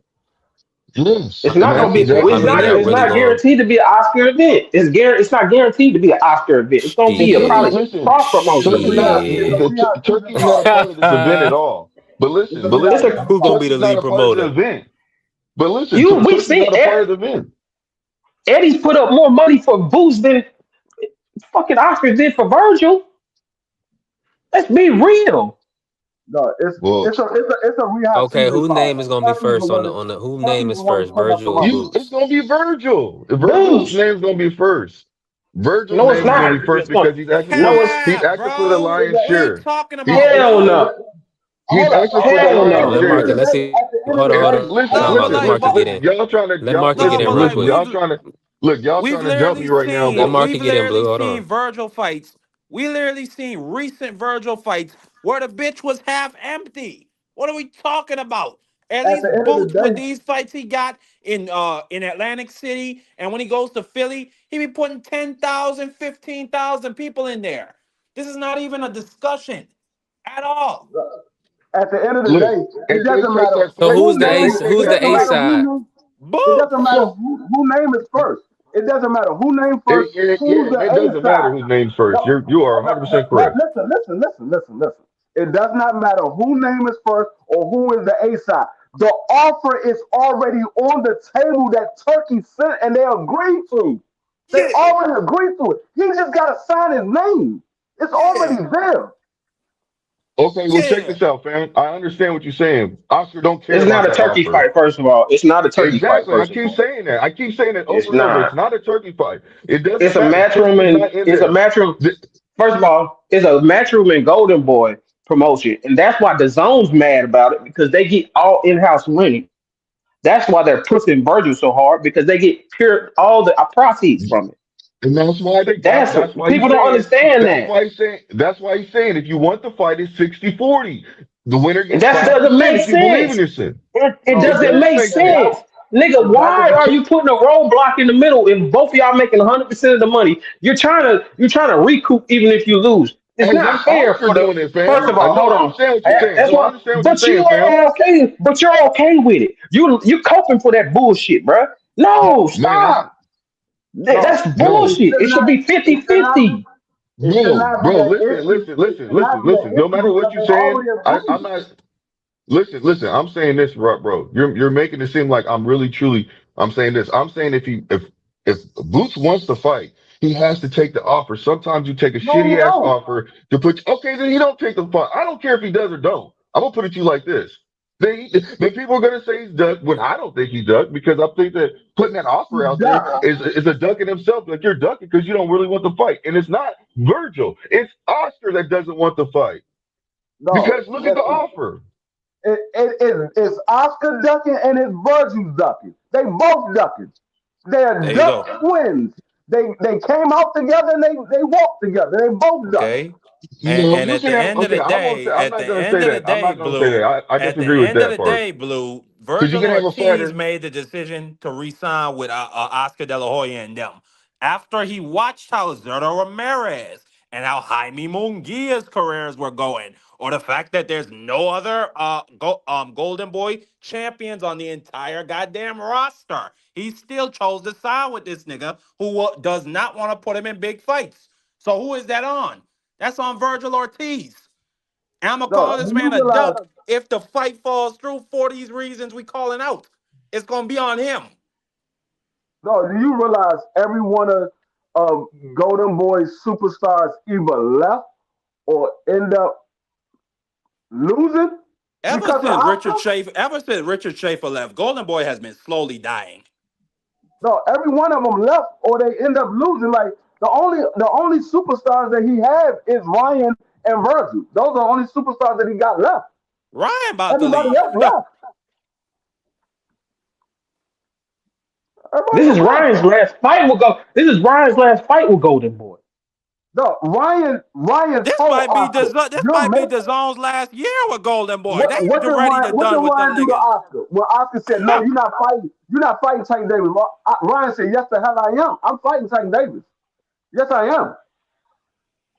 Yes. it's And not And gonna that's be. people, Well, I exactly it's what mean, not. they're It's happened. really not going. guaranteed to be an Oscar event. It's not guaranteed to be an Oscar event. It's gonna be a probably Shit, Listen, cross promotion Turkey's event. not shit. Turkey's not a part of this event at all. But listen, It's a. Who gonna be the Turkey's not lead a part of the promoter? event. But listen, We Turkey's see not a part of the event. Eddie's put up more money for Boost than fucking Oscar did for Virgil. Let's be real. No, Well, it's a rehab Okay, season whose card. name is gonna be Chucky's the first one. on the who name Chucky's is the one first, putting up the Virgil or money. it's Boots? gonna be Virgil. Virgil's Boots. name's gonna be first. Virgil's No, it's name is gonna not. be first It's going. because he's actually No, put it's he's Cap, actually put a bro. lion's What are you share. talking He's about, hell bro? no. he's Hold up, actually put a Hell lion's no. Let Marky. share. Let's at see. the end of Hold the on, hold day, on. Listen, No, Time out. but listen, Let like, Marky listen, get but listen. in. Y'all trying to Let Marky get no, in but real like quick. y'all we've trying to jump literally me right now, Let seen but Marky we've get in, literally Blue. Hold on. seen Virgil fights. We literally seen recent Virgil fights where the bitch was half empty. What are we talking about? At at the least end of the Boots with day, these fights he got in Atlantic City, and when he goes to Philly, he be putting 10,000, 15,000 people in there. This is not even a discussion at all. at the end of the look, day, and it they doesn't touch matter that So fight, who who's the they name. A? appreciate It Who's that the doesn't A fight. matter side? who name. It doesn't Boots. matter Well, who name is first. It doesn't matter who name it, first. it, Who's yeah, the and it A doesn't matter side? whose name's first. No, You are no, 100% but correct. listen. It does not matter who name is first or who is the A side. The offer is already on the table that Turkey sent and they agreed to. They Yeah, already agreed to it. He just got to sign his name. It's yeah, already there. Okay, well check yeah. this out, fam. I understand what you're saying. Oscar don't care It's about not a that turkey offer. fight. First of all, it's not a turkey fight. Exactly. I First of keep all, saying that. I keep saying it it's over and over. It's not. not a turkey fight. It It's doesn't a matter. matchroom Turkey's and not in it's a there. matchroom. Th- First of all, it's a matchroom and Golden Boy promotion, and that's why the Zone's mad about it because they get all in-house money. That's why they're pushing Virgil so hard because they get pure all the proceeds from it. And that's why That's that's why he's people don't saying understand that. that's why he's saying if you want the fight it's 60-40. The winner And gets that five doesn't percent make if you believe in sense. yourself. It No, It doesn't does make make it's sense. sense. not. Nigga, It why doesn't. are you putting a roadblock in the middle if both of y'all making 100% of the money? You're trying to recoup even if you lose. It's Hey, not that's fair Oscar for the doing it, first fam. of I all, know hold I on. understand what you're saying. That's No, I what understand what you're but you saying, fam. are okay, but you're okay with it. You coping for that bullshit, bruh. No, Man, I stop. No, That's it no. bullshit. should It should not. be It should not be. 50-50. It should No, not be bro, an listen, issue. listen, It listen, should not listen, be an listen. No issue matter what because you're they saying, already I'm agreed. not. Listen. I'm saying this, bro. You're making it seem like I'm really truly. I'm saying this. I'm saying if Boots wants to fight, he has to take the offer. Sometimes you take a No, he shitty ass don't. offer to put. Okay, then he don't take the fight. I don't care if he does or don't. I'm gonna put it to you like this. Then people are gonna say he's ducked when I don't think he ducked because I think that putting that offer out there Duh. is a duck in himself. Like you're ducking because you don't really want the fight, and it's not Virgil. It's Oscar that doesn't want the fight No, because look at the listen. offer. It's Oscar ducking and it's Virgil ducking. They both ducking. They're There you go. duck twins. They came out together and they walked together. They both duck. Okay. And No, and you at can the have. end of Okay, the I won't say. day, I'm at not the gonna say end of the that. I'm day, not gonna say that. Blue, I at the disagree with end of that the part day, Blue, because you Virgil can have a Ortiz fighter. made the decision to re-sign with Oscar De La Hoya and them after he watched how Zerto Ramirez and how Jaime Munguia's careers were going, or the fact that there's no other Golden Boy champions on the entire goddamn roster. He still chose to sign with this nigga who does not want to put him in big fights. So who is that on? That's on Virgil Ortiz. And I'm gonna No, call this do you man a realize? duck if the fight falls through for these reasons we calling out. It's gonna be on him. No, do you realize every one of Golden Boy's superstars either left or end up losing because of Oscar? Ever since Richard Schaefer left, Golden Boy has been slowly dying. No, every one of them left or they end up losing. Like the only superstars that he have is Ryan and Virgil. Those are the only superstars that he got left. Ryan about to Everybody leave. else left. Everybody This else is left. Ryan's last fight with go. This is Ryan's last fight with Golden Boy. No, Ryan told Oscar, This "You're might be making DAZN's last year with Golden Boy. what? They What did ready to Ryan? What did done with Ryan them do to niggas. Oscar? When Oscar said, "No, you're not fighting. You're not fighting Tank Davis." Ryan said, "Yes, the hell I am. I'm fighting Tank Davis. Yes, I am.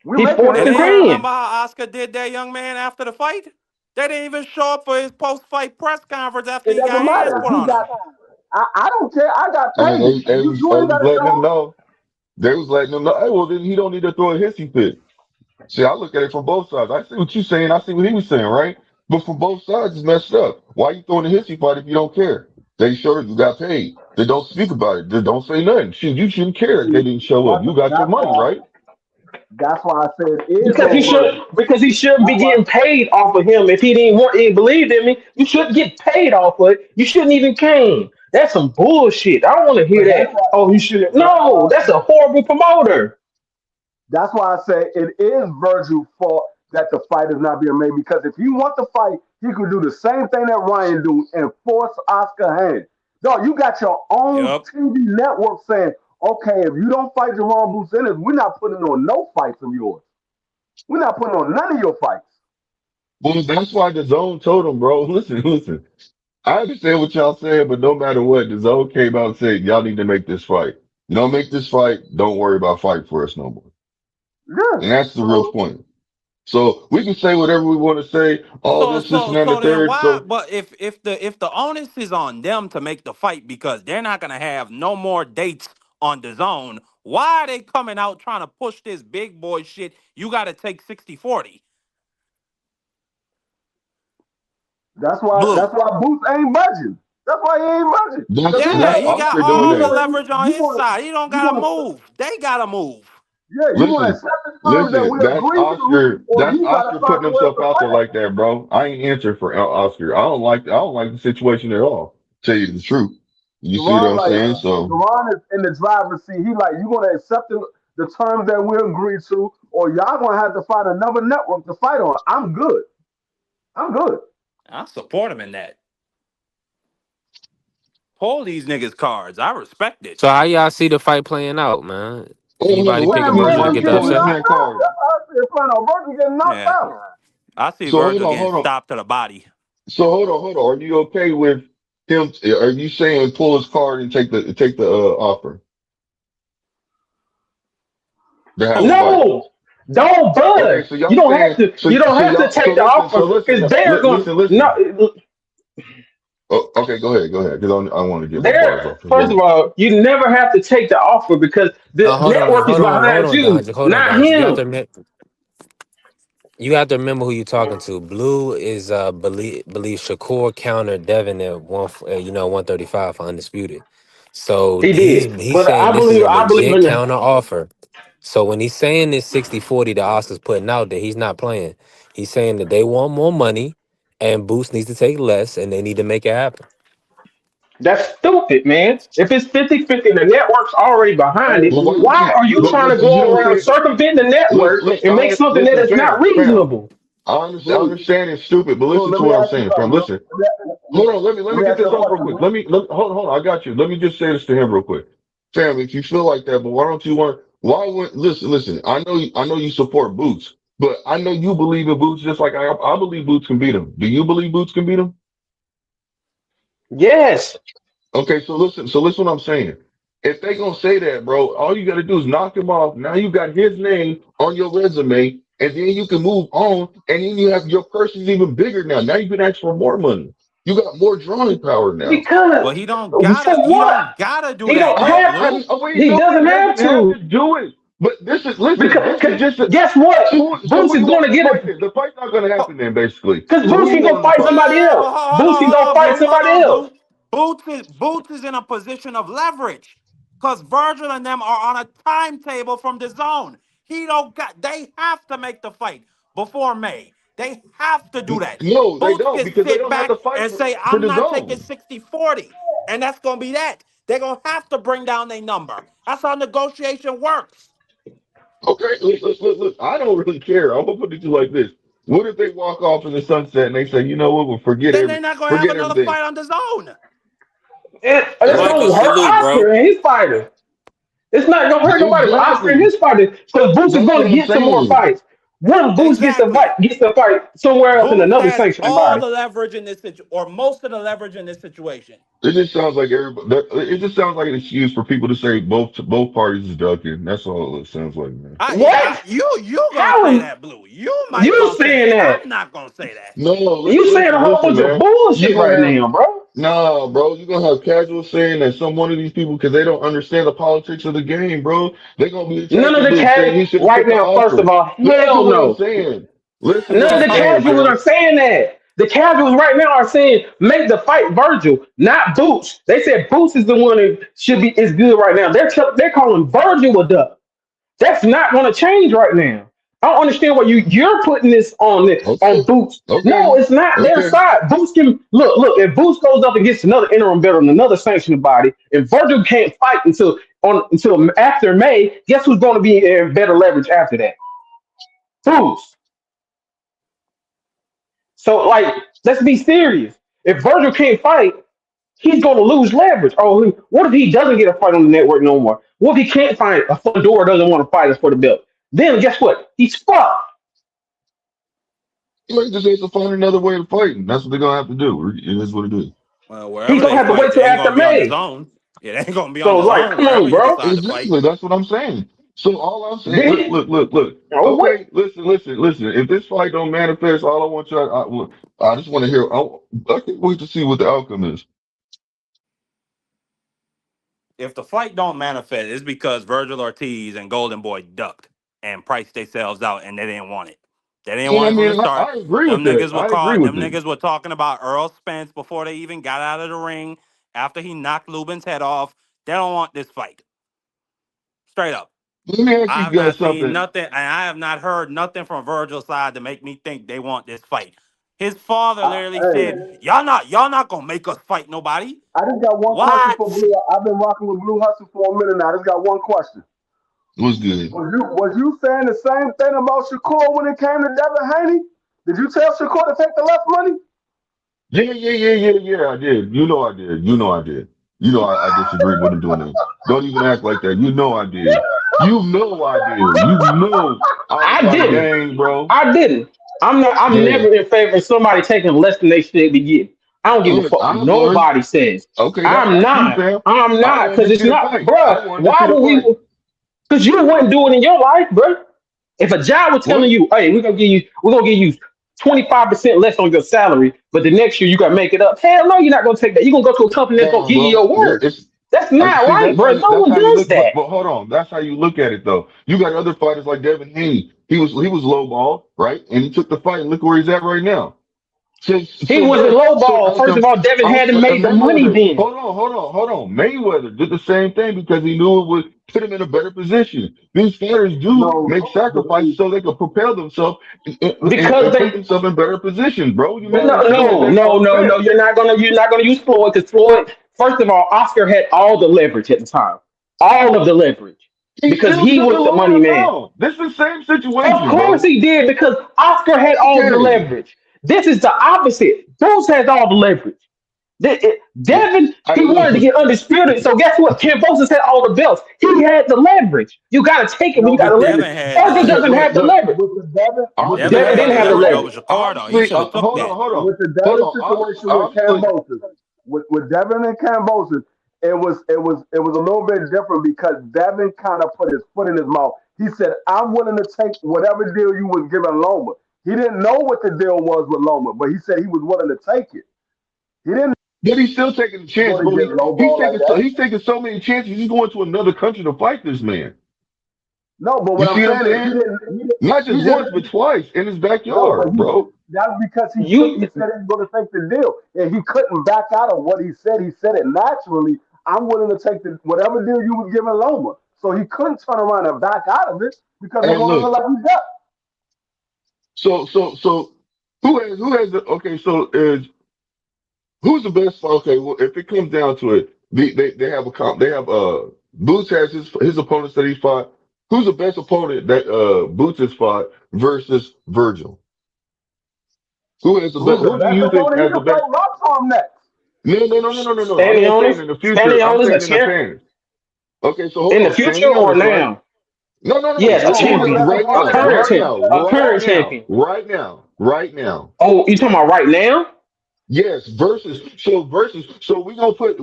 We're He making forced it And the then happen." you remember grand. how Oscar did that young man after the fight? They didn't even show up for his post-fight press conference after It he got doesn't hands matter if put he on got. him. I don't care. I got I mean, paid. they You ain't got was to letting them show up. know. They was letting them know. Hey, well, then he don't need to throw a hissy fit. See, I look at it from both sides. I see what you're saying. I see what he was saying, right? But from both sides, it's messed up. Why you throwing a hissy fight if you don't care? They showed you got paid. They don't speak about it. They don't say nothing. Shit, you shouldn't care if they didn't show up. You got your That's money, all. right? That's why I said it is Because on Virgil. he shouldn't That's be why. getting paid off of him if he didn't believe in me. You shouldn't get paid off of it. You shouldn't even came. That's some bullshit. I don't want to hear But that's that. why. Oh, you shouldn't. That's No, why I that's a said. horrible promoter. That's why I say it is Virgil's fault that the fight is not being made. Because if he want to fight, he could do the same thing that Ryan do and force Oscar hand. No, you got your own Yep. TV network saying, okay, if you don't fight Jerome Bruce Ennis, we're not putting on no fights of yours. We're not putting on none of your fights. Well, that's why the zone told him, bro. Listen. I understand what y'all saying, but no matter what, the zone came out and said, y'all need to make this fight. You don't make this fight, don't worry about fighting for us no more. Yeah. And that's the real So point. So we can say whatever we want to say, all So this, so and that, and the so then third. why? So But if the onus is on them to make the fight because they're not gonna have no more dates on the zone, why are they coming out trying to push this big boy shit? You got to take 60-40 that's why blue. Booth ain't budging. That's why he ain't budging. Because he Yeah, like, he Oscar got doing all you the that. wanna leverage on you his wanna side. He don't you gotta wanna move. They gotta move. yeah, you wanna Listen, accept the terms that we listen, agree to, or That's you gotta Oscar find putting a way himself to out there fight. like that, bro. I ain't answering for Oscar. I don't like the situation at all. Tell you the truth. You see what Deron I'm like saying? So, Deron is in the driver's seat. He like, you gonna accept the terms that we agreed to, or y'all gonna have to find another network to fight on. I'm good. I'm good. I support him in that. Pull these niggas cards. I respect it. So how y'all see the fight playing out, man? hold on, Anybody what you picking Man, mean Virgil to by Virgil get the pull getting this upset? man knocked out. card? That's how I see it playing on. Virgil getting knocked Yeah, out. I see So Virgil getting hold on. stopped to the body. So hold on. Are you okay with him? Are you saying pull his card and take the offer to have a Who? fight? No, don't Okay, budge. so y'all saying You don't have to so take the listen, offer because they're going listen. no. Oh, okay, go ahead, because I want to get my bars There, off. Go first of ahead. all, you never have to take the offer because the Hold on, network is behind you, Hold on, not Dodger. him. You have to remember who you're talking to. Blue is believe Shakur countered Devin at 135 for undisputed. So He did, he's but saying this is a I believe legit in the. counter offer. So when he's saying this 60-40 the Oscar's putting out there, he's not playing. He's saying that they want more money and Boost needs to take less and they need to make it happen. That's stupid, man. If it's 50-50 and the network's already behind Hey, it, But why Blue. would why you? are you But trying to you go don't around say. circumventing the network and make something that Listen, is not fam. reasonable? I Blue. understand it's stupid, but Blue. listen Let to me what I'm ask you saying, fam. something, Blue. Listen, hold on. Let Let me me get ask you this a off real question, quick. Blue. Hold on. I got you. Let me just say this to him real quick, fam. If you feel like that, but why don't you want? Why would listen? I know you support Boots, but I know you believe in Boots just like I believe Boots can beat him. Do you believe Boots can beat him? Yes, Okay, so listen what I'm saying. If they gonna say that, bro, all you gotta do is knock him off. Now you got his name on your resume, and then you can move on, and then you have your purse is even bigger now. Now you can ask for more money. You got more drawing power now. But because for he what? don't gotta do He that don't yet, have. Blue. Wait, He no, he doesn't have doesn't have to to do it. But this is because just a guess what? so Boots who is you going want to in the get fight it then? The fight's not gonna happen then, basically. because So who Boots you can go want in the fight fight? somebody Yeah, else. but Boots can go fight hold somebody on, else. Blue. Boots is in a position of leverage because Virgil and them are on a timetable from the zone. He don't got. They have to make the fight before May. They have to do that. No, they Boots don't can because they sit don't have back to fight and say, for "I'm the not taking zone. 60-40," and that's gonna be that. They're gonna have to bring down their number. That's how negotiation works. Okay, look. I don't really care. I'm gonna put it to you like this: what if they walk off in the sunset and they say, you know what, we'll Then they're not gonna have forget another everything. fight on the zone. It's Hey, Michael, going to hurt salute, bro. Oscar and his fighter. It's not going to hurt nobody but Oscar and exactly. his fighter because Boots is That's going what to I'm get some more saying. fights. Once Boots Exactly. gets the fight somewhere else in Boots another has sanctioned all body. the leverage in this situation, or most of the leverage in this situation. It just sounds like everybody. It just sounds like an excuse for people to say both parties is ducking. That's all it sounds like, man. What? You gonna say How that, Blue? You might you gonna say saying that. that? I'm not gonna say that. No, You saying a whole bunch of man. You're bullshit gonna right have now, bro. Nah, bro, you're gonna have casuals saying that some one of these people, because they don't understand the politics of the game, bro, they're gonna be None of attacking the Boot, saying he cat should have right took the now. First of offer. all, Listen to hell what I'm no. saying. Listen to what None of I'm the saying, casuals fam. are saying that. The casuals right now are saying make the fight Virgil, not Boots. They said Boots is the one that should be is good right now. They're calling Virgil a duck. That's not going to change right now. I don't understand why you're putting this on Okay. Boots. No, Okay. it's not their Okay. side. Boots can look. If Boots goes up and gets another interim belt on another sanctioned body, and Virgil can't fight until after May, guess who's going to be in better leverage after that? Boots. So like, let's be serious. If Virgil can't fight, he's going to lose leverage. Oh, what if he doesn't get a fight on the network no more? What if he can't find a Fedor doesn't want to fight us for the belt? Then guess what? He's fucked. They just have to find another way of fighting. That's what they're gonna have to do. It is what it is. Well, He's wherever gonna they have to wait fight, it till ain't after gonna be on the May. zone. It ain't gonna be on So the like, zone come wherever on, he bro. decide to fight. Exactly. That's what I'm saying. So all I'm saying, Then look, he, look, look, look. oh wait, Okay, listen. If this fight don't manifest, all I want you, I just want to hear. I can't wait to see what the outcome is. If the fight don't manifest, it's because Virgil Ortiz and Golden Boy ducked and priced themselves out, and they didn't want it. They didn't And want I it from the mean, start. I agree with Them that. niggas were I agree called. with Them it. niggas were talking about Earl Spence before they even got out of the ring. After he knocked Lubin's head off, they don't want this fight. Straight up. Let me ask I you have guys not seen something. nothing, and I have not heard nothing from Virgil's side to make me think they want this fight. His father literally Hey, said, y'all not gonna make us fight nobody." I just got one question What? for Blue. I've been rocking with Blue Hustle for a minute now. I just got one question. What's good? Was you saying the same thing about Shakur when it came to Devin Haney? Did you tell Shakur to take the left money? Yeah. I did. You know I did. You know I did. You know I disagreed with him doing that. Don't even act like that. You know I did. You know I did. You know I was I like, didn't. dang, bro. I didn't. I'm not. I'm Yeah. never in favor of somebody taking less than they should be getting. I don't give a Look, fuck what I was. nobody says. Okay, I'm that's you, not. fam. I'm I not wanted because to it's see a not, fight. I bruh. wanted to Why see the would we? fight. Because you wouldn't do it in your life, bruh. If a job was telling What? you, "Hey, we're gonna give you 25% less on your salary, but the next year you gotta make it up," hell no, you're not gonna take that. You're gonna go to a company that's gonna Nah, give you bro. your word. It's That's I not see. right, bro. No That's one how you does look. that. But hold on. That's how you look at it, though. You got other fighters like Devin Haney. He was low ball, right? And he took the fight. And look where he's at right now. He So wasn't bro. So lowball. First of all, Devin hadn't made the money Mayweather. then. Hold on. Mayweather did the same thing because he knew it would put him in a better position. These fighters do No, make sacrifices so they can propel themselves Because and put they themselves in better positions, bro. You But made a no, mistake at no, that no, part. no, no. Bet. You're not gonna use Floyd because Floyd. First of all, Oscar had all the leverage at the time, all of the leverage, He because still he took was a the money lower man. amount. This is the same Of situation, course bro. he did because Oscar had all the Okay. leverage. This is the opposite. Bruce has all the leverage. Devin, he Hey, wanted to listen. get undisputed. So guess what? Cambosos had all the belts. He had the leverage. You got to take it when no, you got the leverage. Devin had the Virgil doesn't leverage. have the Look. leverage. with the Devin Devin had didn't the have the leverage Devin over leverage. Shakur, though. He Obviously, should have took that. with the hold Devin on. situation with Obviously, Cambosis, with Devin and Cambosis, it was a little bit different because Devin kind of put his foot in his mouth. He said, "I'm willing to take whatever deal you was giving Loma." He didn't know what the deal was with Loma, but he said he was willing to take it. He didn't but he's still taking a chance, go to bro. get low He's ball like taking that. so many chances. He's going to another country to fight this man. No, but You what I'm see what I'm saying is saying? Not he just just once, but twice in his no, but backyard, he bro. that's because he You said he was going to take the deal, and he couldn't back out of what he said. He said it naturally. I'm willing to take the whatever deal you was giving Loma, so he couldn't turn around and back out of it because it's And going to look, look like he got. so who has the okay? So is who's the best? Okay, well, if it comes down to it, they have a comp. They have Boots has his opponents that he fought. Who's the best opponent that Boots has fought versus Virgil? Who has the best? Who's the Who do best you think opponent? He has the can fight best? Rock Tom next. No. I'm standing not on saying this, in the future. standing I'm on this, a saying in the champ past. Okay, so hold in the on. future Standing on or this, right? now? No. Yes, a No, who's the Who champion, best right a now? opponent? current Right champ, now? a Right current now? champion. Right now? Right now? Oh, you talking about right now? Yes. So we gonna put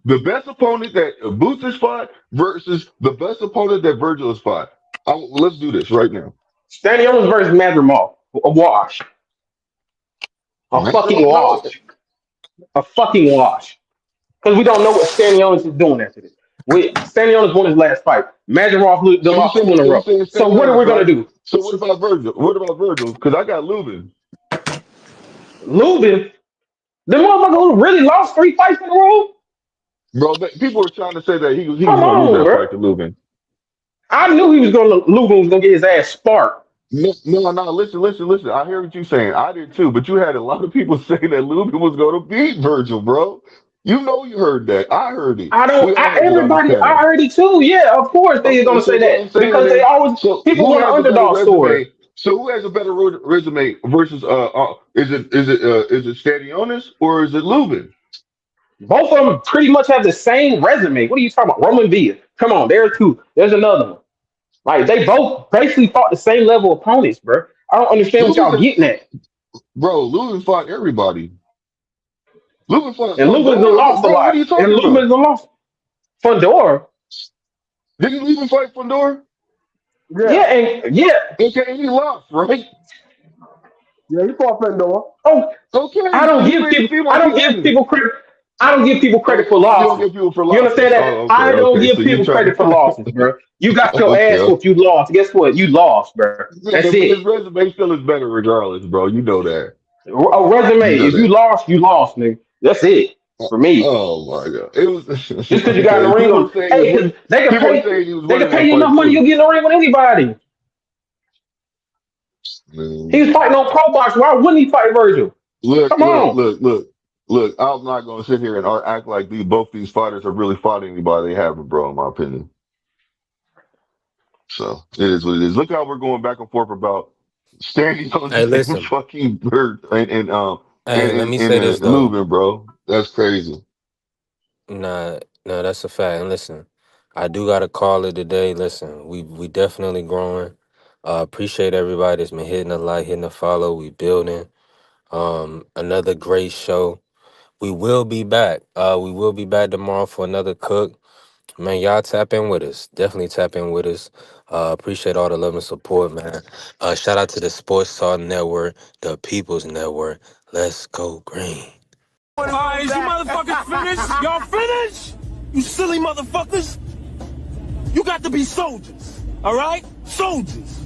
the best opponent that Boots has fought versus the best opponent that Virgil has fought. Let's do this right now. Stanionis versus Madrimov. A wash. A I fucking don't know. wash. A fucking wash. Because we don't know what Stanionis is doing after this. Stanionis won his last fight. Madrimov So you lost two in saying a so you row. saying So what are Stanionis, we gonna right? do? So what about Virgil? What about Virgil? Because I got Lubin, Lubin? The motherfucker who really lost three fights in a row? bro. People were trying to say that he was Come gonna lose on, that bro. fight to Lubin. I knew he was gonna Lubin was gonna get his ass sparked. No, no, no. Listen. I hear what you're saying. I did too. But you had a lot of people saying that Lubin was going to beat Virgil, bro. You know, you heard that. I heard it. I We don't. all heard it on the Everybody panel. already too. Yeah, of course they're Okay, gonna so say what I'm that saying because they is, always so people who want an has a better underdog story. resume? So who has a better resume versus is it Stanionis or is it Lubin? Both of them pretty much have the same resume. What are you talking about? Roman Villa. Come on, there's two. There's another one. Like they both basically fought the same level opponents, bro. I don't understand what Lubin, y'all getting at. bro, Lubin fought everybody. Lubin fought And Lubin's Fundora, lost a bro. What lot. are you And talking about? Lubin's lost. Fundora. Didn't Lubin fight Fundora? Yeah, Yeah. and yeah. Okay, and he lost, right? Yeah, he fought Fedor. Oh, Okay, I so don't you give made it people. seem I like he don't give didn't. people credit. I don't give people credit for Oh, you don't losses. get people for You understand losses. that? Oh, I don't okay. So give you people trying credit for to? losses, bro. You got your ass Okay. whooped. You lost. Guess what? You lost, bro. Yeah, That's but his it. resume still is better regardless, bro. You know that. A You resume. know If you that. lost, you lost, nigga. That's it for me. Oh my god. It was Just because you got in okay. the ring, People are saying he hey, was because people are saying he was they can winning pay that you enough fight money, you'll too. get in the ring with anybody. He Man. was fighting on Pro Box. Why wouldn't he fight Virgil? Look, Come look, on. look, look, look. I'm not gonna sit here and act like both these fighters have really fought anybody they haven't, bro. In my opinion. So it is what it is. Look how we're going back and forth about standing on the Hey, same listen. fucking bird Hey, let me say this though. moving, bro. That's crazy. Nah, nah, that's a fact. And listen, I do gotta call it a day. Listen, we definitely growing. Appreciate everybody that's been hitting the like, hitting the follow. We building. Another great show. We will be back. We will be back tomorrow for another cook. Man, y'all tap in with us. Definitely tap in with us. Appreciate all the love and support, man. Shout out to the Sports Talk Network, the People's Network. Let's go green. Alright, is you motherfuckers finished? Y'all finished? You silly motherfuckers? You got to be soldiers, alright? Soldiers.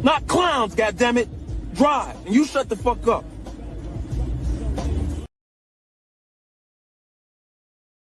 Not clowns, goddammit. Drive, and you shut the fuck up.